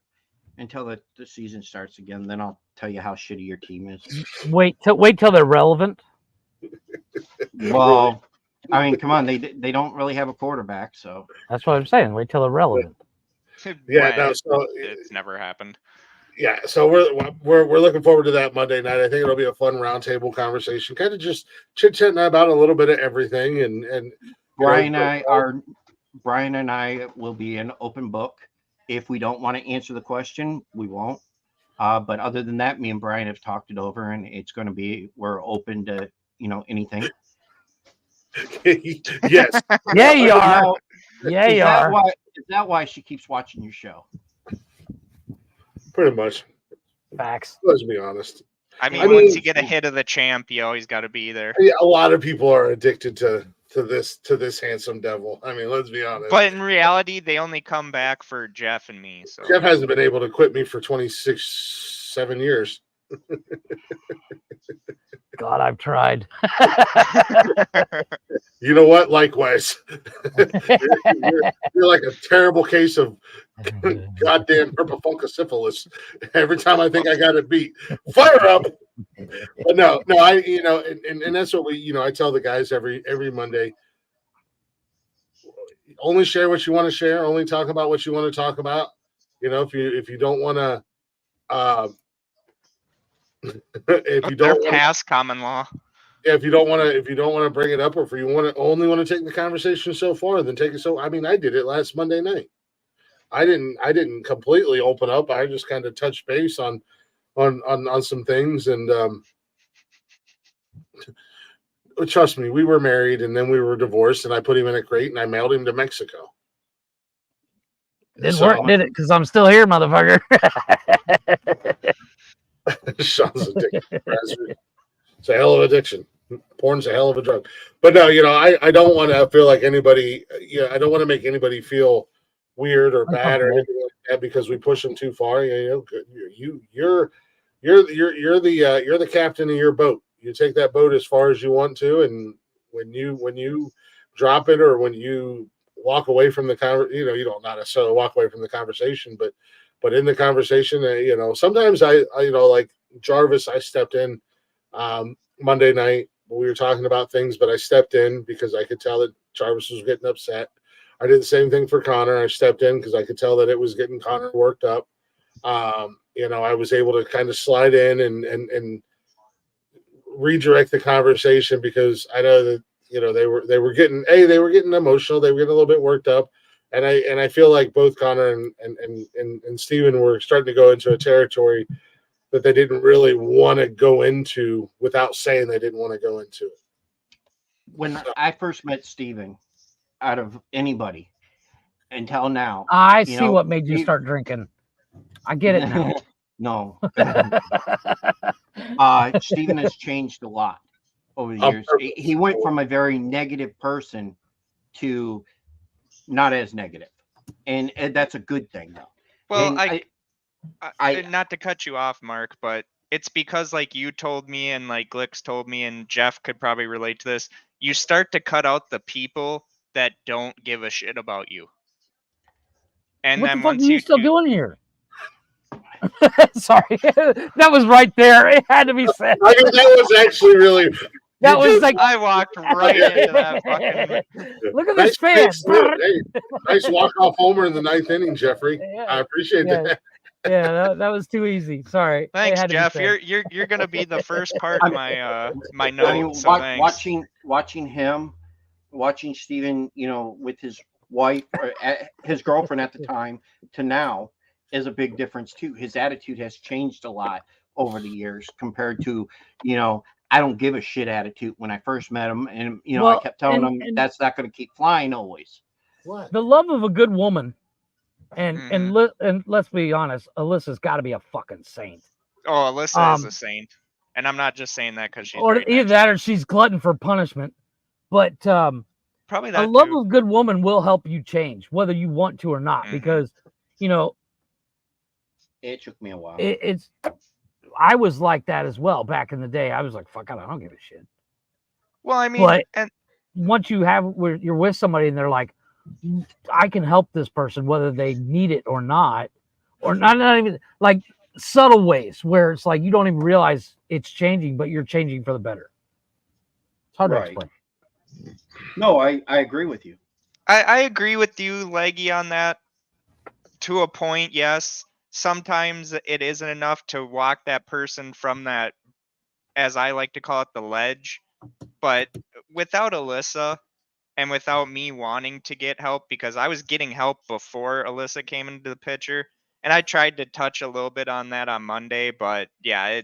Until the season starts again, then I'll tell you how shitty your team is. Wait till they're relevant. Well, I mean, come on, they don't really have a quarterback, so that's what I'm saying. Wait till they're relevant. Yeah, no, so it's never happened. Yeah, so we're looking forward to that Monday night. I think it'll be a fun roundtable conversation, kind of just chit-chatting about a little bit of everything. And Brian and I will be an open book. If we don't want to answer the question, we won't. But other than that, me and Brian have talked it over, and it's going to be, we're open to, anything. Yes. Yeah, you are. Yeah, you are. Is that why she keeps watching your show? Pretty much. Facts. Let's be honest. I mean, once you get a hit of the champ, you always got to be there. Yeah, a lot of people are addicted to this handsome devil. I mean, let's be honest. But in reality, they only come back for Jeff and me. So Jeff hasn't been able to quit me for 7 years. God, I've tried. You know what? Likewise. you're like a terrible case of goddamn herpetosyphilis. Every time I think I got it beat, fire up. But no, and that's what I tell the guys every Monday. Only share what you want to share. Only talk about what you want to talk about. If you don't want to, if you don't pass common law. Yeah, if you don't want to bring it up, or if you only want to take the conversation so far, then take it. So I mean, I did it last Monday night. I didn't completely open up. I just kind of touched base on some things, and trust me, we were married and then we were divorced, and I put him in a crate and I mailed him to Mexico. Didn't work, did it? Because I'm still here, motherfucker. Sean's addicted. It's a hell of an addiction. Porn's a hell of a drug. But no, I don't want to feel like anybody. I don't want to make anybody feel weird or bad or anything like that because we push them too far. You're the captain of your boat. You take that boat as far as you want to, and when you drop it or when you walk away from the conversation, you don't not necessarily walk away from the conversation, but in the conversation, sometimes I like Jarvis, I stepped in Monday night we were talking about things, but I stepped in because I could tell that Jarvis was getting upset. I did the same thing for Connor. I stepped in because I could tell that it was getting Connor worked up. I was able to kind of slide in and redirect the conversation because I know that they were getting emotional, they were getting a little bit worked up, and I feel like both Connor and Steven were starting to go into a territory that they didn't really want to go into without saying they didn't want to go into it. When I first met Steven, out of anybody until now, I see what made you start drinking. I get it now. No. Steven has changed a lot over the years. He went from a very negative person to not as negative. And that's a good thing, though. Well, I not to cut you off, Mark, but it's because like you told me and like Glix told me and Jeff could probably relate to this. You start to cut out the people that don't give a shit about you. And what then the fuck once are you still doing here? Sorry, that was right there. It had to be said. I mean, that was actually really. That was like I walked right into that fucking. Look at this fan. Nice walk-off homer in the 9th inning, Jeffrey. Yeah. I appreciate that. Yeah, that was too easy. Sorry. Thanks, Jeff. You're gonna be the first part of my my note. I mean, so watching him, watching Steven, with his wife or his girlfriend at the time to now is a big difference too. His attitude has changed a lot over the years compared to, I don't give a shit attitude when I first met him. And, I kept telling him that's not going to keep flying always. What? The love of a good woman. And let's be honest, Alyssa's got to be a fucking saint. Oh, Alyssa is a saint. And I'm not just saying that because she's or either that or she's glutton for punishment. But probably that a love of a good woman will help you change, whether you want to or not, because, it took me a while. I was like that as well back in the day. I was like, fuck, I don't give a shit. Well, I mean, and once you're with somebody and they're like, I can help this person, whether they need it or not even like subtle ways where it's like you don't even realize it's changing, but you're changing for the better. It's hard to explain. No, I agree with you. I agree with you, Leggy, on that. To a point, yes. Sometimes it isn't enough to walk that person from that, as I like to call it, the ledge. But without Alyssa and without me wanting to get help, because I was getting help before Alyssa came into the picture, and I tried to touch a little bit on that on Monday, but yeah,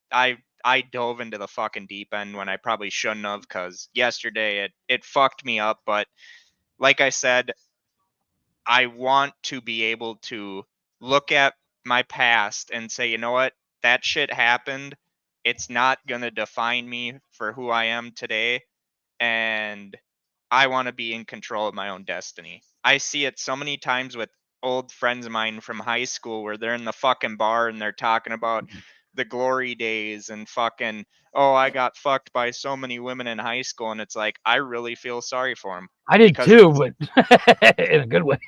I dove into the fucking deep end when I probably shouldn't have, because yesterday it fucked me up. But like I said, I want to be able to look at my past and say, you know what, that shit happened. It's not going to define me for who I am today. And I want to be in control of my own destiny. I see it so many times with old friends of mine from high school where they're in the fucking bar and they're talking about the glory days and fucking, oh, I got fucked by so many women in high school. And it's like, I really feel sorry for them. I did too, but in a good way.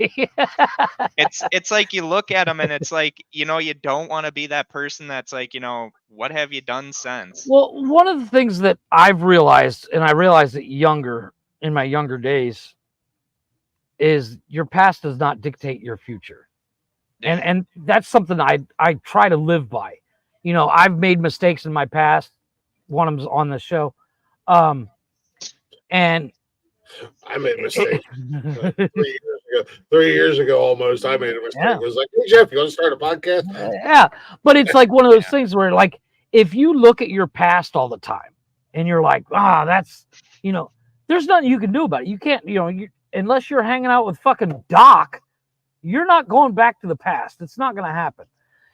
It's like you look at them and it's like, you don't want to be that person that's like, what have you done since? Well, one of the things that I've realized, and I realized it in my younger days, is your past does not dictate your future. And that's something I try to live by. I've made mistakes in my past. One of them's on the show. And I made a mistake. 3 years ago, almost, I made a mistake. Yeah. It was like, hey, Jeff, you want to start a podcast? Yeah. But it's like one of those things where, like, if you look at your past all the time and you're like, that's, there's nothing you can do about it. You can't, unless you're hanging out with fucking Doc, you're not going back to the past. It's not going to happen.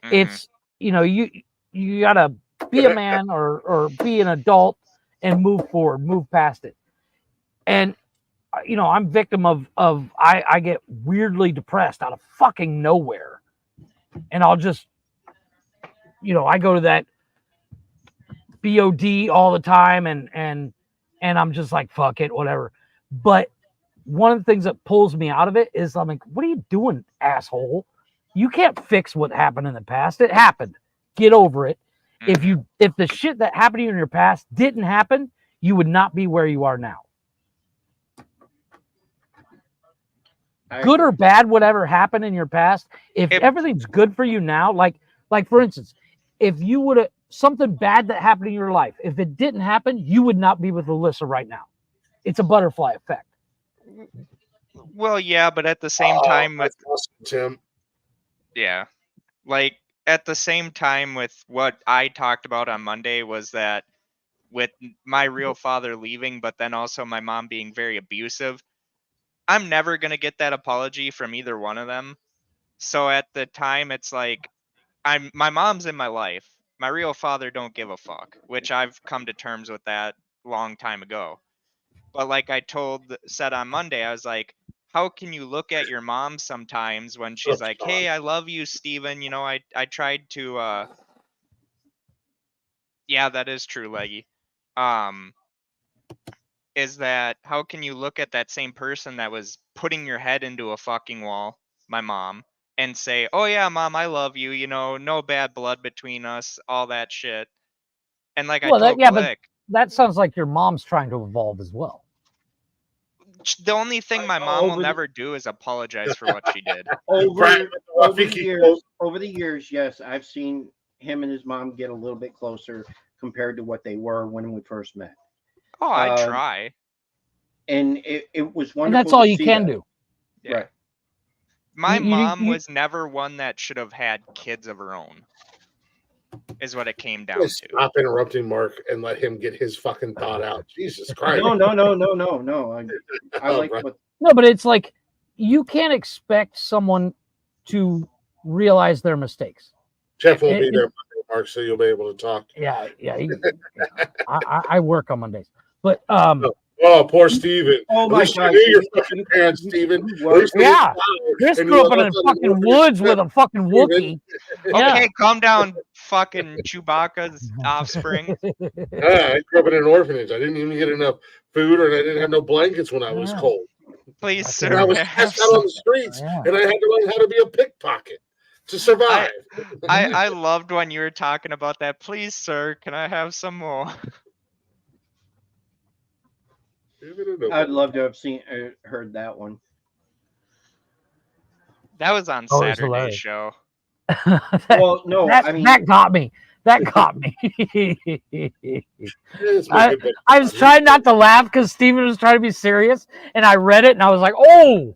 It's, you got to be a man or be an adult and move forward, move past it. And, I'm victim of I get weirdly depressed out of fucking nowhere. And I'll just, I go to that BOD all the time and I'm just like, fuck it, whatever. But one of the things that pulls me out of it is I'm like, what are you doing, asshole? You can't fix what happened in the past. It happened. Get over it. If the shit that happened to you in your past didn't happen, you would not be where you are now. Good or bad, whatever happened in your past, if everything's good for you now, like for instance, if you would have something bad that happened in your life, if it didn't happen, you would not be with Alyssa right now. It's a butterfly effect. Well, yeah, but at the same time, with awesome, Tim. Yeah, like at the same time with what I talked about on Monday was that with my real father leaving, but then also my mom being very abusive, I'm never gonna get that apology from either one of them. So at the time, it's like my mom's in my life. My real father don't give a fuck, which I've come to terms with that long time ago. But like I said on Monday, I was like, how can you look at your mom sometimes when she's like, hey, I love you, Steven. You know, I tried to yeah, that is true, Leggy. Is that how can you look at that same person that was putting your head into a fucking wall, my mom, and say, oh yeah, mom, I love you, you know, no bad blood between us, all that shit. And like Well, I told but Glick, that sounds like your mom's trying to evolve as well. the only thing my mom will never do is apologize for what she did. Over the years, yes, I've seen him and his mom get a little bit closer compared to what they were when we first met. Oh, I try. And it was wonderful. And that's all to you see can that. do. Yeah. Right. My mom was never one that should have had kids of her own. Is what it came down to. Stop interrupting Mark and let him get his fucking thought out. Jesus Christ. No. I like what. No, but it's like you can't expect someone to realize their mistakes. Jeff won't be there Monday, Mark, so you'll be able to talk. Yeah. I work on Mondays, but Oh, poor Steven. Oh my God! Your fucking parents, Steven. Yeah, Chris grew up in the fucking woods with a fucking Wookiee. Okay, calm down, fucking Chewbacca's offspring. I grew up in an orphanage. I didn't even get enough food, and I didn't have no blankets when I was cold. Please, sir. And I was passed out on the streets, and I had to learn how to be a pickpocket to survive. I loved when you were talking about that. Please, sir, can I have some more? I'd love to have heard that one. That was on Saturday's show. Well, no, that got me. That got me. I was trying not to laugh because Steven was trying to be serious, and I read it and I was like, "Oh,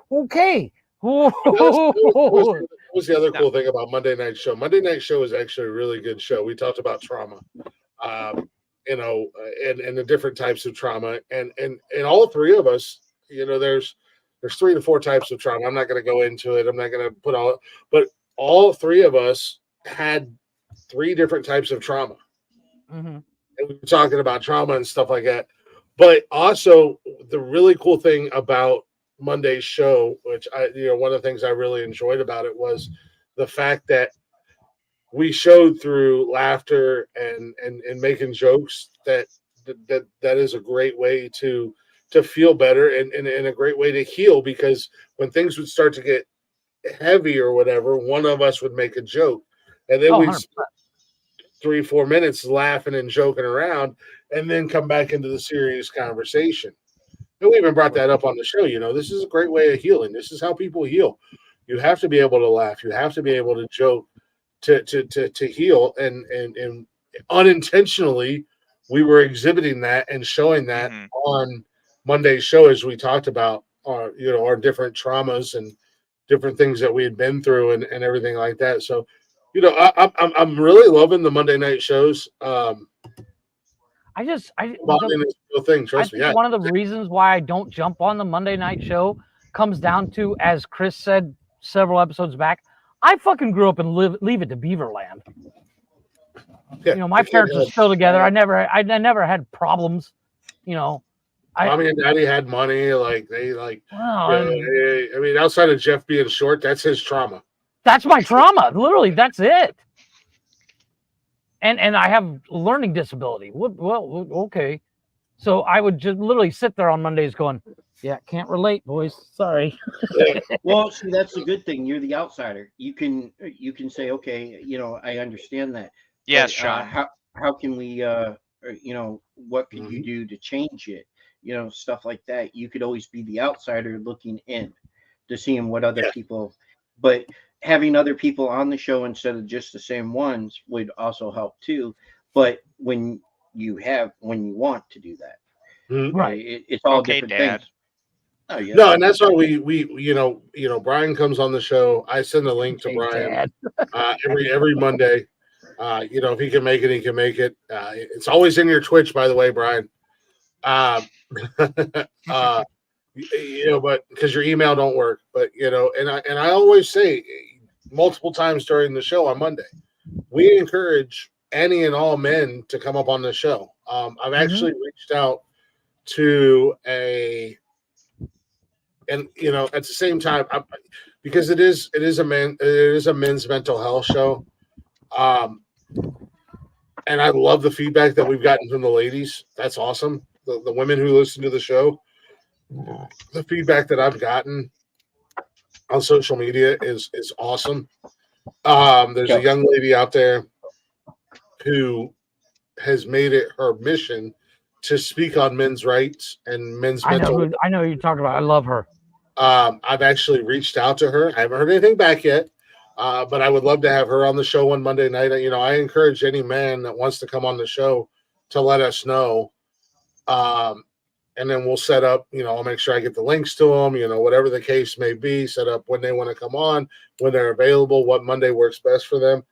okay." What was the other cool thing about Monday Night Show? Monday Night Show is actually a really good show. We talked about trauma. You know, and the different types of trauma, and all three of us, you know, there's 3 to 4 types of trauma. I'm not going to go into it. I'm not going to put but all three of us had 3 different types of trauma. Mm-hmm. And we were talking about trauma and stuff like that. But also the really cool thing about Monday's show, which one of the things I really enjoyed about it was the fact that we showed through laughter and making jokes that is a great way to feel better and a great way to heal, because when things would start to get heavy or whatever, one of us would make a joke, and then we'd 3-4 minutes laughing and joking around, and then come back into the serious conversation. And we even brought that up on the show. You know, this is a great way of healing. This is how people heal. You have to be able to laugh. You have to be able to joke to heal, and unintentionally we were exhibiting that and showing that on Monday's show as we talked about our different traumas and different things that we had been through and everything like that. So, you know, I'm really loving the Monday night shows. I think one of the reasons why I don't jump on the Monday night show comes down to, as Chris said several episodes back, I fucking grew up and leave it to Beaverland. Yeah, you know, my parents are still together. I never had problems. You know, Mommy and Daddy had money. Like they like. Well, I mean, outside of Jeff being short, that's his trauma. That's my trauma. Literally, that's it. And I have learning disability. Well, okay. So I would just literally sit there on Mondays going, yeah, can't relate, boys. Sorry. Well, see, that's the good thing. You're the outsider. You can say, okay, you know, I understand that. Yes, but, Sean. How can we or, you know, what could you do to change it? You know, stuff like that. You could always be the outsider looking in to seeing what other people, but having other people on the show instead of just the same ones would also help too. But when you want to do that, Right. it's all Okay, different Dad. things. Oh yeah. No, and that's why we Brian comes on the show. I send a link to Hey, Brian Dad. every Monday. If he can make it, he can make it. It's always in your Twitch, by the way, Brian. But because your email don't work, but and I always say multiple times during the show on Monday, we encourage any and all men to come up on the show. I've actually reached out to at the same time, because it is a men's mental health show. And I love the feedback that we've gotten from the ladies. That's awesome. The women who listen to the show, the feedback that I've gotten on social media is awesome. There's a young lady out there who has made it her mission to speak on men's rights and men's mental. I know who you're talking about. I love her. I've actually reached out to her. I haven't heard anything back yet, but I would love to have her on the show on Monday night. I encourage any man that wants to come on the show to let us know. And then we'll set up, I'll make sure I get the links to them, whatever the case may be, set up when they want to come on, when they're available, what Monday works best for them.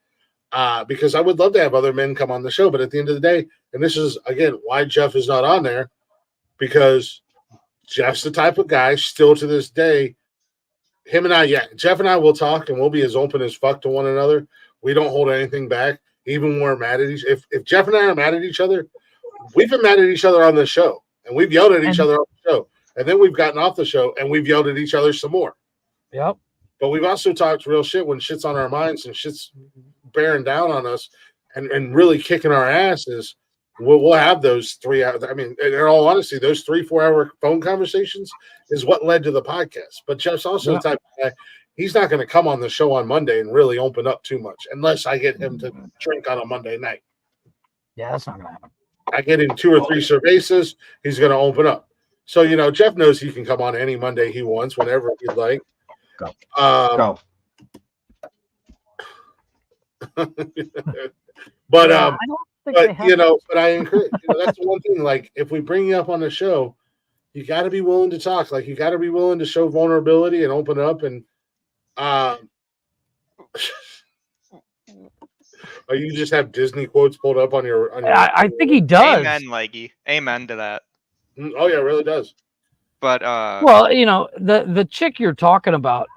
Because I would love to have other men come on the show. But at the end of the day, and this is, again, why Jeff is not on there, because Jeff's the type of guy still to this day, Jeff and I will talk and we'll be as open as fuck to one another. We don't hold anything back, even when we're mad at if Jeff and I are mad at each other, we've been mad at each other on the show and we've yelled at each other on the show. And then we've gotten off the show and we've yelled at each other some more. Yep. But we've also talked real shit when shit's on our minds and shit's bearing down on us and really kicking our asses. We'll have those 3 hours. I mean, in all honesty, those 3-4 hour phone conversations is what led to the podcast. But Jeff's also the type of guy, he's not going to come on the show on Monday and really open up too much unless I get him to drink on a Monday night. Yeah, that's not going to happen. I get him 2 or 3 cervezas, he's going to open up. So, Jeff knows he can come on any Monday he wants, whenever he'd like. Go. Go. But I encourage. That's the one thing. Like, if we bring you up on the show, you got to be willing to talk. Like, you got to be willing to show vulnerability and open up. And you just have Disney quotes pulled up on your. I think he does. Amen, Leggy. Amen to that. Oh yeah, it really does. But well, the chick you're talking about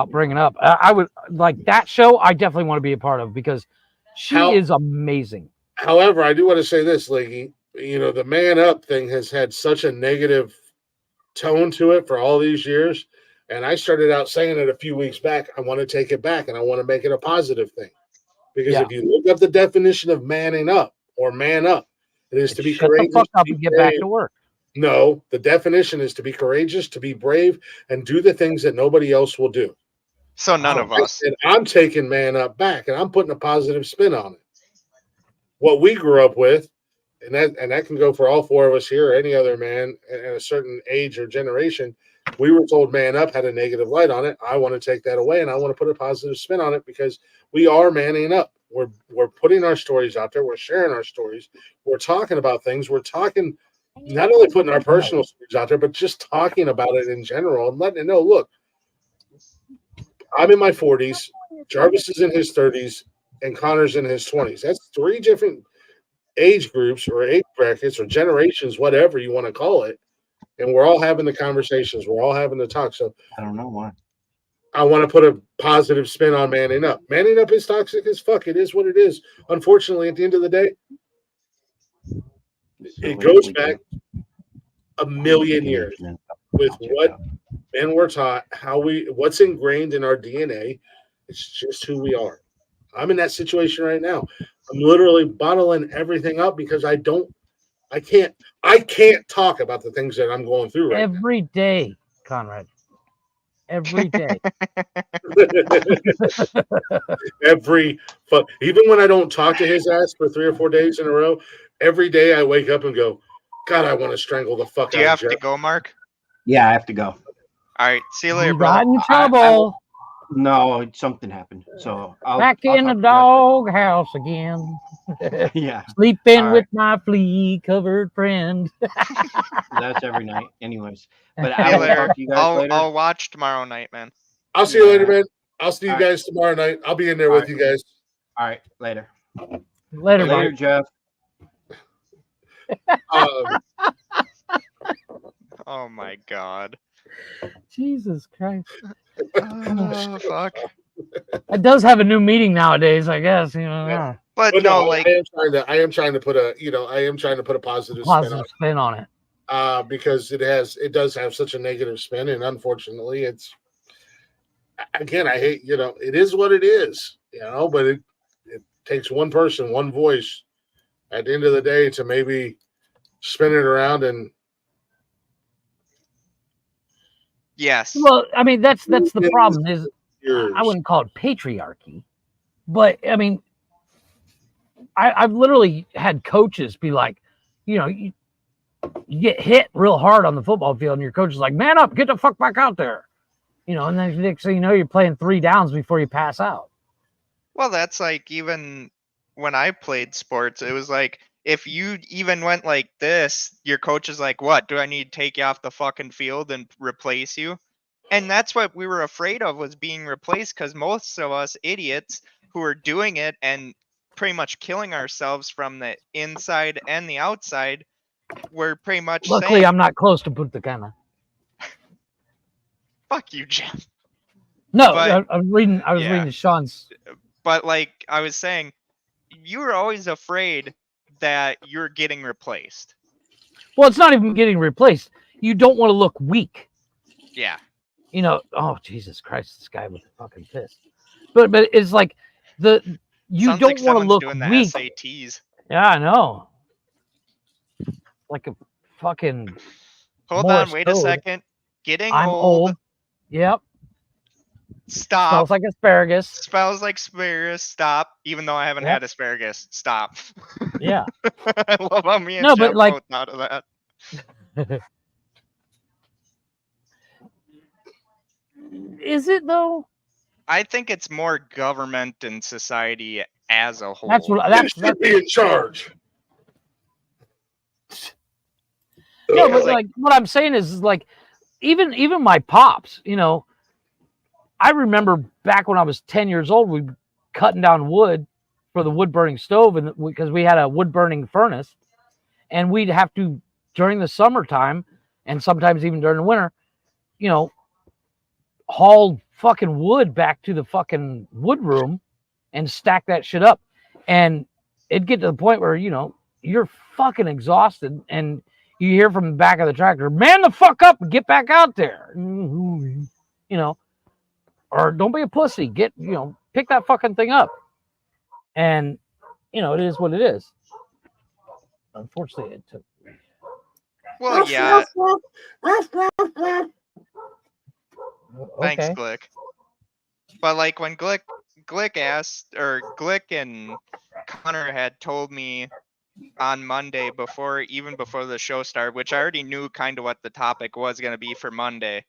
bringing up, I would like that show. I definitely want to be a part of because she is amazing. However, I do want to say this, Leggy. The man up thing has had such a negative tone to it for all these years, and I started out saying it a few weeks back. I want to take it back, and I want to make it a positive thing because if you look up the definition of manning up or man up, it is to be courageous. Shut the fuck up and get back to work. No, the definition is to be courageous, to be brave, and do the things that nobody else will do. So none of us. I'm taking man up back, and I'm putting a positive spin on it. What we grew up with, and that can go for all 4 of us here, or any other man at a certain age or generation, we were told man up had a negative light on it. I want to take that away, and I want to put a positive spin on it because we are manning up. We're putting our stories out there. We're sharing our stories. We're talking about things. We're talking. Not only putting our personal stories out there, but just talking about it in general and letting it know, look, I'm in my 40s, Jarvis is in his 30s, and Connor's in his 20s. That's 3 different age groups or age brackets or generations, whatever you want to call it. And we're all having the conversations. We're all having the talk. So I don't know why. I want to put a positive spin on manning up. Manning up is toxic as fuck. It is what it is. Unfortunately, at the end of the day, it goes back a million years with what men were taught, what's ingrained in our DNA. It's just who we are. I'm in that situation right now. I'm literally bottling everything up because I can't talk about the things that I'm going through right every day, Conrad. Every day. Even when I don't talk to his ass for 3 or 4 days in a row, every day I wake up and go, God, I want to strangle the fuck Do out you of have Jeff. to go, Mark? Yeah, I have to go. All right. See you later, You brother. got in trouble. No, something happened. So Back in the doghouse again. Yeah. Sleeping All with right. my flea-covered friend. That's every night, anyways. But See I you will later. talk to you guys later. I'll watch tomorrow night, man. I'll see you later, Yeah. man. I'll see you All right. guys tomorrow night. I'll be in there All with right. you guys. All right, later. Later, Later, Mike. Jeff. Oh my god. Jesus Christ. Oh fuck. It does have a new meaning nowadays, I guess. You know, yeah. But But no, no, like I am trying to put a positive spin on it. Because it does have such a negative spin, and unfortunately, it's again, I hate, it is what it is, but it takes one person, one voice at the end of the day to maybe spin it around and yes. Well, I mean, that's the problem is I wouldn't call it patriarchy, but I mean, I've literally had coaches be like, you get hit real hard on the football field and your coach is like, man up, get the fuck back out there. And then next thing you know, you're playing 3 downs before you pass out. Well, that's like even when I played sports, it was like if you even went like this, your coach is like, what, do I need to take you off the fucking field and replace you? And that's what we were afraid of, was being replaced, because most of us idiots who are doing it and pretty much killing ourselves from the inside and the outside were pretty much Luckily, saying, I'm not close to Punta Cana. fuck you, Jim. No, But, I was reading Sean's. But like I was saying, you were always afraid that you're getting replaced. Well, it's not even getting replaced. You don't want to look weak. Yeah. Oh Jesus Christ, this guy with the fucking fist. But it's like you Sounds don't like want to someone's look doing the weak. SATs. Yeah, I know. Like a fucking. Hold Morse on, wait code. a second. Getting I'm old. Yep. Stop. Smells like asparagus. Smells like asparagus. Stop. Even though I haven't had asparagus. Stop. Yeah. I love how me and No, Jeff but like. both thought of that. Is it though? I think it's more government and society as a whole. that's be in charge. No, but like what I'm saying is like even my pops, I remember back when I was 10 years old, we cutting down wood for the wood burning stove, and because we had a wood burning furnace, and we'd have to during the summertime and sometimes even during the winter, haul fucking wood back to the fucking wood room and stack that shit up, and it'd get to the point where you're fucking exhausted, and you hear from the back of the tractor, man the fuck up and get back out there, or don't be a pussy, get pick that fucking thing up, and it is what it is. Unfortunately, it took. Well, yeah. Thanks, Okay. Glick. But like when Glick asked, or Glick and Connor had told me on Monday before the show started, which I already knew kind of what the topic was going to be for Monday,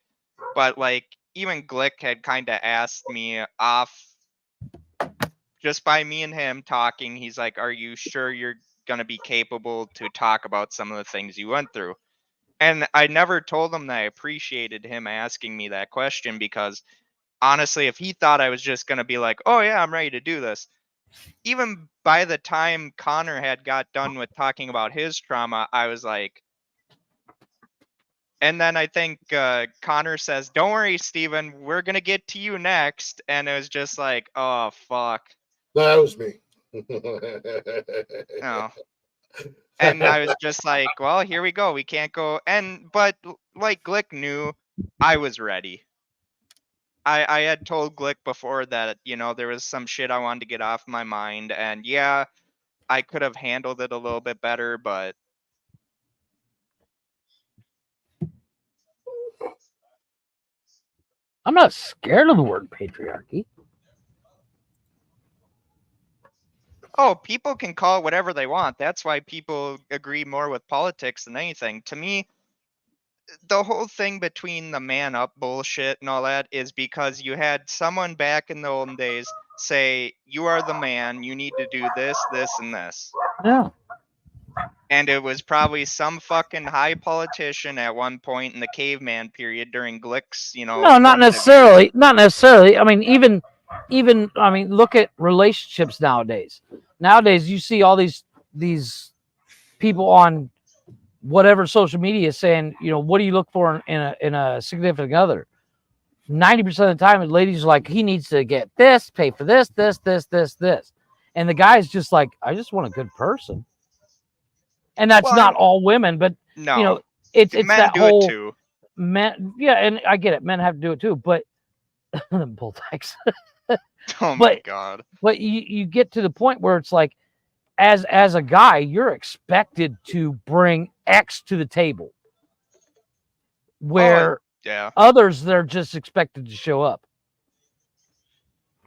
but like even Glick had kind of asked me off just by me and him talking. He's like, are you sure you're going to be capable to talk about some of the things you went through? And I never told him that I appreciated him asking me that question, because honestly, if he thought I was just going to be like, oh yeah, I'm ready to do this, even by the time Connor had got done with talking about his trauma, I was like, and then I think Connor says, don't worry, Steven, we're going to get to you next. And it was just like, oh, fuck. That was me. No. And I was just like, well, here we go. We can't go. But like Glick knew I was ready. I had told Glick before that, there was some shit I wanted to get off my mind. And yeah, I could have handled it a little bit better, but. I'm not scared of the word patriarchy. Oh, people can call it whatever they want. That's why people agree more with politics than anything. To me, the whole thing between the man up bullshit and all that is because you had someone back in the olden days say, you are the man, you need to do this, this, and this. Yeah. And it was probably some fucking high politician at one point in the caveman period during Glick's, No, not formative necessarily. years. Not necessarily. I mean, even I mean, look at relationships nowadays. Nowadays, you see all these people on whatever social media saying, what do you look for in a significant other? 90% of the time, the ladies are like, he needs to get this, pay for this, this, and the guy's just like, I just want a good person. And that's not all women, but No, it's men that do whole it too. men. Yeah, and I get it. Men have to do it too, but bull tax. Oh my God. But you get to the point where it's like, as a guy, you're expected to bring X to the table, where others, they're just expected to show up.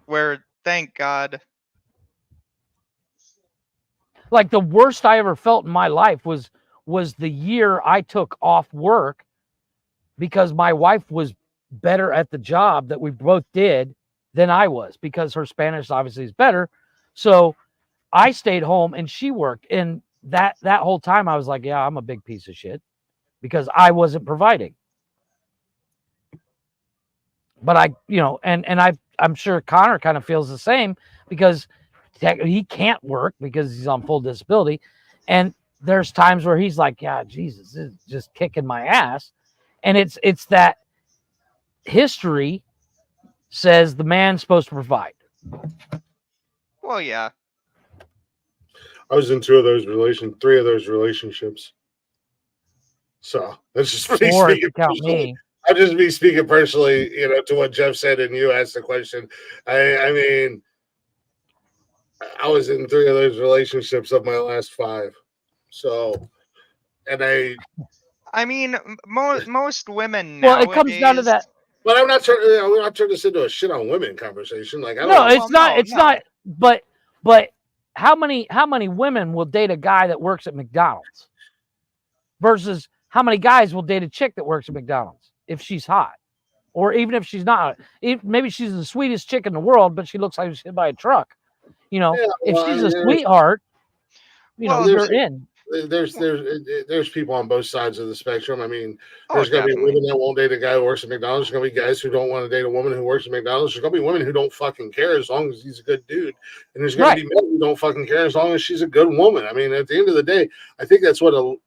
Where, thank God. Like the worst I ever felt in my life was the year I took off work because my wife was better at the job that we both did than I was, because her Spanish obviously is better. So I stayed home and she worked. And that whole time I was like, yeah, I'm a big piece of shit because I wasn't providing. But I'm sure Connor kind of feels the same, because he can't work because he's on full disability. And there's times where he's like, yeah, Jesus, this is just kicking my ass. And it's that history says the man's supposed to provide. Well, yeah. I was in three of those relationships. So that's just me speaking personally. I'll just be speaking personally, to what Jeff said, and you asked the question. I mean, I was in three of those relationships of my last 5. So, and I mean, most women well, nowadays. it comes down to that. But I'm not turning this into a shit on women conversation. Like, it's not. But how many women will date a guy that works at McDonald's versus how many guys will date a chick that works at McDonald's if she's hot, or even if she's not? Maybe she's the sweetest chick in the world, but she looks like she's hit by a truck. If she's a sweetheart, you're in. There's people on both sides of the spectrum. I mean, there's going to be women that won't date a guy who works at McDonald's. There's going to be guys who don't want to date a woman who works at McDonald's. There's going to be women who don't fucking care as long as he's a good dude. And there's going to be men who don't fucking care as long as she's a good woman. I mean, at the end of the day, I think that's what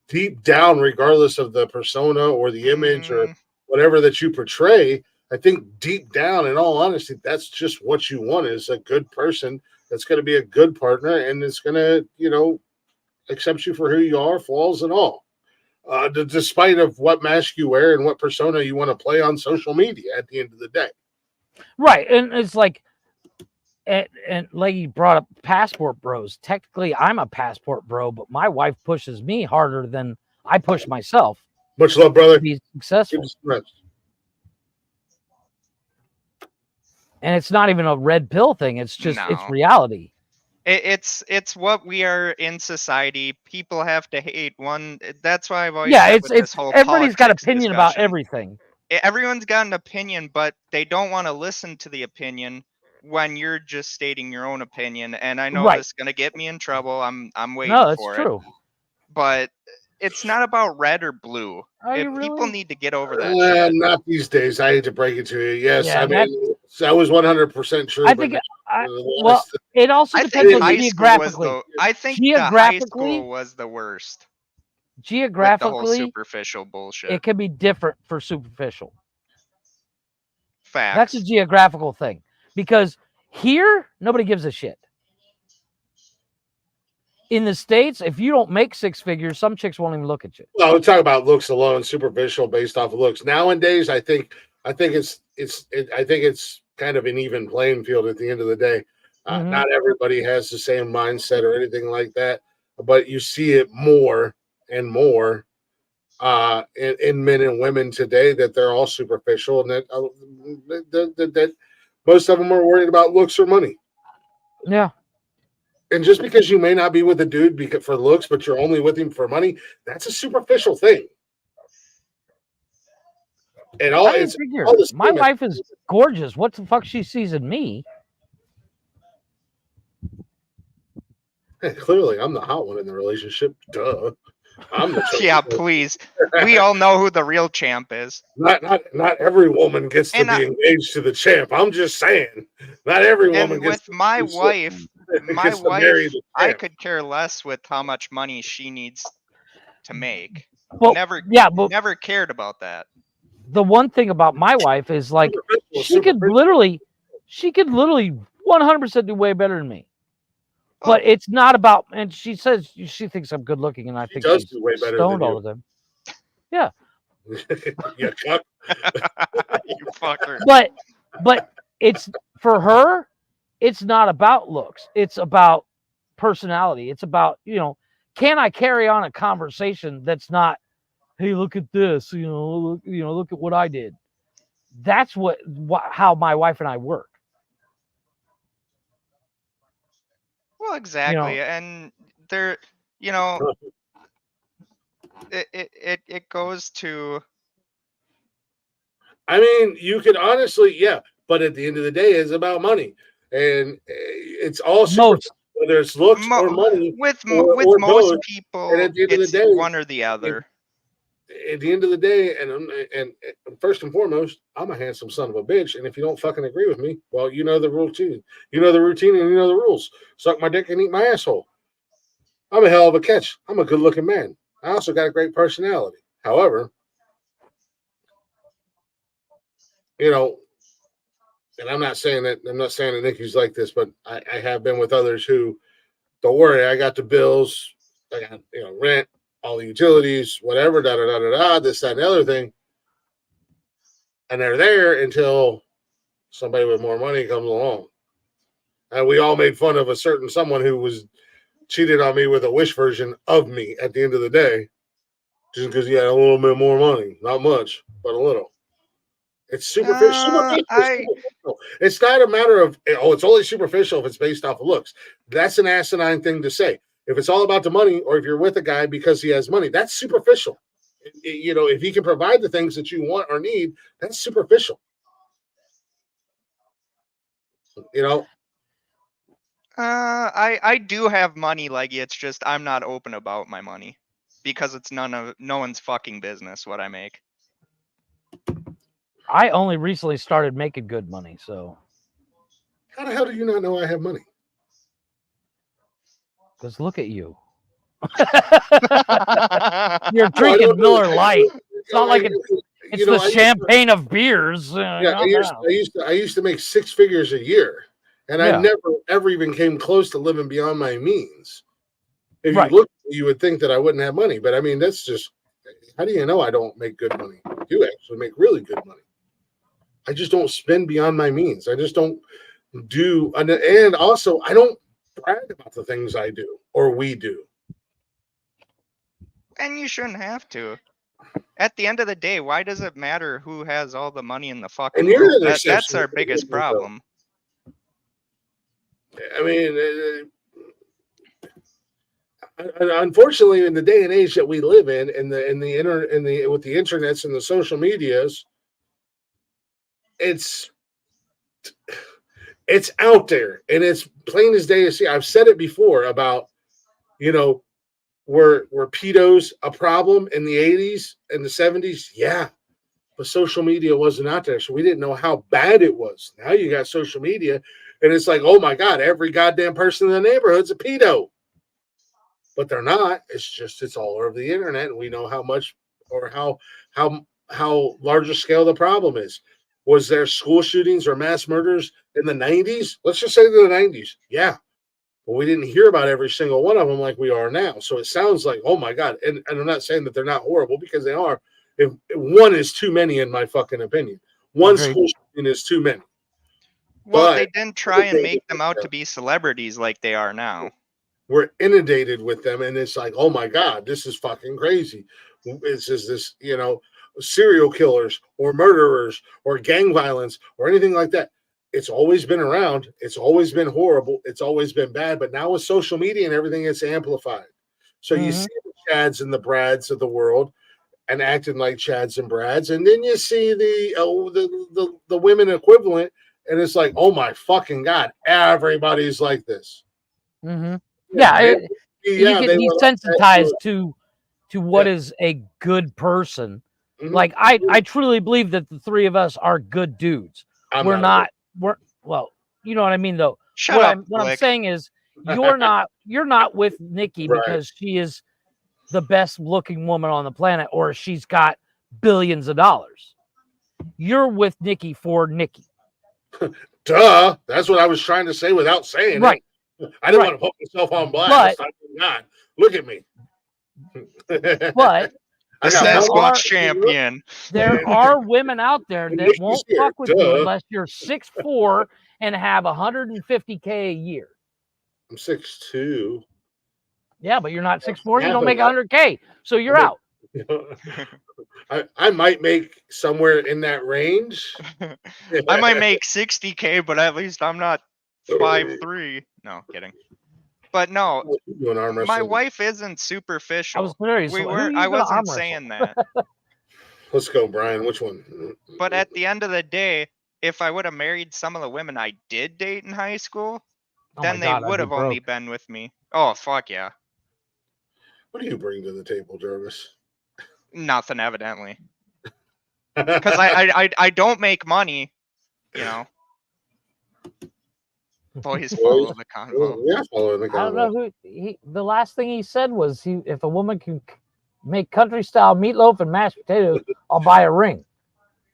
deep down, regardless of the persona or the image or whatever that you portray, I think deep down, in all honesty, that's just what you want, is a good person that's going to be a good partner and it's going to, accept you for who you are, flaws and all, despite of what mask you wear and what persona you want to play on social media at the end of the day. Right. And it's like, and like you brought up passport bros. Technically, I'm a passport bro, but my wife pushes me harder than I push myself. Much love, brother. To be successful. And it's not even a red pill thing. It's just, it's reality. It's what we are in society. People have to hate one. That's why I've always said with this whole everybody's got opinion discussion. about everything. Everyone's got an opinion, but they don't want to listen to the opinion when you're just stating your own opinion. And I know this is gonna get me in trouble. I'm waiting for it. No, that's true. But it's not about red or blue. People need to get over that. Shit. Not these days. I hate to break it to you. Yes, I mean that was 100% true. I think. It also depends on geographically. I think the high school was the worst. Geographically, the whole superficial bullshit. It can be different for superficial. Facts. That's a geographical thing, because here nobody gives a shit. In the States, if you don't make 6 figures, some chicks won't even look at you. Well, we're talking about looks alone, superficial, based off of looks. Nowadays, I think it's kind of an even playing field at the end of the day. Not everybody has the same mindset or anything like that, but you see it more and more in men and women today, that they're all superficial, and that most of them are worried about looks or money. Yeah. And just because you may not be with a dude for looks, but you're only with him for money, that's a superficial thing. And all I it's figure all this my wife is gorgeous. What the fuck she sees in me? Hey, clearly, I'm the hot one in the relationship. Duh. I'm the Yeah, please. We all know who the real champ is. Not every woman gets to And be engaged to the champ. I'm just saying. Not every woman And gets with my wife, marry the I champ. could care less with how much money she needs to make. Well, never cared about that. The one thing about my wife is like she could literally 100% do way better than me. But it's not about, and she says she thinks I'm good looking, and I think she's do way better stoned than all you. the time. Yeah. Yeah, cuck. You fucker. But it's for her, it's not about looks. It's about personality. It's about, can I carry on a conversation that's not, hey, look at this, look at what I did. That's how my wife and I work. Well, exactly. And there, it goes to. I mean, you could honestly, yeah, but at the end of the day, it's about money, and it's all whether it's looks or money. With or most both. people, And at the end of the it's day, one or the other. At the end of the day, and first and foremost, I'm a handsome son of a bitch, and if you don't fucking agree with me, well, you know the rule too. You know the routine, and you know the rules. Suck my dick and eat my asshole. I'm a hell of a catch. I'm a good-looking man. I also got a great personality. However, and I'm not saying that Nikki's like this, but I have been with others who, don't worry, I got the bills, I got rent, all the utilities, whatever, this, that, and the other thing. And they're there until somebody with more money comes along. And we all made fun of a certain someone who was cheated on me with a wish version of me at the end of the day, just because he had a little bit more money. Not much, but a little. It's superficial. It's not a matter of, it's only superficial if it's based off of looks. That's an asinine thing to say. If it's all about the money, or if you're with a guy because he has money, that's superficial. If he can provide the things that you want or need, that's superficial. I do have money, Leggy. It's just I'm not open about my money because it's no one's fucking business what I make. I only recently started making good money, so. How the hell do you not know I have money? Because look at you. You're drinking Miller Lite. It's not like it's the champagne of beers. I used to make six figures a year, and I never ever even came close to living beyond my means. If you look, you would think that I wouldn't have money, but I mean, that's just, how do you know I don't make good money? I do actually make really good money. I just don't spend beyond my means. I just don't do, and also I don't brag about the things I do or we do. And you shouldn't have to. At the end of the day, why does it matter who has all the money in the fucking world? That's our biggest problem. I mean, unfortunately, in the day and age that we live in, with the internets and the social medias, it's out there, and it's plain as day to see. I've said it before about, were pedos a problem in the 80s and the 70s? Yeah, but social media wasn't out there, so we didn't know how bad it was. Now you got social media, and it's like, oh my God, every goddamn person in the neighborhood's a pedo. But they're not. It's all over the internet, and we know how much or how large a scale the problem is. Was there school shootings or mass murders in the 90s? Let's just say the 90s. Yeah. But we didn't hear about every single one of them like we are now. So it sounds like, oh my God. And I'm not saying that they're not horrible, because they are. If one is too many, in my fucking opinion. One school shooting is too many. Well, they didn't try and make them out to be celebrities like they are now. We're inundated with them, and it's like, oh my God, this is fucking crazy. It's just this, serial killers or murderers or gang violence or anything like that. it's always been around. It's always been horrible. It's always been bad. But now with social media and everything, it's amplified. So you see the Chads and the Brads of the world and acting like Chads and Brads, and then you see the women equivalent, and it's like, oh my fucking god, everybody's like this. You they get were desensitized to what is a good person. Like I truly believe that the three of us are good dudes. We're not well, you know what I mean though. Shut up, what I'm Blick. saying is you're not with Nikki Right. because she is the best looking woman on the planet or she's got billions of dollars. You're with Nikki for Nikki. Duh. That's what I was trying to say without saying Right. it. I didn't want to put myself on blast. God, look at me. But the Sasquatch champion. There are women out there that won't fuck with you unless you're 6'4" and have $150K a year. I'm 6'2". Yeah, but you're not 6'4". You don't make $100K, so you're out. I might make somewhere in that range. I might make 60K, but at least I'm not 5'3". No, kidding. But no, my wife isn't superficial. I wasn't saying that. Let's go, Brian. Which one? But at the end of the day, if I would have married some of the women I did date in high school, then they would have only been with me. Oh, fuck yeah. What do you bring to the table, Jervis? Nothing, evidently. Because I don't make money, you know. Boys follow the convo. Yeah, following the convo. I don't know who the last thing he said was if a woman can make country style meatloaf and mashed potatoes, I'll buy a ring.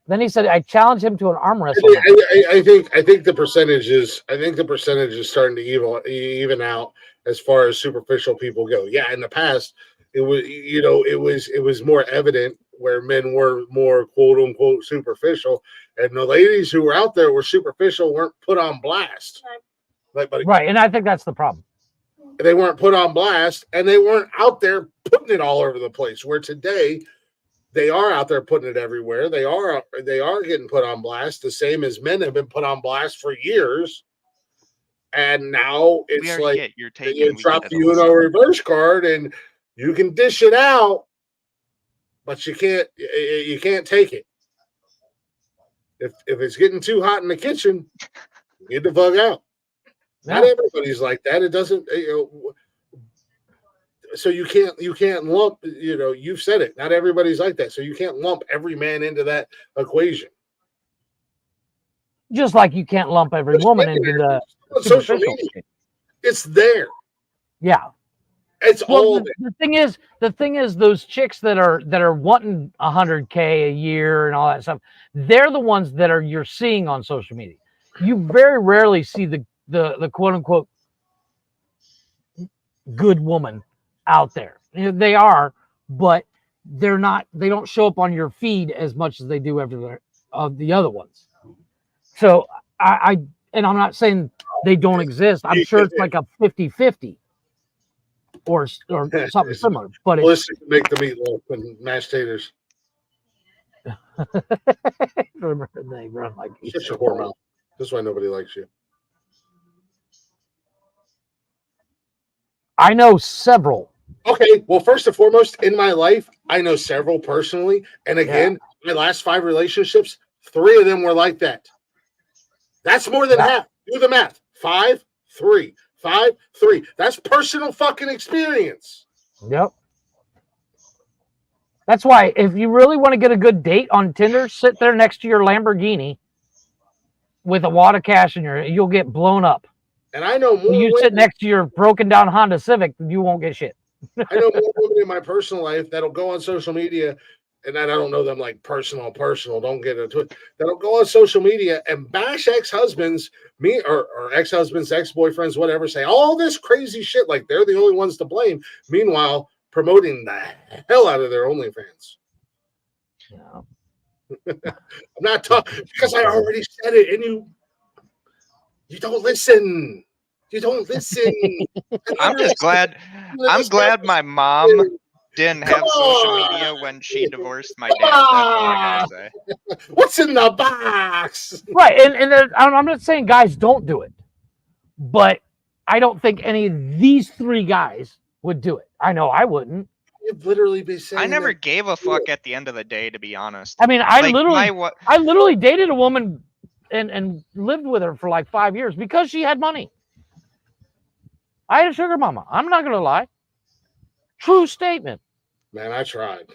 Then he said I challenge him to an arm wrestle. I think the percentage is starting to even out as far as superficial people go. Yeah, in the past it was more evident where men were more quote unquote superficial, and the ladies who were out there were superficial weren't put on blast. Right, and I think that's the problem. They weren't put on blast, and they weren't out there putting it all over the place. Where today, they are out there putting it everywhere. They are getting put on blast, the same as men have been put on blast for years. And now it's like you drop the Uno reverse card, and you can dish it out, but you can't take it. If it's getting too hot in the kitchen, get the fuck out. Not everybody's like that. It doesn't, so you can't lump, you've said it. Not everybody's like that. So you can't lump every man into that equation. Just like you can't lump every woman into the social media. It's there. Yeah. It's all there. The thing is those chicks that are wanting $100K a year and all that stuff, they're the ones that you're seeing on social media. You very rarely see the quote unquote good woman out there. They are, but they're not. They don't show up on your feed as much as they do everywhere of the other ones. So I'm not saying they don't exist. I'm sure it's like a 50-50 or something similar. But listen, make the meatloaf and mashed taters. Remember they run like such a whore mouth. That's why nobody likes you. I know several. Okay, well, first and foremost, in my life, I know several personally. And again, my last 5 relationships, 3 of them were like that. That's more than half. Do the math. 5, 3. 5, 3. That's personal fucking experience. Yep. That's why if you really want to get a good date on Tinder, sit there next to your Lamborghini with a wad of cash you'll get blown up. And I know more. You sit next to your broken down Honda Civic, you won't get shit. I know more women in my personal life that'll go on social media, and I don't know them like personal. Don't get into it. That'll go on social media and bash ex-husbands, or ex-husbands, ex-boyfriends, whatever, say all this crazy shit like they're the only ones to blame. Meanwhile, promoting the hell out of their OnlyFans. Yeah. I'm not talking because I already said it, and you don't listen. You don't listen. I'm just glad. I'm glad my mom didn't have social media when she divorced my dad. That's all I gotta say. What's in the box? Right, and I'm not saying guys don't do it, but I don't think any of these three guys would do it. I know I wouldn't. You'd literally be saying I never that. gave a fuck at the end of the day, to be honest. I mean, I Like, literally dated a woman and lived with her for like 5 years because she had money. I had a sugar mama. I'm not gonna lie. True statement. Man, I tried.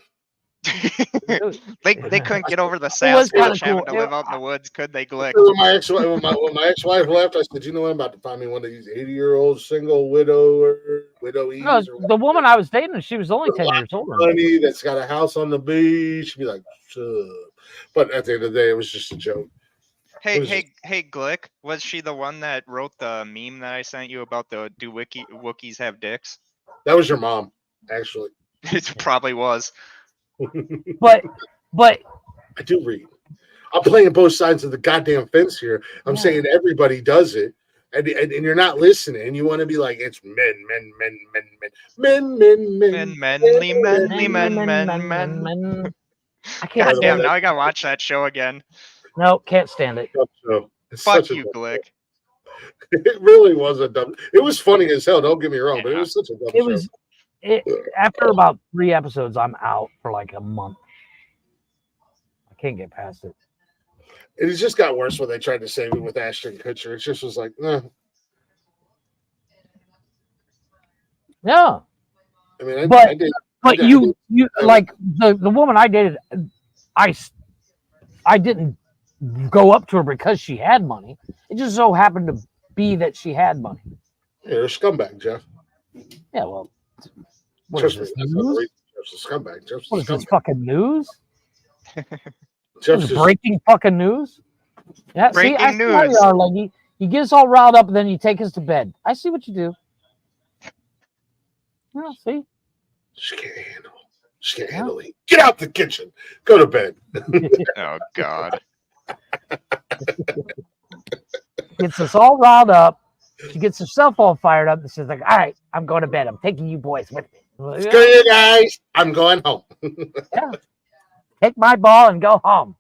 they couldn't get over the was kinda Sasquatch having cool. to live out in the woods, could they, Glick? When my ex-wife left, I said, "You know what? I'm about to find me one of these 80-year-old single widowies. No, the woman I was dating, she was only 10 years older. Money that's got a house on the beach." Be like, but at the end of the day, it was just a joke. Hey, Glick, was she the one that wrote the meme that I sent you about the do Wookiees have dicks? That was your mom, actually. It probably was. But I do read. I'm playing both sides of the goddamn fence here. I'm saying everybody does it, and you're not listening. You want to be like, it's men. I can't God damn, stand now it. I gotta watch that show again. No, can't stand it. Fuck you, Glick. It really was a dumb. It was funny as hell. Don't get me wrong, but it was such a dumb show. After about 3 episodes, I'm out for like a month. I can't get past it. It just got worse when they tried to save it with Ashton Kutcher. It just was like, Yeah. I mean, but you like the woman I dated, I didn't go up to her because she had money. It just so happened to be that she had money. You're a scumbag, Jeff. Yeah, well, what Trust is this, me, that's not the news? reason Jeff's a scumbag. Jeff's a What is this, scumbag. fucking news? Jeff's This is just- breaking fucking news? Yeah, Breaking see, I see how news. you are, Leggy. You get us all riled up and then you take us to bed. I see what you do. Yeah, see? She can't handle. She can't handle it. Get out the kitchen. Go to bed. Oh God. Gets us all riled up. She gets herself all fired up and she's like, all right, I'm going to bed. I'm taking you boys with me. Screw you guys. I'm going home. Yeah. Take my ball and go home.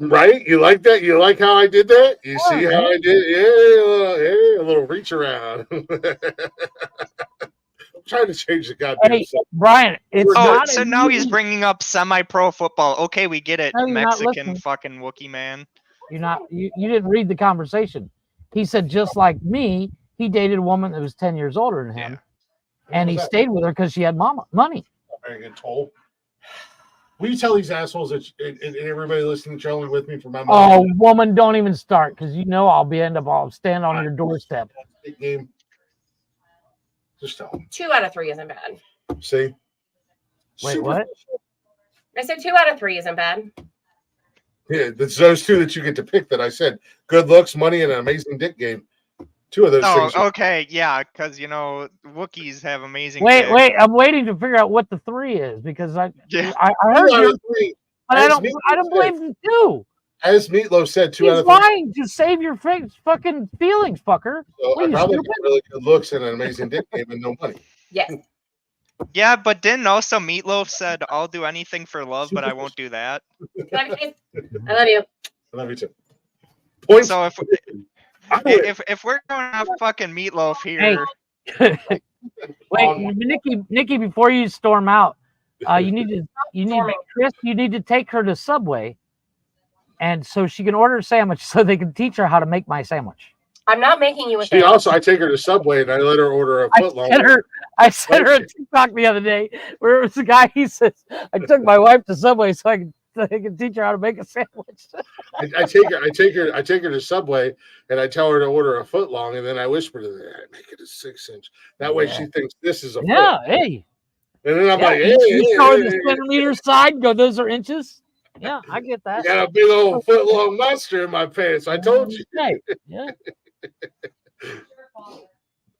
Right? You like that? You like how I did that? You see how I did? Yeah, a little reach around. I'm trying to change the goddamn Hey, subject. Brian, it's not So a now he's movie. bringing up semi-pro football. Okay, we get it. No, you're not Mexican listening. fucking Wookiee man. You didn't read the conversation. He said, just like me, he dated a woman that was 10 years older than him. And he stayed with her because she had money. Very good toll. Will you tell these assholes that and everybody listening to only with me for my mom? Oh, woman, don't even start because you know I'll stand on your doorstep. Big game. Just tell them. 2 out of 3 isn't bad. See? Wait, what? I said 2 out of 3 isn't bad. Yeah, it's those two that you get to pick that I said. Good looks, money, and an amazing dick game. 2 of those Oh, things. okay, yeah, because Wookiees have amazing. Wait, dicks. wait. I'm waiting to figure out what the 3 is because I heard 2 out you, of 3. but I As don't Meatloaf believe said- you. As Meatloaf said, 2 out He's of 3. lying to save your fucking feelings, fucker. So What I are you, probably stupid? get really good looks and an amazing dick game and no money. Yes. Yeah, but didn't also Meatloaf said, "I'll do anything for love, but I won't do that." I love you. I love you. I love you too. Points. So if we're going off fucking Meatloaf here, Wait, Nikki, before you storm out, you need Chris, you need to take her to Subway, and so she can order a sandwich, so they can teach her how to make my sandwich. I'm not making you a She also, I take her to Subway and I let her order a footlong. I sent her a TikTok the other day where it was a guy. He says, "I took my wife to Subway so I can teach her how to make a sandwich." I take her to Subway and I tell her to order a footlong, and then I whisper to her, "Make it a 6-inch." That way she thinks this is a Yeah, foot. hey. And then I'm like, hey, you show her the centimeter side. Go, those are inches. Yeah, I get that. I got a big old footlong monster in my pants. I told you. Right. Yeah.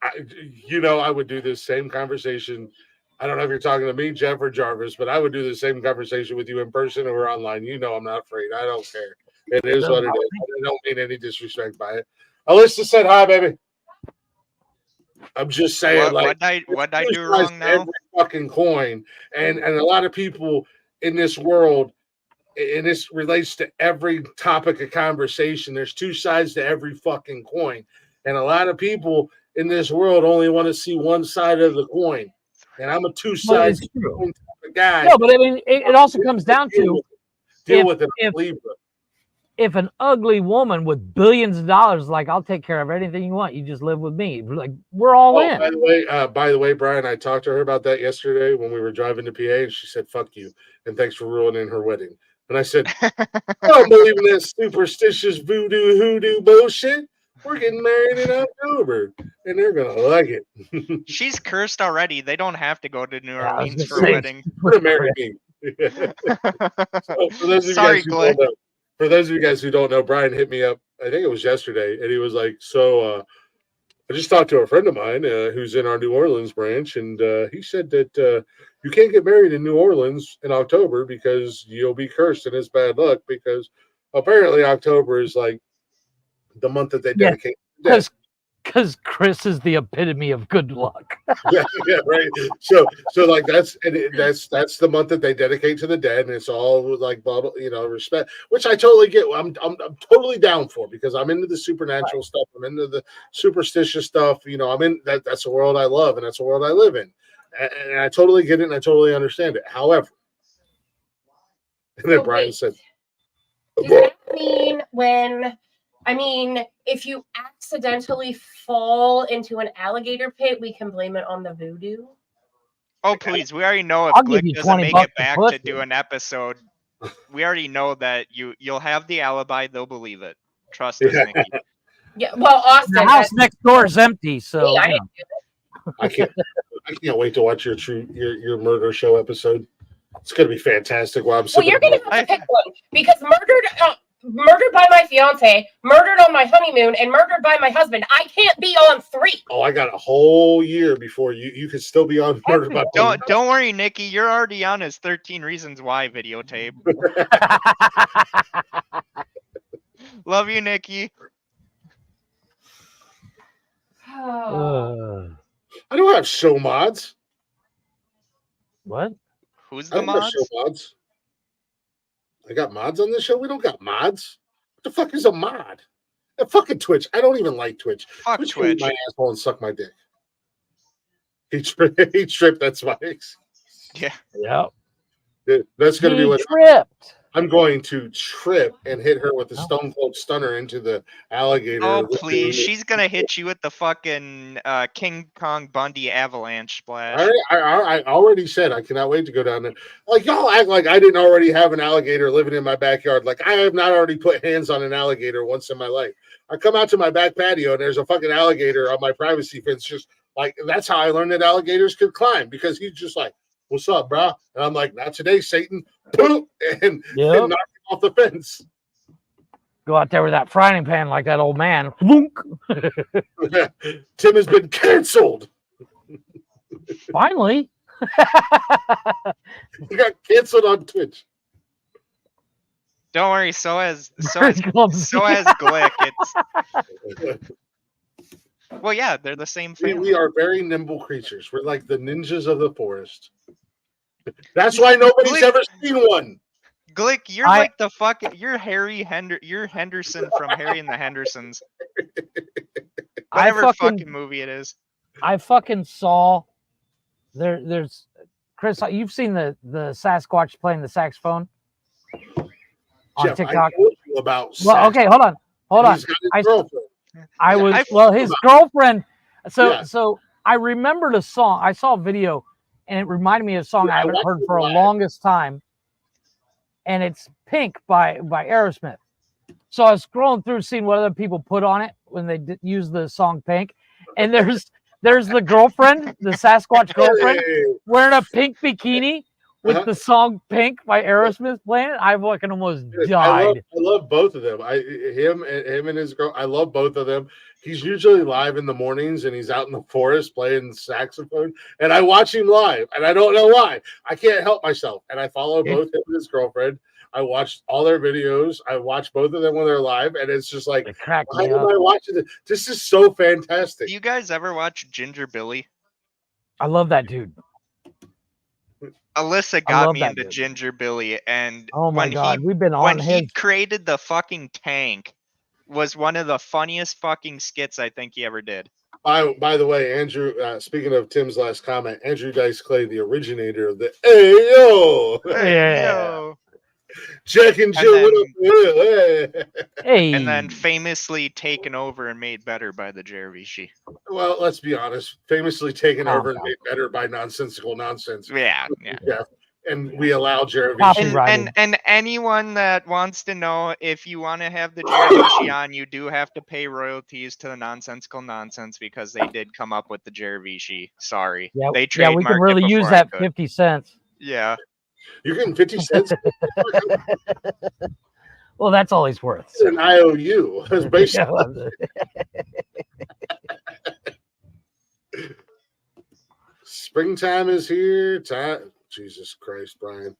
I would do this same conversation. I don't know if you're talking to me, Jeff, or Jarvis, but I would do the same conversation with you in person or online. I'm not afraid. I don't care. It is what it is. I don't mean any disrespect by it. Alyssa said hi, baby. I'm just saying, What'd I do wrong now? Every fucking coin, and a lot of people in this world, and this relates to every topic of conversation. There's two sides to every fucking coin, and a lot of people in this world only want to see one side of the coin. And I'm a two sides type of guy. No, but I mean, it also comes down to deal with it. If an ugly woman with billions of dollars, like, I'll take care of anything you want, you just live with me. Like, we're all in. By the way, Brian, I talked to her about that yesterday when we were driving to PA, and she said, "Fuck you," and thanks for ruining her wedding. And I said, "I don't believe in that superstitious voodoo hoodoo bullshit. We're getting married in October, and they're gonna like it." She's cursed already. They don't have to go to New Orleans for a wedding. For marry me. So for those of you guys who don't know, Brian hit me up, I think it was yesterday, and he was like, "So I just talked to a friend of mine who's in our New Orleans branch, and he said that you can't get married in New Orleans in October because you'll be cursed and it's bad luck, because apparently October is like the month that they dedicate." Because Chris is the epitome of good luck. yeah, right. So like that's the month that they dedicate to the dead, and it's all like blah, blah, respect, which I totally get. I'm totally down for, because I'm into the supernatural stuff. I'm into the superstitious stuff. I'm in that. That's a world I love, and that's a world I live in, and I totally get it, and I totally understand it. However, and then Brian said, "Does that mean if you accidentally fall into an alligator pit, we can blame it on the voodoo?" Oh, please. We already know if Glick doesn't make it back to do an episode, we already know that you'll have the alibi. They'll believe it. Trust us, Nikki. Yeah, well, Austin, the house next door is empty, so I can't wait to watch your murder show episode. It's gonna be fantastic. Well, you're gonna have to pick one, because murdered by my fiance, murdered on my honeymoon, and murdered by my husband. I can't be on 3. Oh, I got a whole year before you could still be on Murdered by Don't worry, Nikki. You're already on his 13 Reasons Why videotape. Love you, Nikki. I don't have show mods. What? Who's I the don't have mods? show mods. I got mods on this show. We don't got mods. What the fuck is a mod? Fucking Twitch. I don't even like Twitch. Fuck Twitch. Twitch. My asshole and suck my dick. He tripped. That's my ex. Yeah. Yep. That's gonna be what tripped. I'm going to trip and hit her with the Stone Cold Stunner into the alligator. Oh, please. She's going to hit you with the fucking King Kong Bundy avalanche splash. I already said I cannot wait to go down there. Like, y'all act like I didn't already have an alligator living in my backyard. Like, I have not already put hands on an alligator once in my life. I come out to my back patio and there's a fucking alligator on my privacy fence. Just like, that's how I learned that alligators could climb, because he's just like, "What's up, bro?" And I'm like, "Not today, Satan." Boom, and knock him off the fence. Go out there with that frying pan like that old man. Tim has been canceled. Finally. He got canceled on Twitch. Don't worry, so has Glick. Well, yeah, they're the same family. We are very nimble creatures. We're like the ninjas of the forest. That's why nobody's ever seen one. Glick, you're like the fucking. You're You're Henderson from Harry and the Hendersons. Whatever fucking movie it is. I fucking saw. There's Chris. You've seen the Sasquatch playing the saxophone on Jeff, TikTok. I told you about. Well, okay, hold on. He's got his girlfriend. His girlfriend. So I remembered a song. I saw a video, and it reminded me of a song I haven't heard for a longest time. And it's Pink by Aerosmith. So I was scrolling through, seeing what other people put on it when they use the song Pink. And there's the girlfriend, the Sasquatch girlfriend, wearing a pink bikini with the song Pink by Aerosmith playing it. I fucking almost died. I love both of them. Him and his girl. I love both of them. He's usually live in the mornings, and he's out in the forest playing saxophone. And I watch him live, and I don't know why. I can't help myself. And I follow both him and his girlfriend I watched all their videos. I watched both of them when they're live, and it's just like, why am I watching this? This is so fantastic. Do you guys ever watch Ginger Billy? I love that dude. Alyssa got me into Ginger Billy, and oh my god, we've been on when his. he created the fucking tank, was one of the funniest fucking skits I think he ever did. By the way, Andrew, speaking of Tim's last comment, Andrew Dice Clay, the originator of the Ayo. Yeah. Jack and Jill, what up? Hey. And then famously taken over and made better by the Jeravici. Well, let's be honest. Famously taken over and made better by Nonsensical Nonsense. Yeah. And we allow Jeravici. And anyone that wants to know, if you want to have the Jeravici on, you do have to pay royalties to the Nonsensical Nonsense because they did come up with the Jeravici. Sorry. Yeah, they we can really use that 50 cents. Yeah. You're getting 50 cents? Well, that's all he's worth. It's an IOU. That's basically. Springtime is here. Jesus Christ, Brian.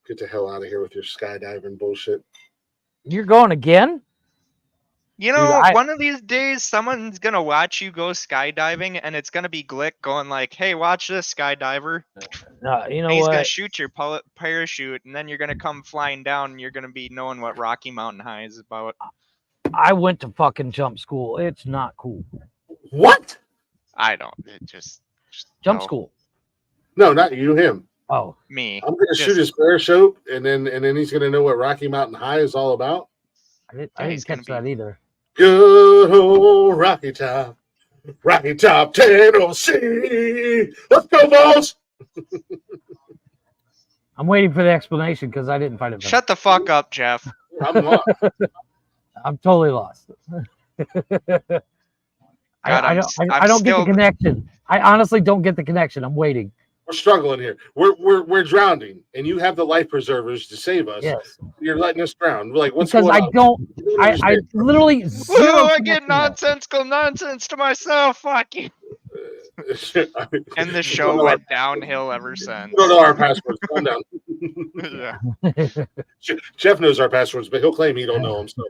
Get the hell out of here with your skydiving bullshit. You're going again? You know, one of these days, someone's going to watch you go skydiving, and it's going to be Glick going like, hey, watch this, skydiver. You know He's what? going to shoot your parachute, and then you're going to come flying down, and you're going to be knowing what Rocky Mountain High is about. I went to fucking jump school. It's not cool. What? I don't. It just jump school. No, not you, him. Oh, me. I'm going to shoot his parachute, and then he's going to know what Rocky Mountain High is all about. I didn't catch that either. Good old Rocky Top, Tennessee. Let's go, boys. I'm waiting for the explanation because I didn't find it. Shut the fuck up, Jeff. I'm lost. I'm totally lost. I don't get the connection. I honestly don't get the connection. I'm waiting. We're struggling here. We're drowning, and you have the life preservers to save us. Yes. You're letting us drown. We're like, what's because going on? I literally Woo, I get nonsensical nonsense to myself. Fuck you. And the show went downhill ever since. You don't know our passwords. Calm down. Yeah. Jeff knows our passwords, but he'll claim he don't know them. So.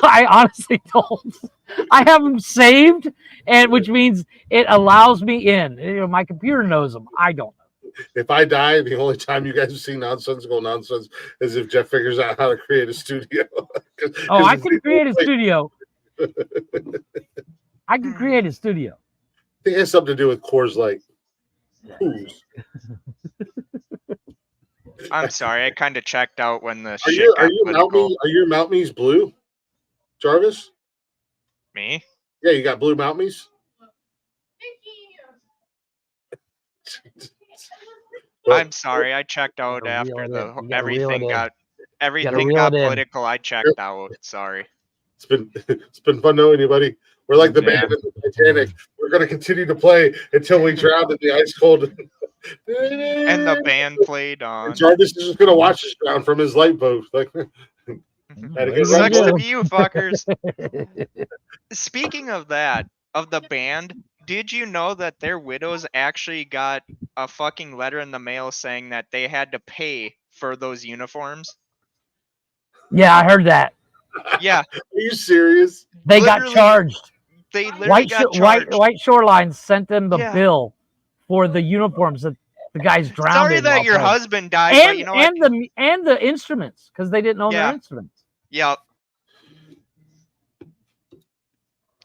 I honestly don't. I have them saved, and which means it allows me in. You know, my computer knows them. I don't. If I die, the only time you guys have seen Nonsensical Nonsense is if Jeff figures out how to create a studio. Oh, I can create a studio. I can create a studio. I think it has something to do with Coors Light. Ooze. I'm sorry, I kind of checked out when the Are shit you got political. are your Mounties blue, Jarvis? Me? Yeah, you got blue Mounties. I'm sorry, I checked out after everything got political. I checked out. Sorry. It's been fun knowing you, buddy. We're like the band in the Titanic. We're gonna continue to play until we drown in the ice cold. And the band played on. And Jarvis is just gonna watch us drown from his lifeboat. Like, sucks to be you, fuckers. Speaking of that, of the band, did you know that their widows actually got a fucking letter in the mail saying that they had to pay for those uniforms? Yeah, I heard that. Yeah. Are you serious? They got charged. They literally got charged. White Shorelines sent them the bill for the uniforms that the guys drowned. Sorry in that your husband died, and, but you know and the instruments because they didn't own their instruments. Yep.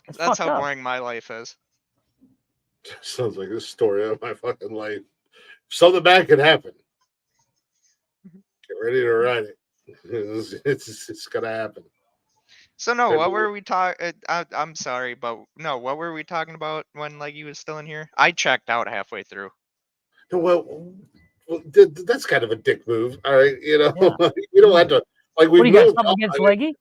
It's That's fucked how up. boring my life is. Sounds like this story of my fucking life. Something bad could happen. Get ready to ride it. It's gonna happen. So no, what were we talking? I'm sorry, but no, what were we talking about when Leggy was still in here? I checked out halfway through. Well, that's kind of a dick move. All right, you know, you don't have to like. What do you got something against Leggy?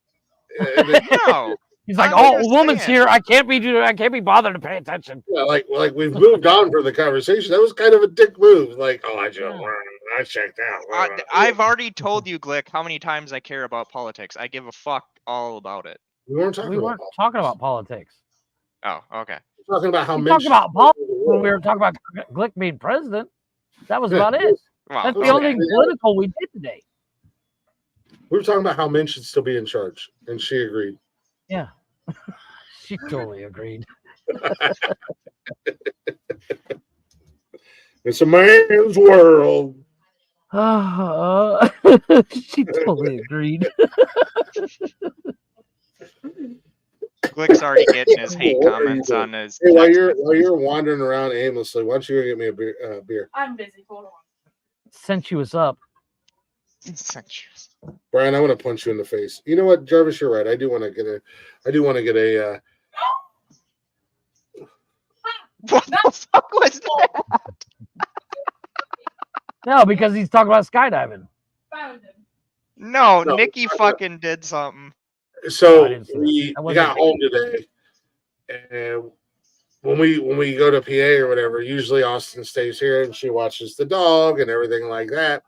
No. He's like, oh, a woman's here. I can't be bothered to pay attention. Yeah, like we've moved on from the conversation. That was kind of a dick move. Like, oh, I checked out. I've already told you, Glick, how many times I care about politics. I give a fuck all about it. We weren't talking about politics. Oh, okay. We're talking about how we talked about politics when we were talking about Glick being president. That was about it. Wow. That's the only thing political we did today. We were talking about how men should still be in charge, and she agreed. Yeah. She totally agreed. It's a man's world. She totally agreed. Glick's already getting his hate comments on his. Hey, while you're wandering around aimlessly, why don't you go get me a beer? I'm busy. Hold on. Since she was up. Brian, I want to punch you in the face. You know what, Jarvis, you're right. I do want to get a. What the fuck was that? No, because he's talking about skydiving. No, Nikki fucking did something. So we got home today, and when we go to PA or whatever, usually Austin stays here and she watches the dog and everything like that.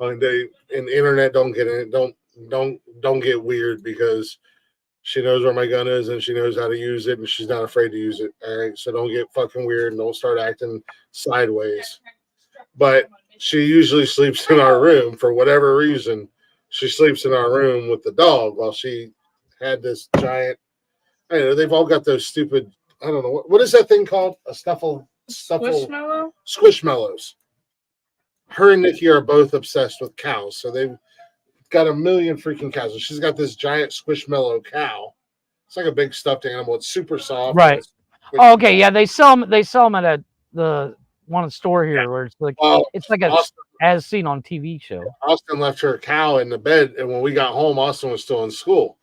And the internet don't get weird because she knows where my gun is and she knows how to use it and she's not afraid to use it. All right, so don't get fucking weird and don't start acting sideways. But she usually sleeps in our room for whatever reason. She sleeps in our room with the dog while she had this giant. I don't know. They've all got those stupid. I don't know what is that thing called? A Squishmallow? Squishmallows. Her and Nikki are both obsessed with cows, so they've got a million freaking cows. And she's got this giant Squishmallow cow. It's like a big stuffed animal. It's super soft. Right. Oh, okay. Yeah, they sell them at the one store here where it's like it's like a as seen on TV show. Austin left her cow in the bed, and when we got home, Austin was still in school.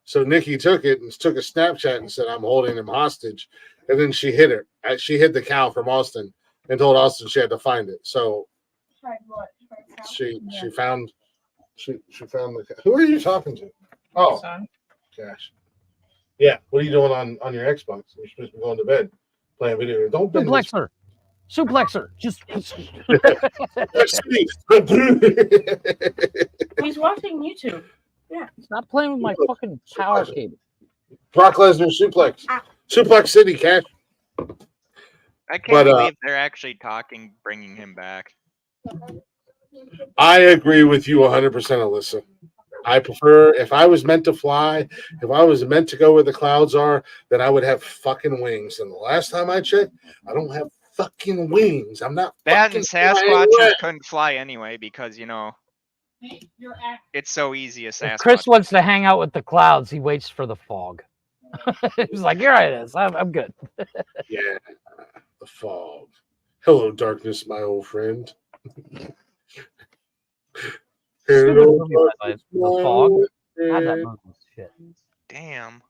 So Nikki took it and took a Snapchat and said, "I'm holding him hostage," and then she hid her. She hid the cow from Austin and told Austin she had to find it. So she found the cow. Who are you talking to? Oh, gosh. Yeah. What are you doing on your Xbox? You're supposed to be going to bed, playing video. Don't bend this. Suplexer. Just. He's watching YouTube. Yeah. Stop playing with my fucking power cable. Brock Lesnar suplex. Suplex City, Cash. I can't believe they're actually talking, bringing him back. I agree with you 100%, Alyssa. I prefer, if I was meant to fly, if I was meant to go where the clouds are, then I would have fucking wings. And the last time I checked, I don't have fucking wings. I'm not. That and Sasquatches couldn't fly anyway because, it's so easy a Sasquatch. If Chris wants to hang out with the clouds, he waits for the fog. He's like, here it is. I'm good. Yeah, the fog. Hello, darkness, my old friend. Hello, darkness, the fog. God, that movie was shit. Damn.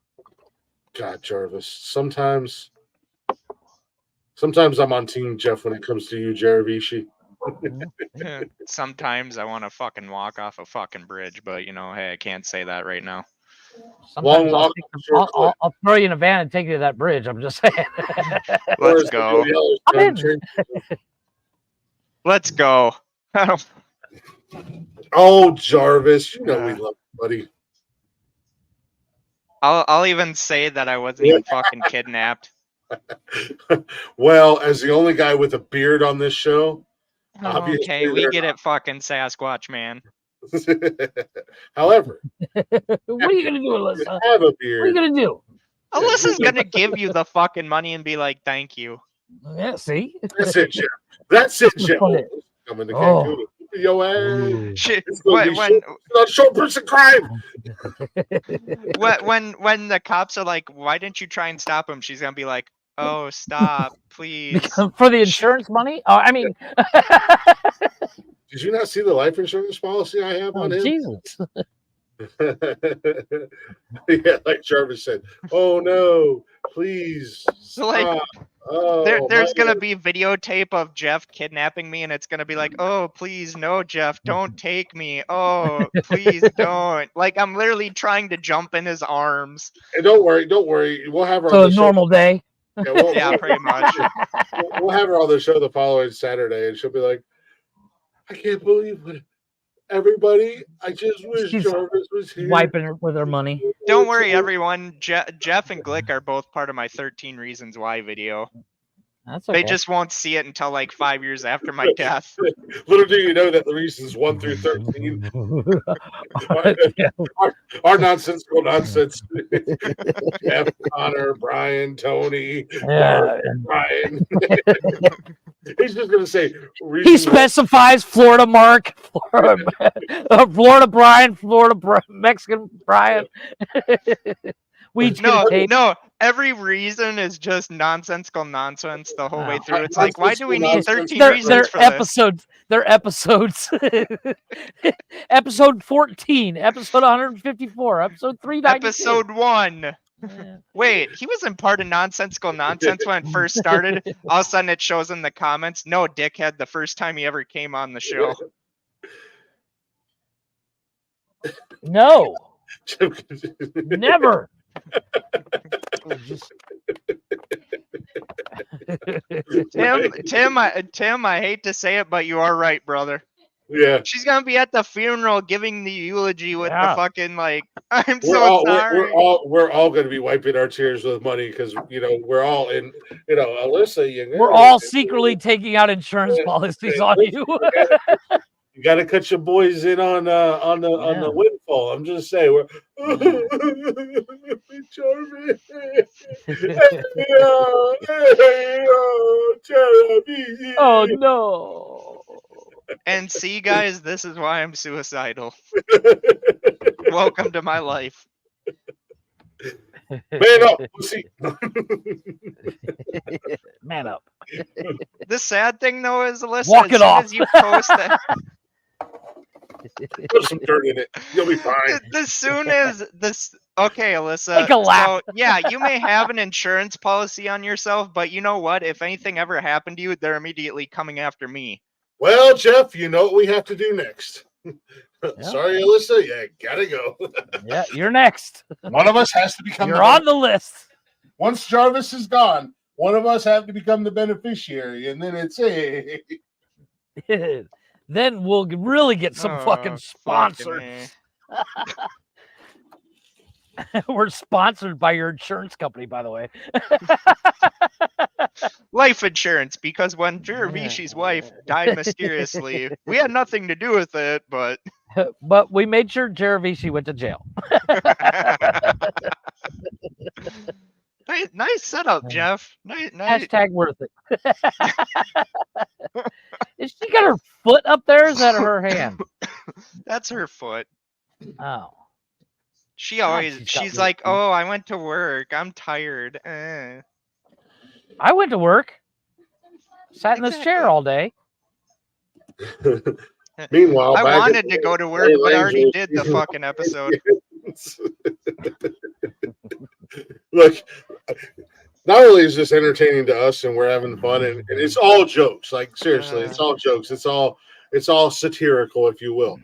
God, Jarvis. Sometimes I'm on Team Jeff when it comes to you, Jaravici. Sometimes I want to fucking walk off a fucking bridge, but hey, I can't say that right now. Sometimes I'll throw you in a van and take you to that bridge. I'm just saying. Let's go. Let's go. Oh, Jarvis, we love you, buddy. I'll even say that I wasn't even fucking kidnapped. Well, as the only guy with a beard on this show, okay, we get it, fucking Sasquatch man. However, what are you gonna do, Alyssa? Have a beard. What are you gonna do? Alyssa's gonna give you the fucking money and be like, "Thank you." Yeah, see. That's it, Jeff. That's it, Jeff. Coming to Cancun. Yo, hey. Shit. When not short person crime. when the cops are like, "Why didn't you try and stop him?" She's gonna be like, "Oh, stop, please." For the insurance money? Oh, I mean. Did you not see the life insurance policy I have on him? Jesus. Yeah, like Jarvis said. Oh no, please. So there's gonna be videotape of Jeff kidnapping me, and it's gonna be like, "Oh, please, no, Jeff, don't take me. Oh, please don't." Like I'm literally trying to jump in his arms. Hey, don't worry. We'll have her. So a normal day. Yeah, pretty much. We'll have her on the show the following Saturday, and she'll be like, "I can't believe it. Everybody, I just wish Jarvis was here." Wiping her with her money. Don't worry, everyone. Jeff and Glick are both part of my 13 Reasons Why video. That's okay. They just won't see it until like 5 years after my death. Little do you know that the reasons 1 through 13 are nonsensical nonsense. Jeff, Connor, Brian, Tony, Mark, Brian. He's just gonna say. He specifies Florida Mark, Florida Brian, Mexican Brian. No. Every reason is just nonsensical nonsense the whole way through. It's like, why do we need 13 reasons for episodes? They're episodes. Episode 14, episode 154, episode 392. Episode 1. Wait, he wasn't part of Nonsensical Nonsense when it first started. All of a sudden it shows in the comments, no dickhead, the first time he ever came on the show. No. Never. Tim, I hate to say it, but you are right, brother. Yeah. She's gonna be at the funeral giving the eulogy with the fucking like. I'm sorry. We're all gonna be wiping our tears with money because we're all in. Alyssa, we're all secretly taking out insurance policies on you. You got to cut your boys in on the windfall. I'm just saying we're. Oh no. And see, guys, this is why I'm suicidal. Welcome to my life. Man up, pussy. Man up. The sad thing, though, is, Alyssa, Walk it off. As you post that, put some dirt in it. You'll be fine. As soon as this, okay, Alyssa. Take a lap. So, yeah, you may have an insurance policy on yourself, but you know what? If anything ever happened to you, they're immediately coming after me. Well, Jeff, you know what we have to do next. Sorry, Alyssa, you gotta go. Yeah, you're next. One of us has to become. You're on the list. Once Jarvis is gone, one of us have to become the beneficiary, and then it's Then we'll really get some fucking sponsors. We're sponsored by your insurance company, by the way. Life insurance, because when Juravishi's wife died mysteriously, we had nothing to do with it, but we made sure Juravishi went to jail. Nice setup, Jeff. Nice. Hashtag worth it. Is she got her foot up there? Or is that her hand? That's her foot. Oh. She's like, oh, I went to work. I'm tired. I went to work. Sat in this chair all day. Meanwhile, I wanted to go to work, but I already did the fucking episode. Look, not only is this entertaining to us and we're having fun, and it's all jokes. Like seriously, it's all jokes. It's all satirical, if you will.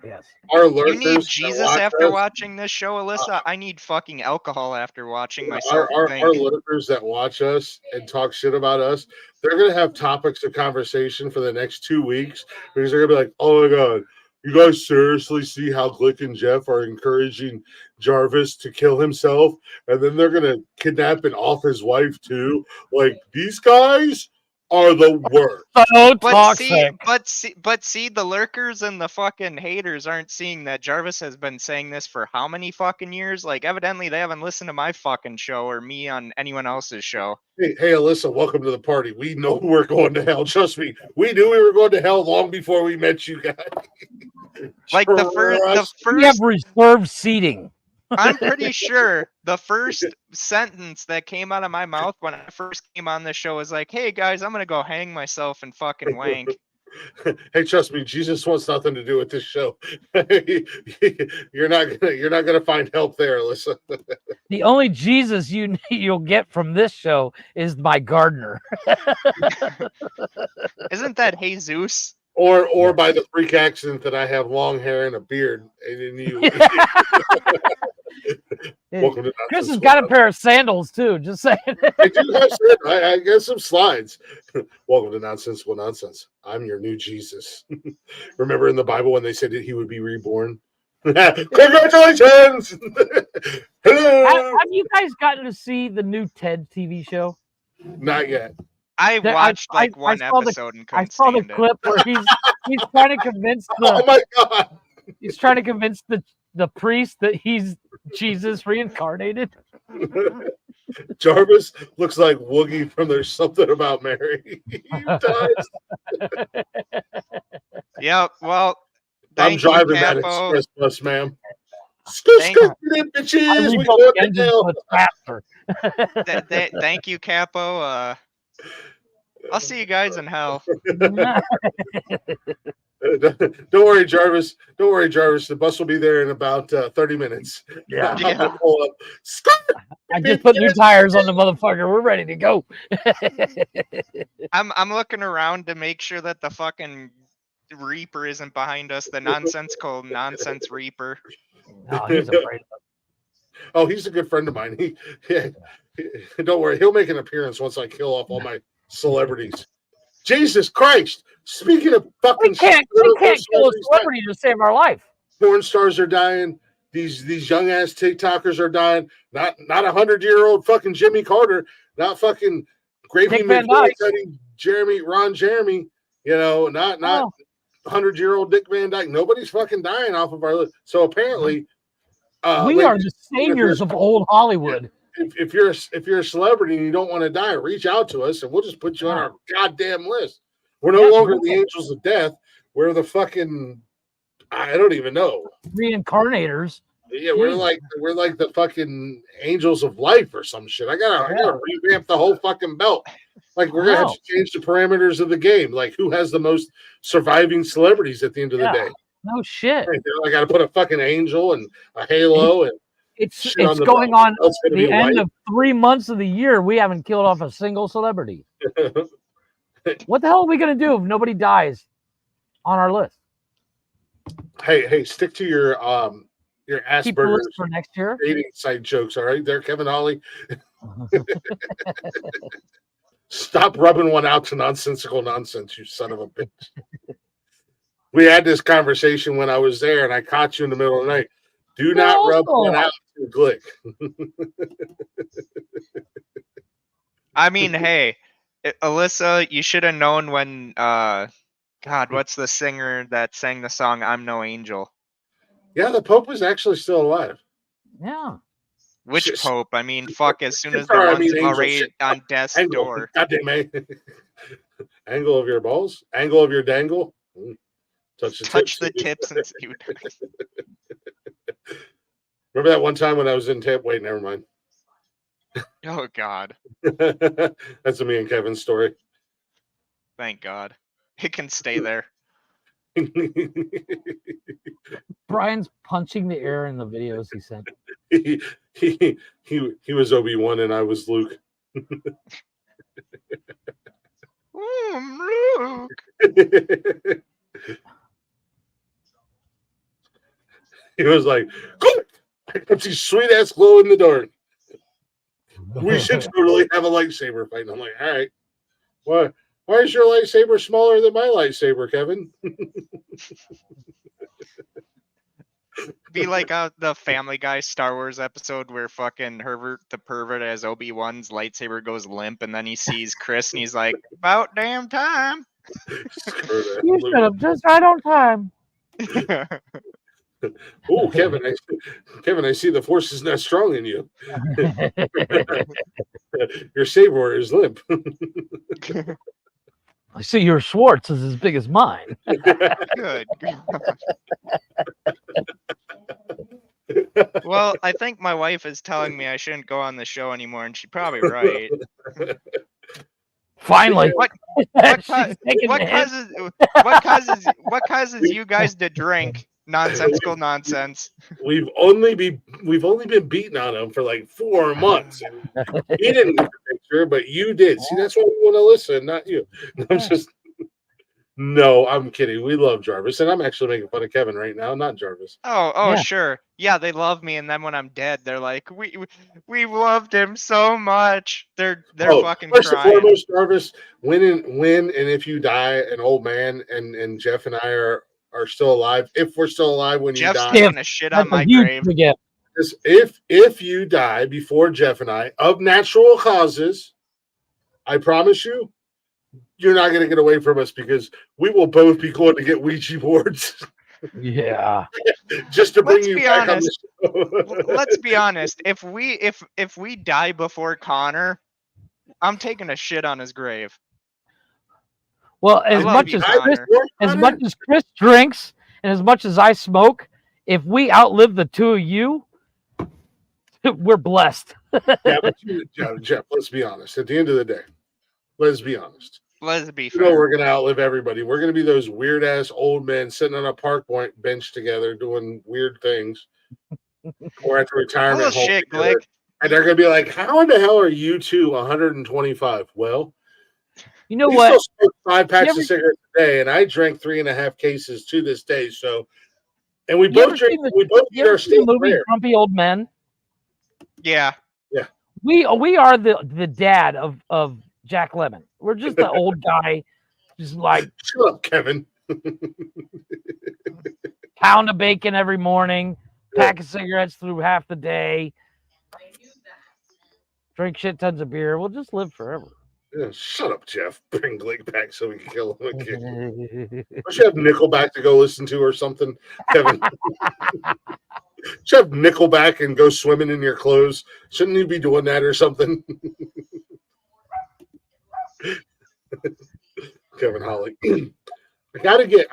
Yes. Our lurkers. You need Jesus after watching this show, Alyssa. I need fucking alcohol after watching myself. Our lurkers that watch us and talk shit about us, they're gonna have topics of conversation for the next 2 weeks because they're gonna be like, "Oh my god, you guys seriously see how Glick and Jeff are encouraging Jarvis to kill himself, and then they're gonna kidnap and off his wife too? Like these guys are the worst." So toxic. But see, the lurkers and the fucking haters aren't seeing that Jarvis has been saying this for how many fucking years? Like, evidently they haven't listened to my fucking show or me on anyone else's show. Hey, Alyssa, welcome to the party. We know we're going to hell. Trust me, we knew we were going to hell long before we met you guys. Like the first. We have reserved seating. I'm pretty sure the first sentence that came out of my mouth when I first came on this show was like, "Hey guys, I'm gonna go hang myself and fucking wank." Hey, trust me, Jesus wants nothing to do with this show. You're not gonna find help there, Alyssa. The only Jesus you'll get from this show is my gardener. Isn't that Jesus? Or by the freak accident that I have long hair and a beard, and then you. Welcome to Chris has got a pair of sandals too. Just saying. I do have sandals. I got some slides. Welcome to Nonsensical Nonsense. I'm your new Jesus. Remember in the Bible when they said that he would be reborn? Congratulations! Have you guys gotten to see the new TED TV show? Not yet. I watched like one saw episode and I couldn't saw the stand it. clip where he's trying to convince Oh my god! he's trying to convince the priest that he's Jesus reincarnated. Jarvis looks like Woogie from There's Something About Mary. He does. Yep. Well, I'm thank you, driving that Capo. express bus, ma'am. Thank- Bitches. We rebuilt going the engine to so it's faster. Thank you, Capo. I'll see you guys in hell. Don't worry, Jarvis. Don't worry, Jarvis. The bus will be there in about 30 minutes. Yeah. Yeah. Pull up. I just put new tires on the motherfucker. We're ready to go. I'm looking around to make sure that the fucking Reaper isn't behind us. The nonsensical nonsense Reaper. No, he's afraid of Oh, he's a good friend of mine. Don't worry. He'll make an appearance once I kill off all my celebrities. Jesus Christ. Speaking of fucking we can't kill a celebrity to save our life. Porn stars are dying. These young ass TikTokers are dying. Not 100-year-old fucking Jimmy Carter. Not fucking Gravy McGillicuddy, Ron Jeremy. You know, not 100-year-old Dick Van Dyke. Nobody's fucking dying off of our list. So apparently, we are the saviors of old Hollywood. If you're a celebrity and you don't want to die, reach out to us and we'll just put you on our goddamn list. We're no longer the angels of death. We're the fucking I don't even know. Reincarnators. Yeah, we're like the fucking angels of life or some shit. I gotta revamp the whole fucking belt. Like we're gonna have to change the parameters of the game. Like who has the most surviving celebrities at the end of the day? No shit. Right, I gotta put a fucking angel and a halo and it's going on the end of 3 months of the year. We haven't killed off a single celebrity. What the hell are we gonna do if nobody dies on our list? Hey, stick to your Asperger's for next year. dating site jokes, all right? There, Kevin Ollie. Stop rubbing one out to nonsensical nonsense, you son of a bitch. We had this conversation when I was there, and I caught you in the middle of the night. Do not rub one out to Glick. I mean, hey, Alyssa, you should have known when God, what's the singer that sang the song "I'm No Angel"? Yeah, the Pope is actually still alive. Yeah. Which Pope? I mean, fuck, as soon as the one's already on death's door. Goddamn, man. Angle of your balls? Angle of your dangle? Touch the tips and see what Remember that one time when I was in Tampa? Wait, never mind. Oh, God. That's a me and Kevin story. Thank God. It can stay there. Brian's punching the air in the videos he sent. He was Obi-Wan and I was Luke. Luke. He was like, "Good, I got these sweet ass glow in the dark. We should totally have a lightsaber fight." And I'm like, "All right, why is your lightsaber smaller than my lightsaber, Kevin?" Be like the Family Guy Star Wars episode where fucking Herbert the pervert as Obi-Wan's lightsaber goes limp, and then he sees Chris and he's like, "About damn time." You should have just right on time. Oh, Kevin, I see the force is not strong in you. Your saber is limp. I see your Schwartz is as big as mine. Good. Well, I think my wife is telling me I shouldn't go on the show anymore, and she's probably right. Finally. What causes you guys to drink nonsensical nonsense? We've only been beating on him for like 4 months. He didn't get the picture, but you did. See, that's why we want to listen, not you. No, I'm kidding. We love Jarvis, and I'm actually making fun of Kevin right now, not Jarvis. Oh, yeah. Sure. Yeah, they love me, and then when I'm dead, they're like, we loved him so much. They're fucking first crying. and foremost, Jarvis, when and if you die, an old man, and Jeff and I are still alive. If we're still alive when Jeff's you die, taking a shit on my grave. If you die before Jeff and I of natural causes, I promise you, you're not going to get away from us because we will both be going to get Ouija boards. Yeah. Just to bring Let's you be back honest. on the show. Let's be honest. If we die before Connor, I'm taking a shit on his grave. Well, I love you, Connor. as much as Chris drinks and as much as I smoke, if we outlive the two of you, we're blessed. Yeah, but Jeff, let's be honest. At the end of the day, let's be honest. Let's be You fair. know we're going to outlive everybody. We're going to be those weird-ass old men sitting on a park bench together doing weird things. Or at the retirement home Bullshit, together. Glick. And they're going to be like, how in the hell are you two 125? Well, you know we what? still smoke 5 packs of cigarettes a day, and I drank 3.5 cases to this day. So, and we both drink. We both eat our steak movie rare. Grumpy Old Men. Yeah. Yeah. We are the dad of Jack Lemmon. We're just the old guy, just like shut up, Kevin. pound of bacon every morning, pack of cigarettes through half the day, drink shit tons of beer. We'll just live forever. Yeah, shut up, Jeff. Bring Glick back so we can kill him again. I should have Nickelback to go listen to or something, Kevin. Should have Nickelback and go swimming in your clothes. Shouldn't you be doing that or something? Kevin Holly. I gotta get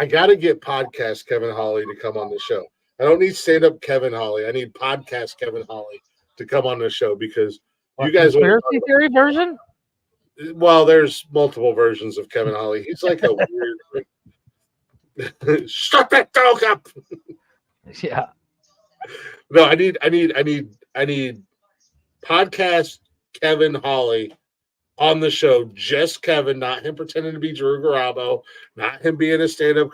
podcast Kevin Holly to come on the show. I don't need stand-up Kevin Holly. I need podcast Kevin Holly to come on the show because you guys conspiracy theory version? Well, there's multiple versions of Kevin Holly. He's like a weird shut that dog up. Yeah. No, I need podcast Kevin Holly on the show. Just Kevin, not him pretending to be Drew Garabo, not him being a stand-up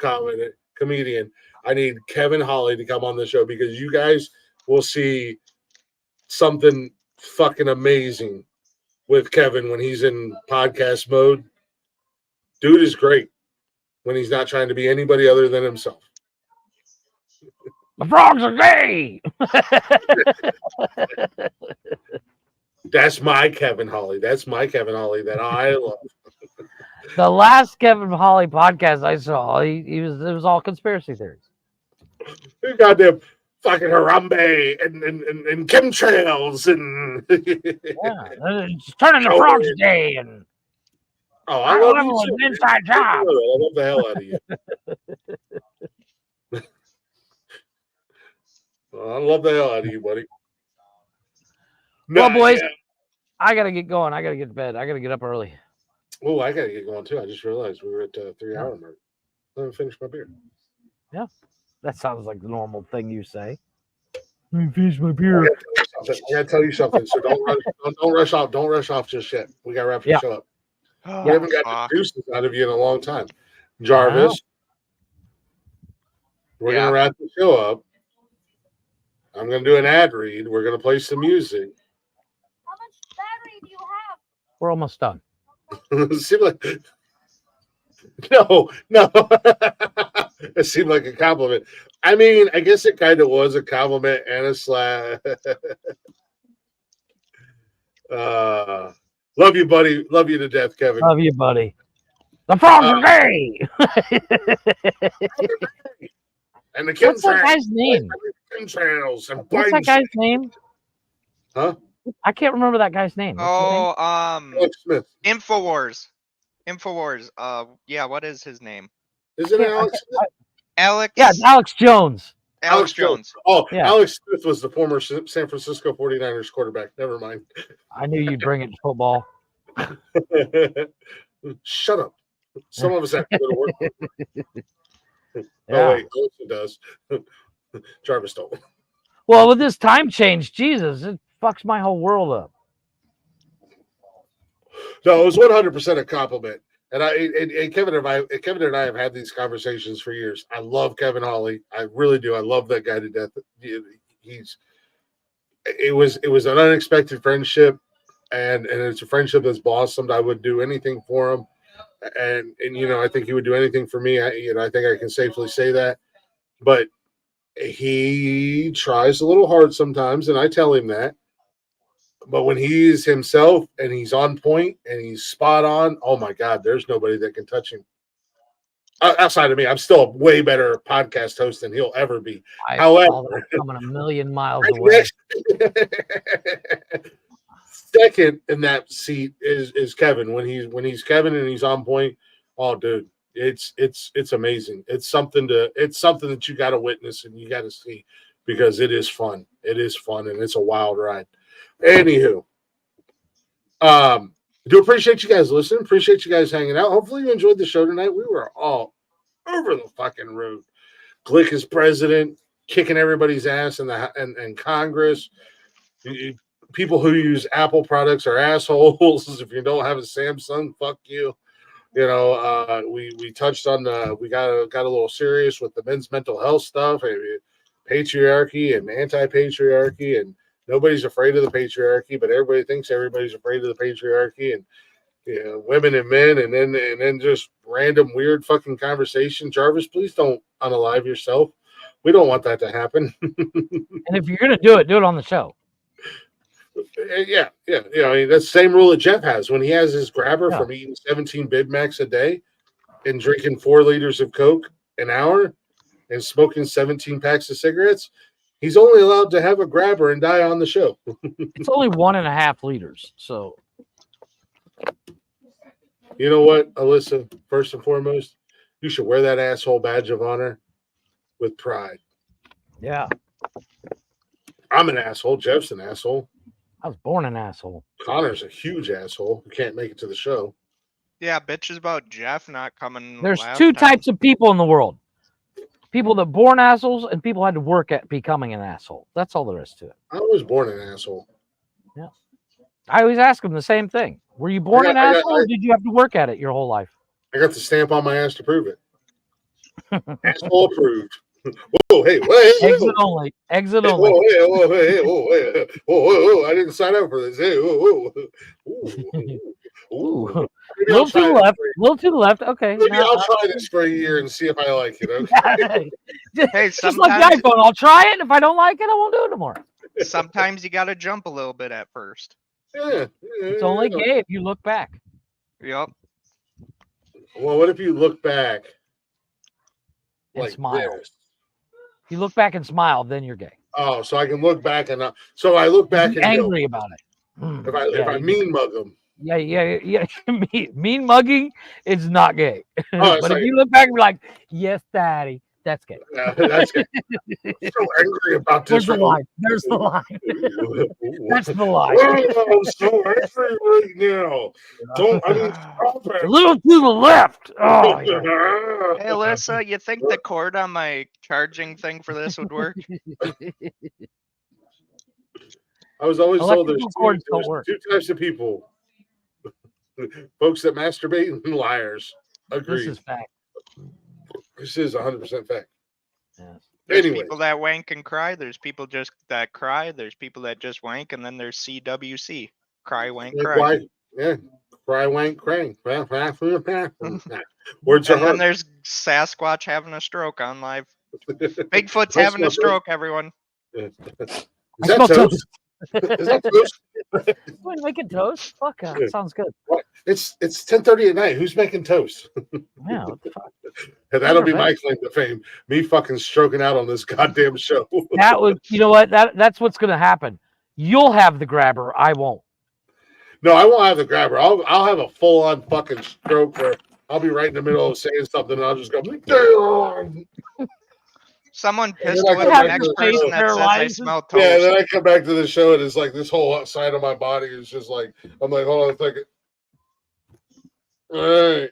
comedian. I need Kevin Holly to come on the show because you guys will see something fucking amazing with Kevin when he's in podcast mode. Dude is great when he's not trying to be anybody other than himself. The frogs are gay. That's my Kevin Holly. That's my Kevin Holly that I love. The last Kevin Holly podcast I saw, it was all conspiracy theories. You goddamn fucking Harambe and chemtrails and it's turning the frogs gay and I love you was too. an inside job. I love the hell out of you. I love the hell out of you, buddy. Well, boys, I gotta get going. I gotta get to bed. I gotta get up early. Oh, I gotta get going too. I just realized we were at 3-hour mark. Let me finish my beer. Yeah, that sounds like the normal thing you say. Let me finish my beer. I gotta tell you something. So don't rush off. Don't rush off just yet. We gotta wrap the show up. We haven't got the deuces out of you in a long time. Jarvis, we're gonna wrap the show up. I'm gonna do an ad read. We're gonna play some music. How much battery do you have? We're almost done. It seemed like no. It seemed like a compliment. I mean, I guess it kind of was a compliment and a slap. Love you, buddy. Love you to death, Kevin. Love you, buddy. The frogs are gay. And the What's that guy's name? What's that guy's name? Huh? I can't remember that guy's name. What's Alex Smith. Infowars. Yeah, what is his name? Isn't it Alex Smith? Alex. Yeah, it's Alex Jones. Alex Jones. Oh, yeah. Alex Smith was the former San Francisco 49ers quarterback. Never mind. I knew you'd bring it to football. Shut up. Some of us have to go to work. Yeah. Oh, wait. Alex does. Jarvis don't. Well, with this time change, Jesus, it fucks my whole world up. No, it was 100% a compliment. And Kevin and I have had these conversations for years. I love Kevin Holly. I really do. I love that guy to death. It was an unexpected friendship, and it's a friendship that's blossomed. I would do anything for him, and I think he would do anything for me. I think I can safely say that. But he tries a little hard sometimes, and I tell him that. But when he is himself and he's on point and he's spot on, oh my God, there's nobody that can touch him. Outside of me, I'm still a way better podcast host than he'll ever be. However, coming a million miles away. Second in that seat is Kevin. When he's Kevin and he's on point, oh dude, it's amazing. It's something that you got to witness and you got to see because it is fun. It is fun and it's a wild ride. Anywho, do appreciate you guys listening. Appreciate you guys hanging out. Hopefully you enjoyed the show tonight. We were all over the fucking road. Glick is president, kicking everybody's ass in Congress. People who use Apple products are assholes. If you don't have a Samsung, fuck you. You know, we touched on we got a little serious with the men's mental health stuff, patriarchy and anti-patriarchy, and nobody's afraid of the patriarchy, but everybody thinks everybody's afraid of the patriarchy, and women and men, and then just random weird fucking conversation. Jarvis, please don't unalive yourself. We don't want that to happen. And if you're gonna do it on the show. Yeah. I mean, that's the same rule that Jeff has when he has his grabber from eating 17 Big Macs a day and drinking 4 liters of Coke an hour and smoking 17 packs of cigarettes. He's only allowed to have a grabber and die on the show. It's only 1.5 liters. So, you know what, Alyssa? First and foremost, you should wear that asshole badge of honor with pride. Yeah. I'm an asshole. Jeff's an asshole. I was born an asshole. Connor's a huge asshole who can't make it to the show. Yeah, bitches about Jeff not coming. There's 2 types of people in the world. People that born assholes and people had to work at becoming an asshole. That's all there is to it. I was born an asshole. Yeah. I always ask them the same thing. Were you born an asshole or did you have to work at it your whole life? I got the stamp on my ass to prove it. Asshole approved. Whoa, hey, wait. Exit only. Exit only. Whoa, I didn't sign up for this. Hey, whoa. Ooh. Little to the left. Okay. Maybe I'll try this for a year and see if I like it. Okay. Hey, just like the iPhone, I'll try it. And if I don't like it, I won't do it anymore. Sometimes you got to jump a little bit at first. Yeah. It's only gay if you look back. Yep. Well, what if you look back and like smile? This? If you look back and smile, then you're gay. Oh, so I can look back and so I look back and angry about it. If I mean mug them. Yeah. Mean mugging is not gay. Oh, but if you look back and be like, yes, daddy, that's gay. That's gay. I'm so angry about this. There's the line. There's the line. That's the line. Oh, I'm so angry right now. Stop it. A little to the left. Oh, yeah. Hey, Alyssa, you think the cord on my charging thing for this would work? I was always told there's 2 types of people. Folks that masturbate and liars. Agreed. This is fact. This is 100% fact. Yes. There's Anyway. people that wank and cry. There's people just that cry. There's people that just wank, and then there's CWC. Cry, wank, cry. Yeah. Cry, wank, crank. Words are And then hard. there's Sasquatch having a stroke on live. Bigfoot's having a stroke, everyone. Is that toast? Is that toast? Wait, making toast? Fuck, sounds good. What? It's 10:30 at night. Who's making toast? Yeah, what the fuck? And that'll be my claim to fame. Me fucking stroking out on this goddamn show. That was, you know what? That's what's gonna happen. You'll have the grabber. I won't. No, I won't have the grabber. I'll have a full on fucking stroke where I'll be right in the middle of saying something and I'll just go. Someone pissed with the next person that says I smell toast. Yeah, and then I come back to the show and it's like this whole side of my body is just like, I'm like, hold on a second. All right.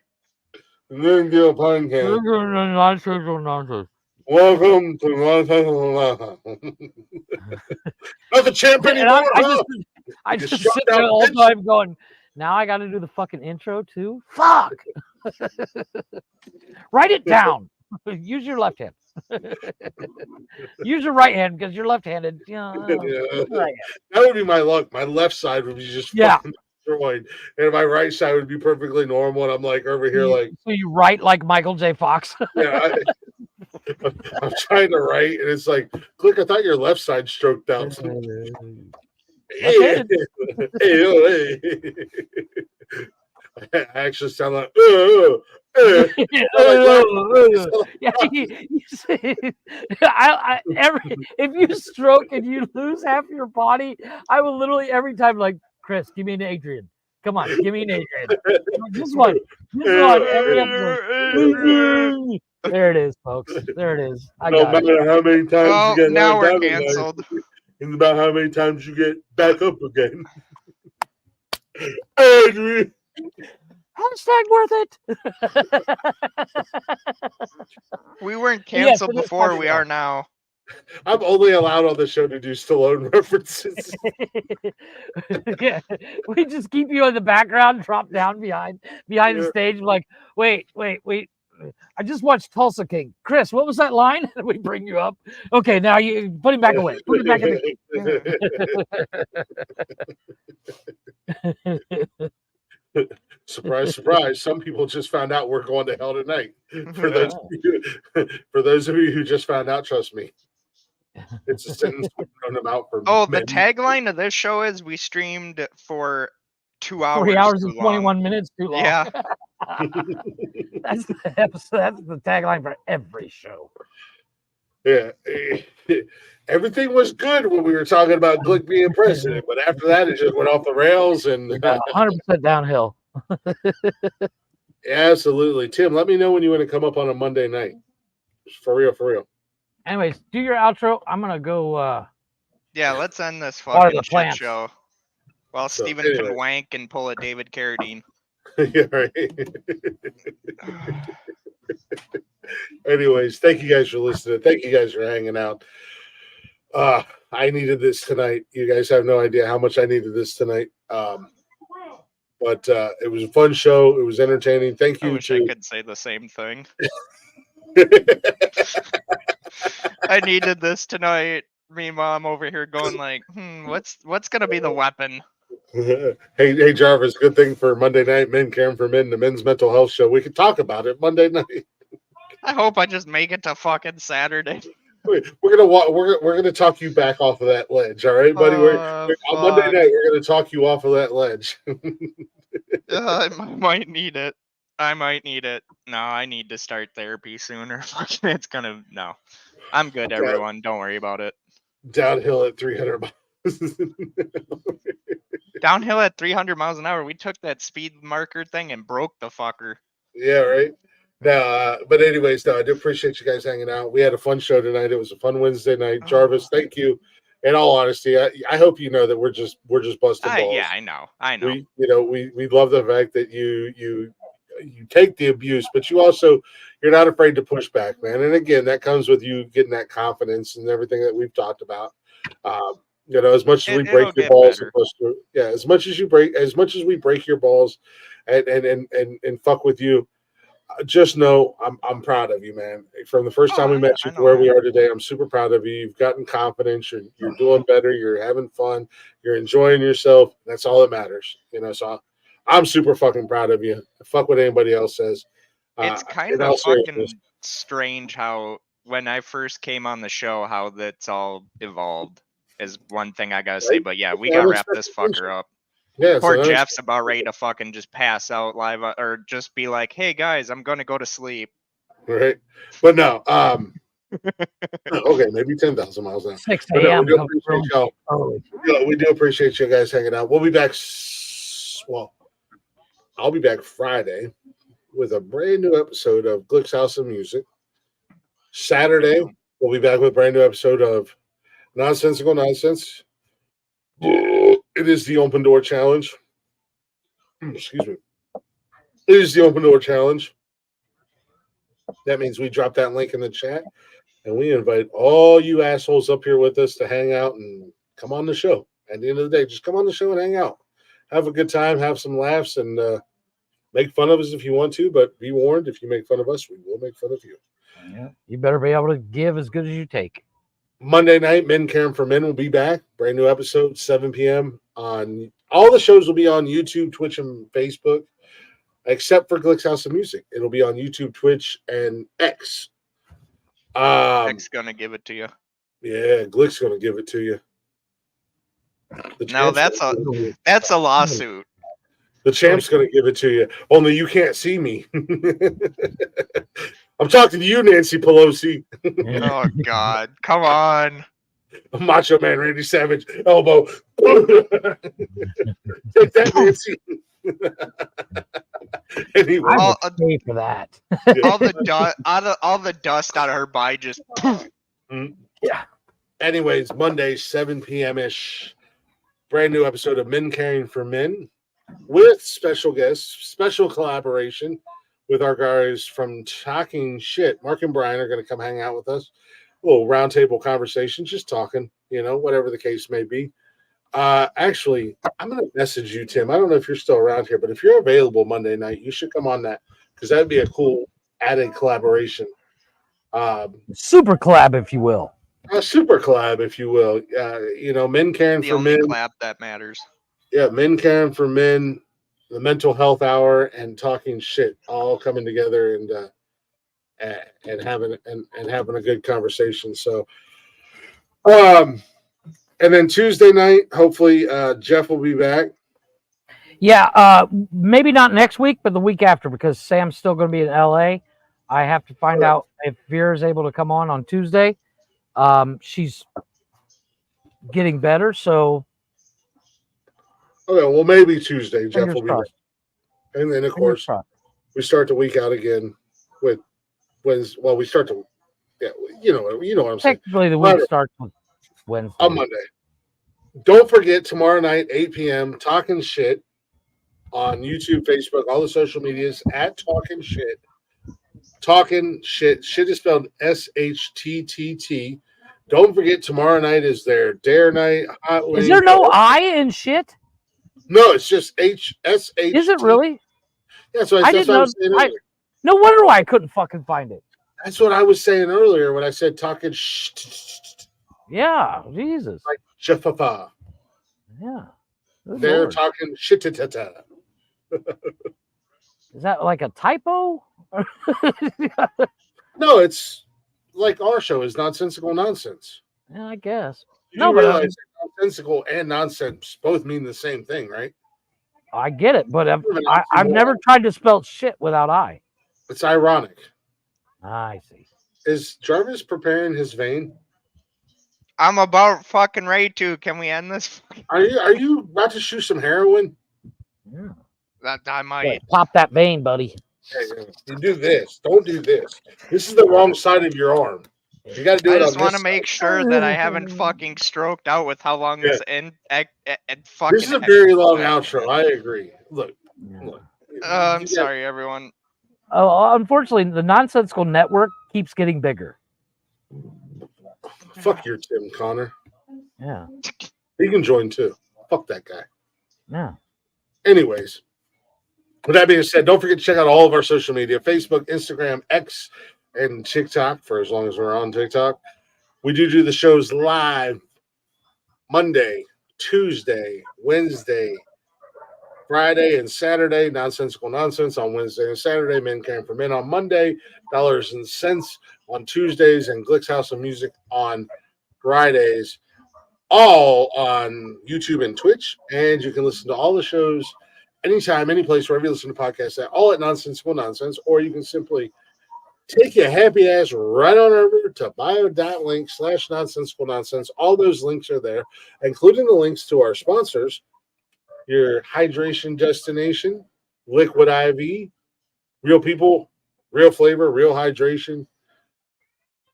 And then get a podcast. Nonsense. Welcome to Nonsensical Nonsense. Not the champ anymore. I just sit there all the time going, now I got to do the fucking intro too? Fuck. Write it down. Use your left hand. Use your right hand because you're left-handed. Yeah. That would be my luck. My left side would be just fucking destroyed, and my right side would be perfectly normal. And I'm like over here, like so you write like Michael J. Fox. Yeah, I'm trying to write, and it's like, click. I thought your left side stroked out. Hey, hey. I actually sound like, if you stroke and you lose half your body, I will literally every time like, Chris, give me an Adrian. Come on, give me an Adrian. Just one. Every episode. There it is, folks. There it is. I no got matter how many times you get now knocked we're down in life, canceled. it's about how many times you get back up again. Adrian. Hashtag worth it. We weren't canceled so this before. part We of are now. I'm only allowed on the show to do Stallone references. Yeah, we just keep you in the background, drop down behind the stage, like, wait. I just watched Tulsa King. Chris, what was that line? And we bring you up. Okay, now you put him back away. Put him back in the Surprise, surprise. Some people just found out we're going to hell tonight. For those of you who just found out, trust me. It's a sentence we've known about for the many tagline of this show is we streamed for 2 hours. 3 hours too and long. 21 minutes too long. Yeah. That's the episode. That's the tagline for every show. Yeah. Everything was good when we were talking about Glick being president, but after that, it just went off the rails and 100% downhill. Absolutely. Tim, let me know when you want to come up on a Monday night. For real. Anyways, do your outro. I'm going to go. Yeah, let's end this Water the fucking shit plants. show. While So, Steven anyway. can wank and pull a David Carradine. Yeah, right. Anyways, thank you guys for listening. Thank you guys for hanging out. I needed this tonight. You guys have no idea how much I needed this tonight. But it was a fun show. It was entertaining. Thank you. I wish I could say the same thing. I needed this tonight. Me and Mom over here going like, what's gonna be the weapon? Hey Jarvis, good thing for Monday night, Men Caring for Men, the men's mental health show. We could talk about it Monday night. I hope I just make it to fucking Saturday. We're gonna talk you back off of that ledge, all right, buddy? On Monday night, we're gonna talk you off of that ledge. I might need it. No, I need to start therapy sooner. Fucking, it's gonna no. I'm good, everyone. Don't worry about it. Downhill at 300 miles. Downhill at 300 miles an hour. We took that speed marker thing and broke the fucker. Yeah, right. No, but anyways, I do appreciate you guys hanging out. We had a fun show tonight. It was a fun Wednesday night. Jarvis, thank you. In all honesty, I hope you know that we're just busting balls. Yeah, I know. We love the fact that you take the abuse, but you're not afraid to push back, man. And again, that comes with you getting that confidence and everything that we've talked about. As much as we break your balls, as much as we break your balls and fuck with you, just know I'm proud of you, man. From the first time we met you to where we are today, I'm super proud of you. You've gotten confidence. You're doing better. You're having fun. You're enjoying yourself. That's all that matters. So I'm super fucking proud of you. Fuck what anybody else says. It's kind of fucking strange how when I first came on the show, how that's all evolved is one thing I gotta say. But yeah, we gotta wrap this fucker up. Yeah, poor Jeff's about ready to fucking just pass out live or just be like, "Hey guys, I'm gonna go to sleep." Right, but no. Okay, maybe 10,000 miles an hour. 6 a.m. We do appreciate you guys hanging out. We'll be back. Well, I'll be back Friday with a brand new episode of Glick's House of Music. Saturday, we'll be back with a brand new episode of Nonsensical Nonsense. It is the Open Door Challenge. Excuse me. It is the Open Door Challenge. That means we drop that link in the chat and we invite all you assholes up here with us to hang out and come on the show. At the end of the day, just come on the show and hang out. Have a good time, have some laughs, and make fun of us if you want to, but be warned, if you make fun of us, we will make fun of you. Yeah. You better be able to give as good as you take. Monday night, Men Caring for Men will be back. Brand new episode, 7 p.m. on all the shows will be on YouTube, Twitch, and Facebook, except for Glick's House of Music. It'll be on YouTube, Twitch, and X. X gonna give it to you. Yeah, Glick's gonna give it to you. No, that's a lawsuit. The champ's going to give it to you. Only you can't see me. I'm talking to you, Nancy Pelosi. Oh God, come on. Macho Man Randy Savage elbow. Take that, Nancy. Anyway, I would pay for that. all the dust out of her body just. Yeah. Anyways, Monday, 7 p.m. ish. Brand new episode of Men Caring for Men with special guests, special collaboration with our guys from Talking Shit. Mark and Brian are going to come hang out with us. A little roundtable conversation, just talking, whatever the case may be. Actually, I'm going to message you, Tim. I don't know if you're still around here, but if you're available Monday night, you should come on that because that'd be a cool added collaboration. Super collab, if you will. A super collab, if you will. Men caring The for only men. collab that matters. Yeah, Men Caring for Men, the Mental Health Hour, and Talking Shit all coming together and having a good conversation. So, and then Tuesday night, hopefully Jeff will be back. Yeah, maybe not next week, but the week after, because Sam's still going to be in LA. I have to find out if Vera's able to come on Tuesday. She's getting better, so. Okay, well, maybe Tuesday Jeff will be crossed. back. And then, of course, we start the week out again with Wednesday. Well, we start to, you know what I'm saying. Technically, the week starts on Wednesday. On Monday. Don't forget, tomorrow night, 8 p.m., Talking Shit on YouTube, Facebook, all the social medias at Talking Shit. Talking Shit. Shit is spelled SHTTT. Don't forget, tomorrow night is their Dare Night. Hot Is there no I in shit? No, it's just SH. Is it really? Yeah, that's what I was saying earlier. No wonder why I couldn't fucking find it. That's what I was saying earlier when I said talking Yeah, Jesus. Like Jeffafa. Yeah. They're Lord. talking shit. Is that like a typo? No, it's like our show is Nonsensical Nonsense. Yeah, I guess. You realize that nonsensical and nonsense both mean the same thing, right? I get it, but I've never tried to spell shit without I. It's ironic. I see. Is Jarvis preparing his vein? I'm about fucking ready to. Can we end this? Are you about to shoot some heroin? Yeah. That I might. Wait, pop that vein, buddy. Hey, you do this. Don't do this. This is the wrong side of your arm. You got to do I it on just want to this make side. sure that I haven't fucking stroked out with how long this fucking. This is a very long outro. I agree. Look. I'm sorry, everyone. Oh, unfortunately, the Nonsensical Network keeps getting bigger. Fuck your Tim Connor. Yeah. He can join too. Fuck that guy. Yeah. Anyways, with that being said, don't forget to check out all of our social media: Facebook, Instagram, X, and TikTok for as long as we're on TikTok. We do the shows live Monday, Tuesday, Wednesday, Friday, and Saturday. Nonsensical Nonsense on Wednesday and Saturday. Men Caring for Men on Monday. Dollars and Cents on Tuesdays. And Glick's House of Music on Fridays. All on YouTube and Twitch. And you can listen to all the shows anytime, any place, wherever you listen to podcasts at, all at Nonsensical Nonsense. Or you can simply take your happy ass right on over to bio.link/nonsensical nonsense. All those links are there, including the links to our sponsors, your hydration destination, Liquid IV, real people, real flavor, real hydration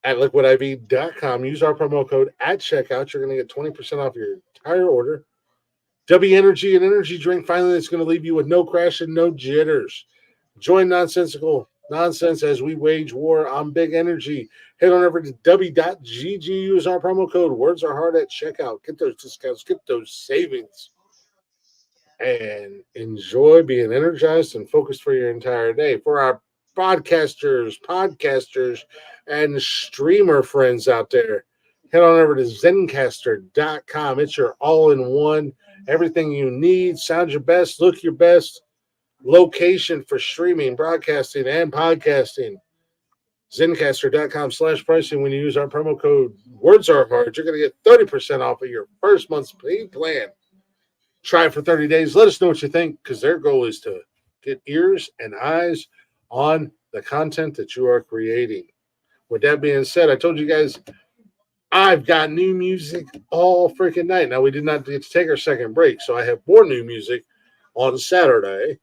at liquidiv.com. Use our promo code at checkout. You're going to get 20% off your entire order. W Energy, an energy drink finally that's going to leave you with no crash and no jitters. Join Nonsensical Nonsense as we wage war on big energy. Head on over to w.gg. Use our promo code. Words are hard at checkout. Get those discounts. Get those savings. And enjoy being energized and focused for your entire day. For our podcasters, and streamer friends out there, head on over to Zencastr.com. It's your all-in-one, everything you need. Sound your best, look your best. Location for streaming, broadcasting, and podcasting. Zencaster.com/pricing. When you use our promo code Words Are Hard, you're going to get 30% off of your first month's paid plan. Try it for 30 days. Let us know what you think, because their goal is to get ears and eyes on the content that you are creating. With that being said, I told you guys I've got new music all freaking night. Now, we did not get to take our second break, so I have more new music on Saturday,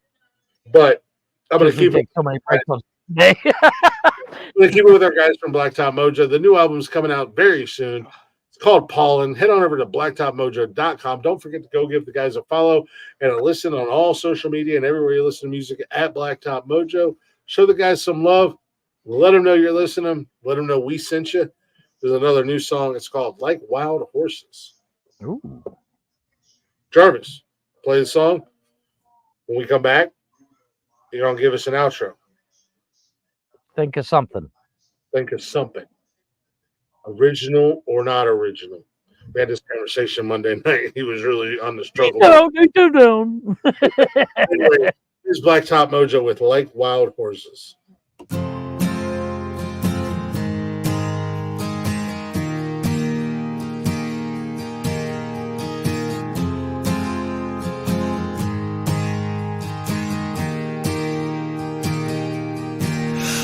but I'm going to keep it. So many breaks on today. I'm going to keep it with our guys from Blacktop Mojo. The new album's coming out very soon. It's called Pollen. Head on over to blacktopmojo.com. Don't forget to go give the guys a follow and a listen on all social media and everywhere you listen to music at Blacktop Mojo. Show the guys some love. Let them know you're listening. Let them know we sent you. There's another new song. It's called Like Wild Horses. Ooh. Jarvis, play the song. When we come back, you're going to give us an outro. Think of something. Think of something. Original or not original. We had this conversation Monday night. He was really on the struggle. Down. Anyway, here's Blacktop Mojo with Like Wild Horses.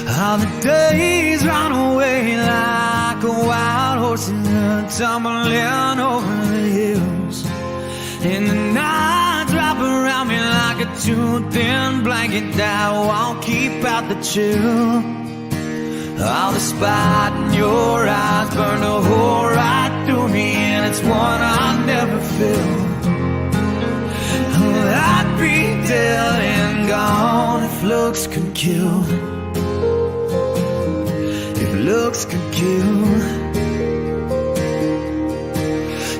How the days run away like a wild horse tumbling over the hills, and the nights wrap around me like a too thin blanket that won't keep out the chill. All the spot in your eyes burned a hole right through me, and it's one I'll never fill. I'd be dead and gone if looks could kill. Looks could kill.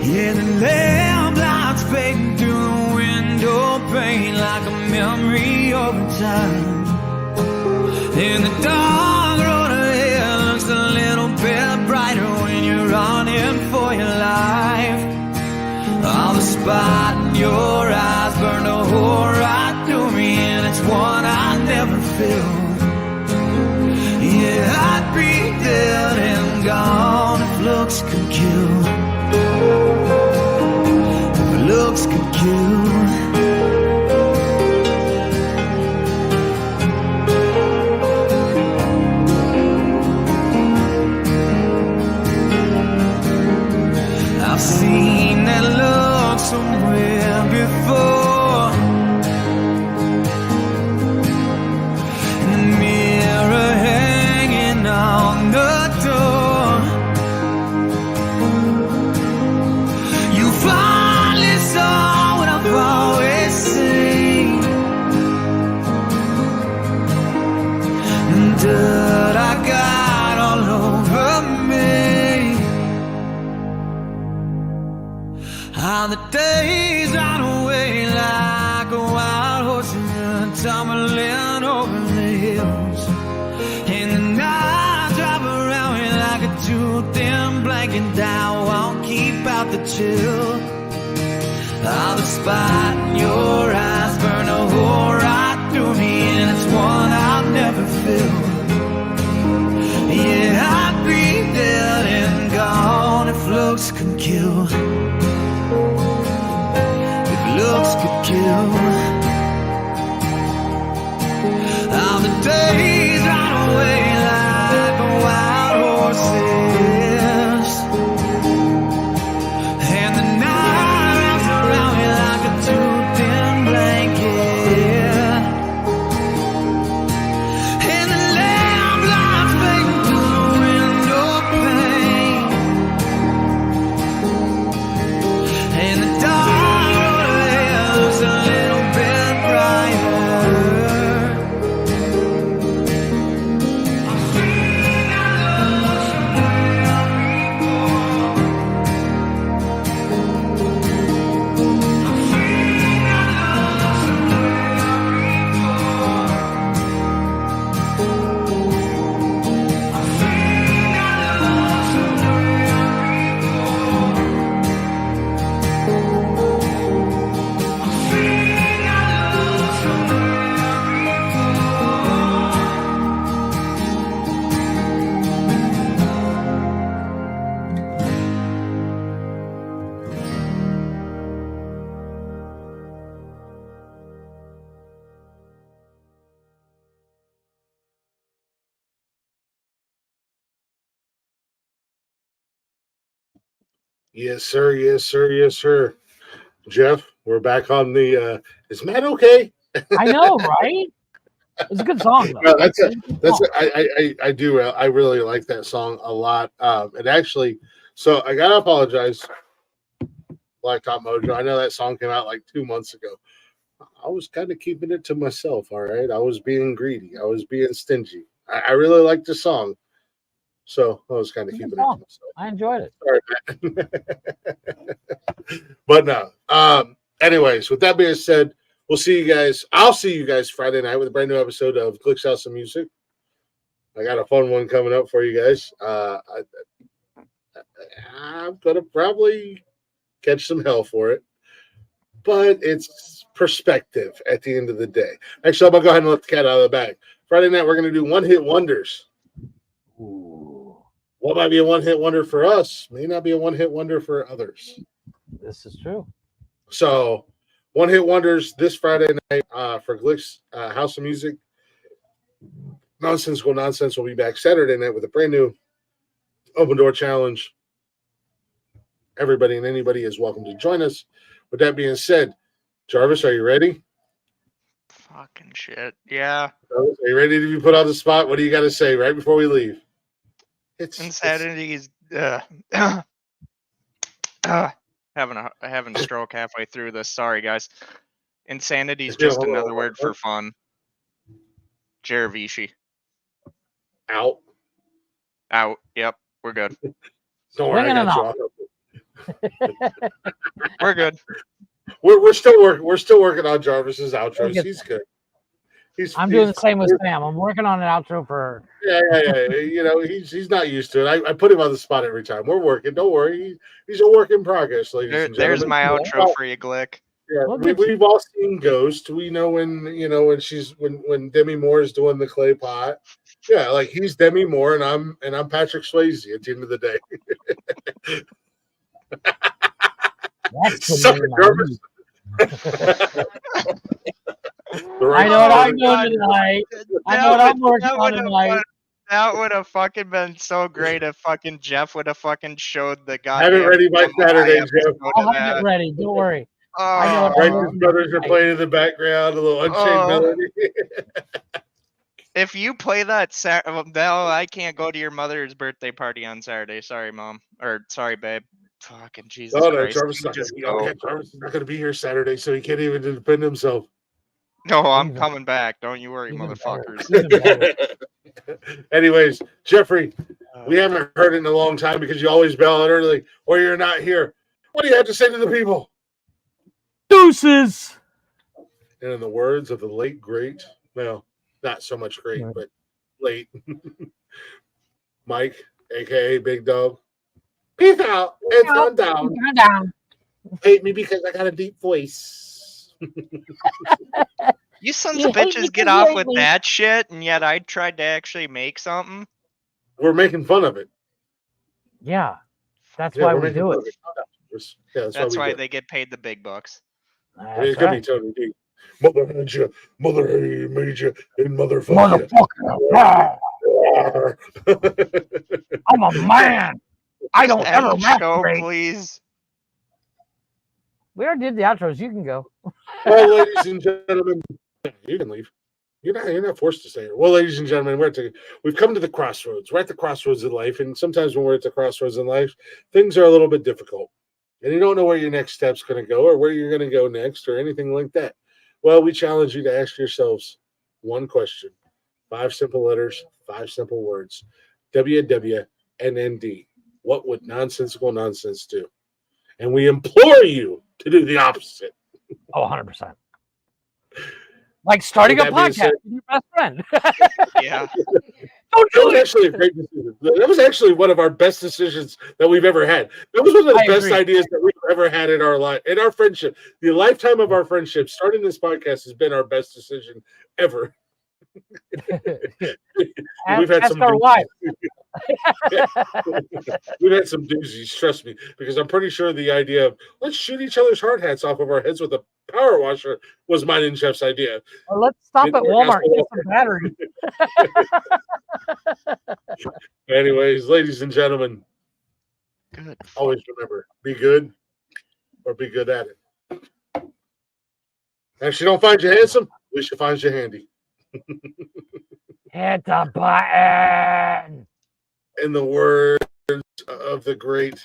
Yeah, the lamplight's fading through the window pane like a memory over time. And the dark road ahead looks a little bit brighter when you're running for your life. All the spot in your eyes burned a hole right through me, and it's one I never feel. Yeah, I'd be dead and gone if looks could kill. If looks could kill. I've seen that look somewhere before. On the door, you finally saw what I've always seen. And dirt I got all over me. How the days run away like a wild horse and tumbling over the hills, and the night drive around me like a too thin blanket that won't keep out the chill. All the spot in your eyes burn a hole right through me, and it's one I'll never fill. Yeah, I'd be dead and gone if looks could kill. If looks could kill. All the days run away like a wild horses, and the night wraps around me like a too thin blanket, and the Yes, sir. Yes, sir. Yes, sir. Jeff, we're back on the. Is Matt okay? I know, right? It's a good song, though. No, that's It's a good song. I do. I really like that song a lot. And actually, so I gotta apologize, Blacktop Mojo. I know that song came out like 2 months ago. I was kind of keeping it to myself. All right, I was being greedy. I was being stingy. I really liked the song, so I was kind of keeping it to myself. I enjoyed it. Sorry, Matt. But no. Anyways, with that being said, we'll see you guys. I'll see you guys Friday night with a brand new episode of Glick's House of Music. I got a fun one coming up for you guys. I'm gonna probably catch some hell for it, but it's perspective at the end of the day. Actually, I'm gonna go ahead and let the cat out of the bag. Friday night, we're gonna do one-hit wonders. Ooh. What might be a one-hit wonder for us may not be a one-hit wonder for others. This is true. So, one-hit wonders this Friday night for Glick's House of Music. Nonsensical Nonsense will be back Saturday night with a brand new open door challenge. Everybody and anybody is welcome to join us. With that being said, Jarvis, are you ready? Fucking shit. Yeah. Jarvis, are you ready to be put on the spot? What do you got to say right before we leave? Insanity is having a stroke halfway through this. Sorry, guys. Insanity is just another word for fun. Jaravici. Out. Out. Yep. We're good. Don't worry, I got you. We're good. We're still working on Jarvis's outros. He's good. I'm doing the same with Sam. I'm working on an outro for her. Yeah. You know, he's not used to it. I put him on the spot every time. We're working. Don't worry. He's a work in progress, ladies and gentlemen. There's my outro for you, Glick. Yeah, we've all seen Ghost. We know when when Demi Moore is doing the clay pot. Yeah, like he's Demi Moore and I'm Patrick Swayze at the end of the day. Suck it, Jarvis. I know what I'm doing tonight. I know what I'm working on tonight. That would have fucking been so great if fucking Jeff would have fucking showed the guy. Have it ready by Saturday, Jeff. I'll have it ready. Don't worry. I know what Righteous Brothers are playing in the background, a little Unchained Melody. If you play that no, I can't go to your mother's birthday party on Saturday. Sorry, Mom. Or sorry, babe. Fucking Jesus Christ. Jarvis is not going to be here Saturday, so he can't even defend himself. No, I'm coming back. Don't you worry, motherfuckers. Anyways, Jeffrey, we haven't heard it in a long time because you always bail out early or you're not here. What do you have to say to the people? Deuces. And in the words of the late, great, well, not so much great, but late, Mike, a.k.a. Big Dog. Peace out. It's on down. Hate me because I got a deep voice. You sons of bitches get off with that shit, and yet I tried to actually make something. We're making fun of it. Yeah, that's why we do it. Yeah, that's why they get paid the big bucks. It could be Tony D. Mother had you, mother made you, and motherfucker. I'm a man. I don't ever masturbate. Please. We already did the outros. You can go. Well, ladies and gentlemen, you can leave. You're not forced to stay here. Well, ladies and gentlemen, we've come to the crossroads. We're at the crossroads in life, and sometimes when we're at the crossroads in life, things are a little bit difficult, and you don't know where your next step's going to go or where you're going to go next or anything like that. Well, we challenge you to ask yourselves one question: 5 simple letters, 5 simple words. WWNND. What would nonsensical nonsense do? And we implore you to do the opposite. Oh, 100%. Like starting a podcast with your best friend. Yeah. That was actually a great decision. That was actually one of our best decisions that we've ever had. That was one of the best ideas that we've ever had in our life, in our friendship. The lifetime of our friendship, starting this podcast has been our best decision ever. We've had some our wife. We've had some doozies, trust me, because I'm pretty sure the idea of let's shoot each other's hard hats off of our heads with a power washer was mine and Jeff's idea. Or let's stop at Walmart and get some battery. Anyways, ladies and gentlemen, good. Always remember, Be good or be good at it. And if she don't find you handsome, at least she finds you handy. Hit the button. In the words of the great